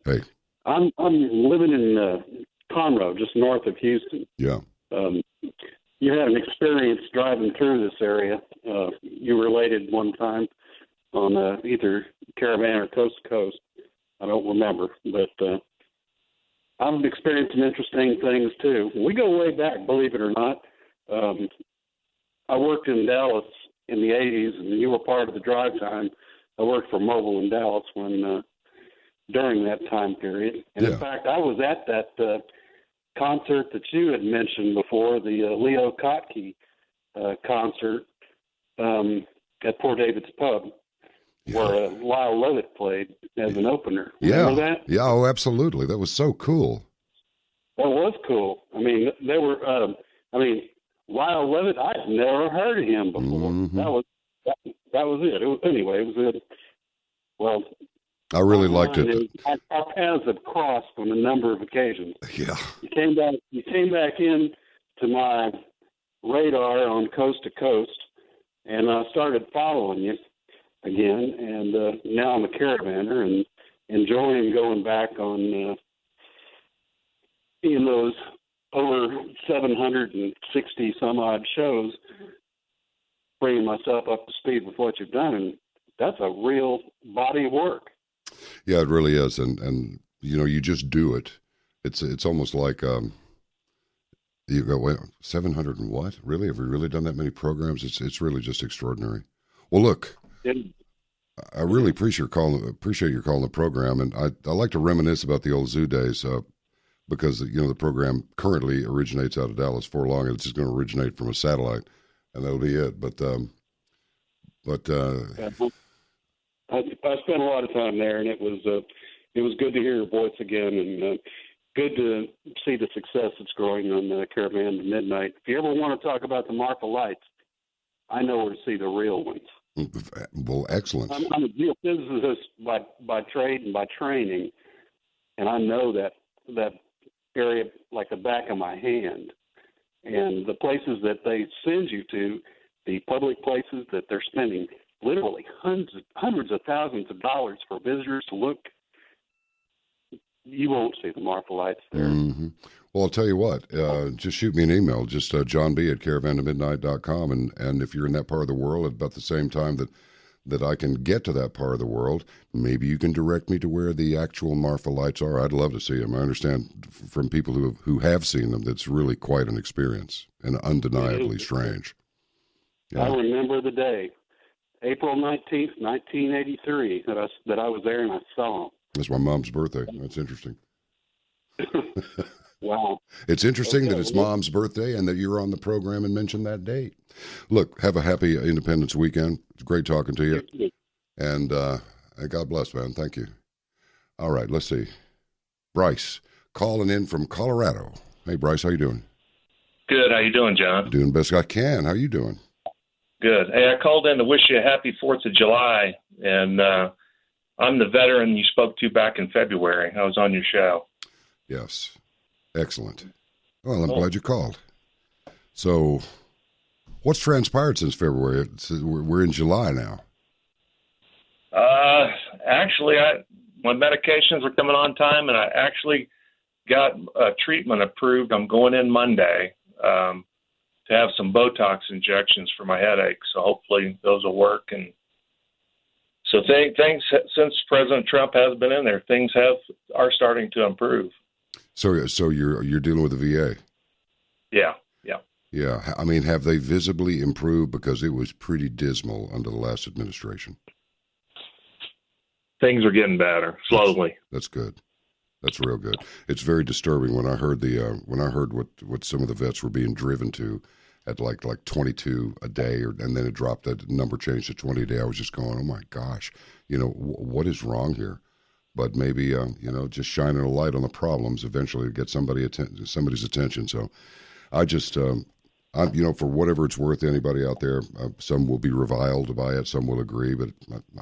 Hey. I'm living in Conroe, just north of Houston. Yeah. You had an experience driving through this area. You related one time on either Caravan or Coast to Coast. I don't remember, but I've experienced some interesting things too. We go way back, believe it or not. I worked in Dallas in the 80s, and you were part of the drive time. I worked for Mobile in Dallas during that time period. And in fact, I was at that concert that you had mentioned before, the Leo Kottke concert at Port David's Pub, where Lyle Lovett played as an opener. Remember that? Yeah, oh, absolutely. That was so cool. That was cool. I mean, they were, Lyle Lovett, I'd never heard of him before. Mm-hmm. That was it. Anyway, it was it. Well, I really liked it. Our paths have crossed on a number of occasions. Yeah. You came back in to my radar on Coast to Coast, and I started following you again, and now I'm a caravaner and enjoying going back on in those over 760 some odd shows, bringing myself up to speed with what you've done, and that's a real body of work. Yeah, it really is, and you know, you just do it. It's almost like you go, wait, 700 and what? Really? Have we really done that many programs? It's really just extraordinary. Well, look, I really appreciate your calling the program, and I like to reminisce about the old zoo days because you know the program currently originates out of Dallas Fort Long, and it's just going to originate from a satellite, and that'll be it. But I spent a lot of time there, and it was good to hear your voice again, and good to see the success that's growing on Caravan to Midnight. If you ever want to talk about the Marfa Lights, I know where to see the real ones. Well, excellent. I'm a geophysicist by trade and by training, and I know that area like the back of my hand. And the places that they send you to, the public places that they're spending literally hundreds of thousands of dollars for visitors to look, you won't see the Marfa Lights there. Mm-hmm. Well, I'll tell you what, just shoot me an email, just johnb@caravantomidnight.com, and if you're in that part of the world at about the same time that I can get to that part of the world, maybe you can direct me to where the actual Marfa Lights are. I'd love to see them. I understand from people who have seen them that's really quite an experience and undeniably strange. Yeah. I remember the day, April 19th, 1983, that I was there and I saw them. That's my mom's birthday. That's interesting. Wow. It's interesting that it's Mom's birthday and that you're on the program and mentioned that date. Look, have a happy Independence weekend. It's great talking to you. And God bless, man. Thank you. All right, let's see. Bryce, calling in from Colorado. Hey, Bryce, how you doing? Good. How you doing, John? Doing best I can. How you doing? Good. Hey, I called in to wish you a happy 4th of July, and I'm the veteran you spoke to back in February. I was on your show. Yes. Excellent. Well, I'm glad you called. So, what's transpired since February? We're in July now. Actually, my medications are coming on time, and I actually got treatment approved. I'm going in Monday to have some Botox injections for my headache. So hopefully those will work. And so things since President Trump has been in there, things are starting to improve. So you're dealing with the VA? Yeah. Yeah. I mean, have they visibly improved? Because it was pretty dismal under the last administration. Things are getting better slowly. That's good. That's real good. It's very disturbing when I heard what some of the vets were being driven to at like 22 a day, and then it dropped, that number changed to 20 a day. I was just going, oh my gosh, what is wrong here? But maybe just shining a light on the problems eventually to get somebody's attention. So I just for whatever it's worth, anybody out there, some will be reviled by it, some will agree, but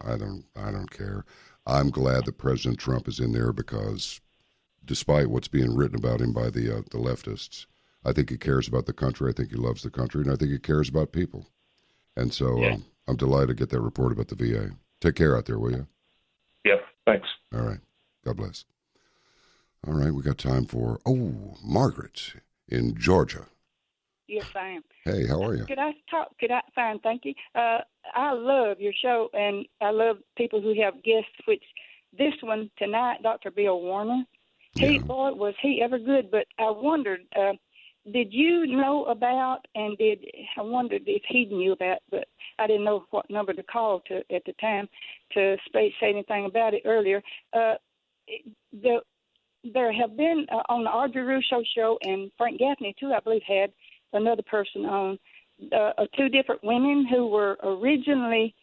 I don't care. I'm glad that President Trump is in there because, despite what's being written about him by the leftists, I think he cares about the country. I think he loves the country, and I think he cares about people. And so I'm delighted to get that report about the VA. Take care out there, will you? Yep. Thanks. All right. God bless. All right. We got time for Margaret in Georgia. Yes, I am. Hey, how are you? Fine, thank you. I love your show, and I love people who have guests, which this one tonight, Dr. Bill Warner, boy, was he ever good. But I wondered, did you know about, and I wondered if he knew about, but I didn't know what number to call to at the time to say anything about it earlier. There have been, on the Audrey Russo show, and Frank Gaffney, too, I believe, had another person on, two different women who were originally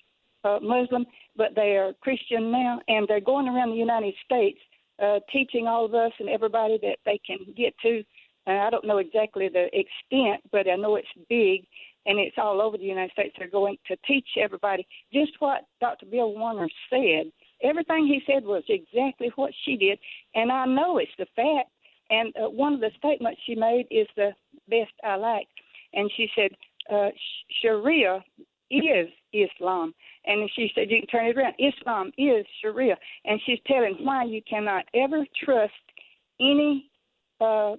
Muslim, but they are Christian now, and they're going around the United States teaching all of us and everybody that they can get to. I don't know exactly the extent, but I know it's big, and it's all over the United States. They're going to teach everybody just what Dr. Bill Warner said. Everything he said was exactly what she did, and I know it's the fact. And one of the statements she made is the best I liked. And she said, Sharia is Islam. And she said, you can turn it around. Islam is Sharia. And she's telling why you cannot ever trust any level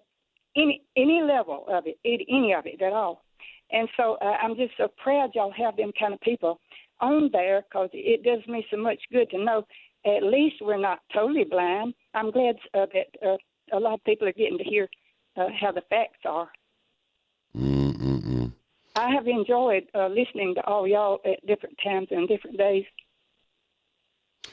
of it, any of it at all. And so I'm just so proud y'all have them kind of people on there, because it does me so much good to know at least we're not totally blind. I'm glad that a lot of people are getting to hear how the facts are. I have enjoyed listening to all y'all at different times and different days.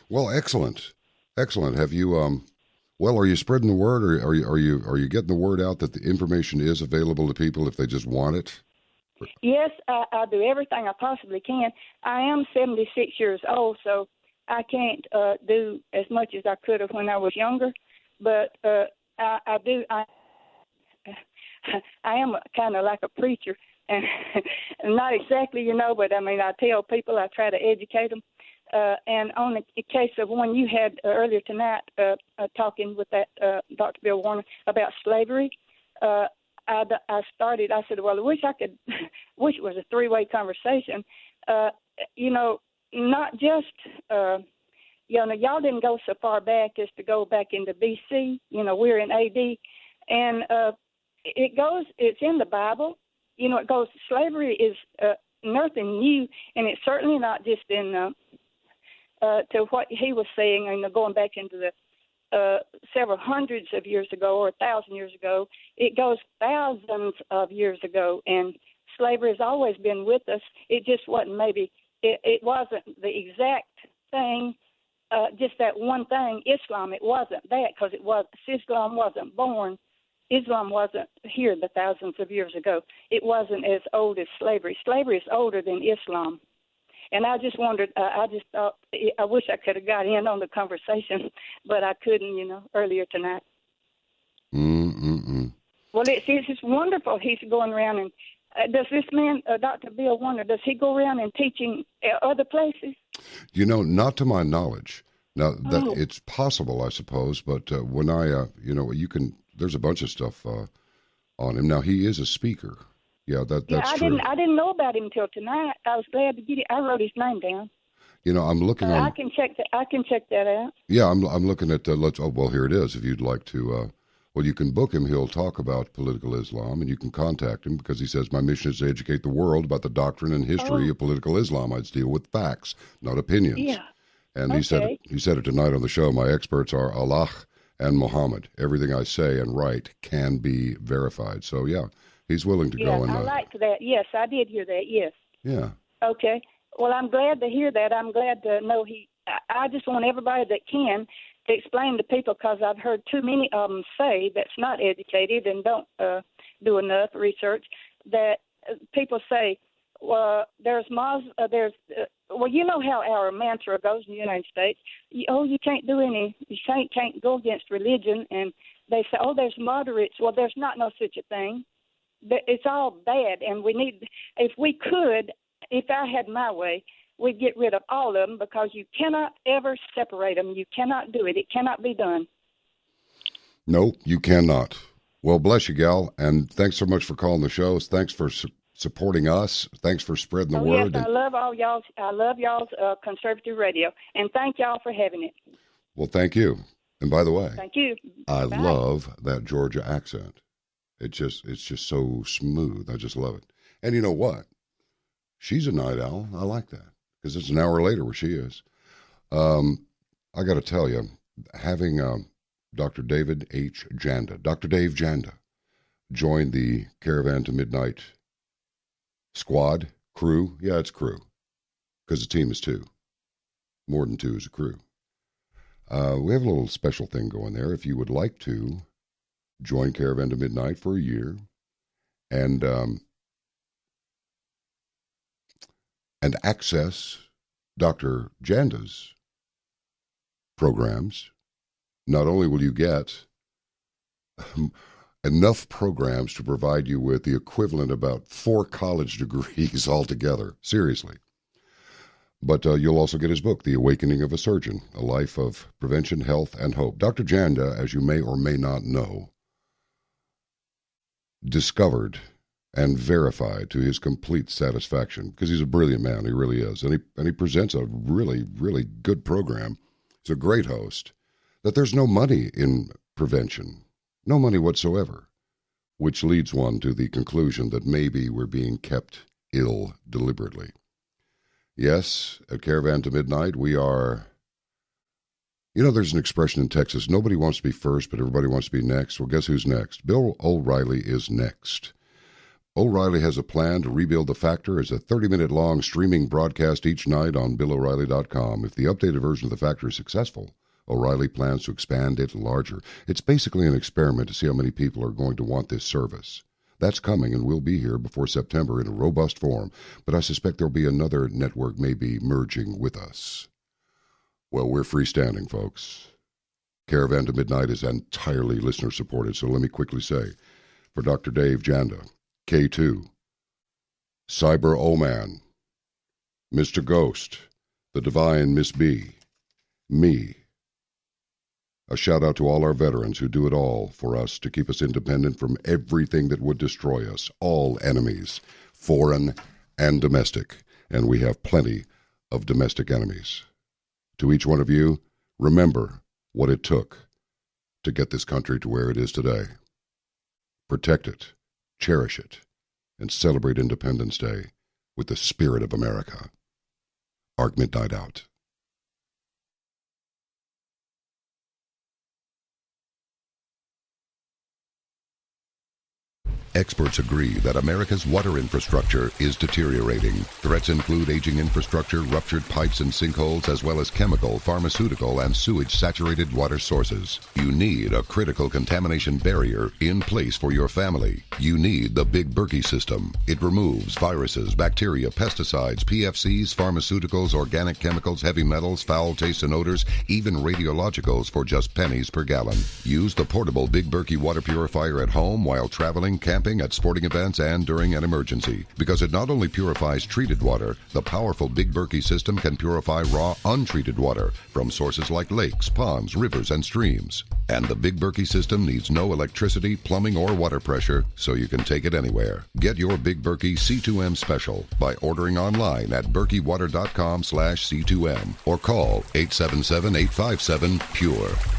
Well, excellent. Have you are you spreading the word, or are you getting the word out that the information is available to people if they just want it? Yes, I do everything I possibly can. I am 76 years old, so I can't do as much as I could have when I was younger. But I do. I am kind of like a preacher, and not exactly, but I mean, I tell people, I try to educate them. And on the case of one you had earlier tonight, talking with that Dr. Bill Warner about slavery, I said, well, I wish it was a three-way conversation. Not just, y'all didn't go so far back as to go back into BC. We're in AD, and it's in the Bible. It goes, slavery is nothing new, and it's certainly not just in to what he was saying, going back into the several hundreds of years ago or 1,000 years ago. It goes thousands of years ago, and slavery has always been with us. It just wasn't it wasn't the exact thing, just that one thing. Islam, it wasn't that, because Islam wasn't born. Islam wasn't here the thousands of years ago. It wasn't as old as slavery. Slavery is older than Islam. And I just wondered, I just thought, I wish I could have got in on the conversation, but I couldn't, earlier tonight. Well, it's just wonderful. He's going around and, does this man, Dr. Bill Warner, does he go around and teaching other places? Not to my knowledge. Now, that it's possible, I suppose, but when there's a bunch of stuff on him. Now, he is a speaker. Yeah, that's true. I didn't know about him until tonight. I was glad to get it. I wrote his name down. I'm looking on. I can check that out. Yeah, I'm looking at. Here it is. If you'd like to, you can book him. He'll talk about political Islam, and you can contact him because he says my mission is to educate the world about the doctrine and history of political Islam. I deal with facts, not opinions. Yeah. And he said it tonight on the show. My experts are Allah and Mohammed. Everything I say and write can be verified. So yeah. He's willing to go. And I liked that. Yes, I did hear that. Yes. Yeah. Okay. Well, I'm glad to hear that. I'm glad to know I just want everybody that can to explain to people, because I've heard too many of them say that's not educated and don't do enough research, that people say, well, there's you know how our mantra goes in the United States. You can't do you can't go against religion, and they say, there's moderates. Well, there's not no such a thing. It's all bad, and if I had my way, we'd get rid of all of them, because you cannot ever separate them. You cannot do it. It cannot be done. No, you cannot. Well, bless you, gal, and thanks so much for calling the show. Thanks for supporting us. Thanks for spreading the word. Yes, I love all y'all's. I love y'all's conservative radio, and thank y'all for having it. Well, thank you. And by the way, thank you. I love that Georgia accent. It's just so smooth. I just love it. And you know what? She's a night owl. I like that, because it's an hour later where she is. I got to tell you, having Dr. David H. Janda, Dr. Dave Janda, joined the Caravan to Midnight squad, crew. Yeah, it's crew, because the team is two. More than two is a crew. We have a little special thing going there. If you would like to join Caravan to Midnight for a year and access Dr. Janda's programs, not only will you get enough programs to provide you with the equivalent of about 4 college degrees altogether, seriously, but you'll also get his book, The Awakening of a Surgeon, A Life of Prevention, Health, and Hope. Dr. Janda, as you may or may not know, discovered and verified to his complete satisfaction, because he's a brilliant man, he really is, and he presents a really, really good program. He's a great host. That there's no money in prevention, no money whatsoever, which leads one to the conclusion that maybe we're being kept ill deliberately. Yes, at Caravan to Midnight, we are... You know, there's an expression in Texas, nobody wants to be first, but everybody wants to be next. Well, guess who's next? Bill O'Reilly is next. O'Reilly has a plan to rebuild the Factor as a 30-minute long streaming broadcast each night on BillO'Reilly.com. If the updated version of the Factor is successful, O'Reilly plans to expand it larger. It's basically an experiment to see how many people are going to want this service. That's coming, and we'll be here before September in a robust form, but I suspect there'll be another network maybe merging with us. Well, we're freestanding, folks. Caravan to Midnight is entirely listener-supported, so let me quickly say, for Dr. Dave Janda, K2, Cyber O-Man, Mr. Ghost, the Divine Miss B, me. A shout-out to all our veterans who do it all for us to keep us independent from everything that would destroy us, all enemies, foreign and domestic, and we have plenty of domestic enemies. To each one of you, remember what it took to get this country to where it is today. Protect it, cherish it, and celebrate Independence Day with the spirit of America. Ark Midnight out. Experts agree that America's water infrastructure is deteriorating. Threats include aging infrastructure, ruptured pipes and sinkholes, as well as chemical, pharmaceutical, and sewage-saturated water sources. You need a critical contamination barrier in place for your family. You need the Big Berkey system. It removes viruses, bacteria, pesticides, PFCs, pharmaceuticals, organic chemicals, heavy metals, foul tastes and odors, even radiologicals for just pennies per gallon. Use the portable Big Berkey water purifier at home while traveling, camping, at sporting events, and during an emergency. Because it not only purifies treated water, the powerful Big Berkey system can purify raw, untreated water from sources like lakes, ponds, rivers, and streams. And the Big Berkey system needs no electricity, plumbing, or water pressure, so you can take it anywhere. Get your Big Berkey C2M special by ordering online at berkeywater.com/C2M or call 877-857-PURE.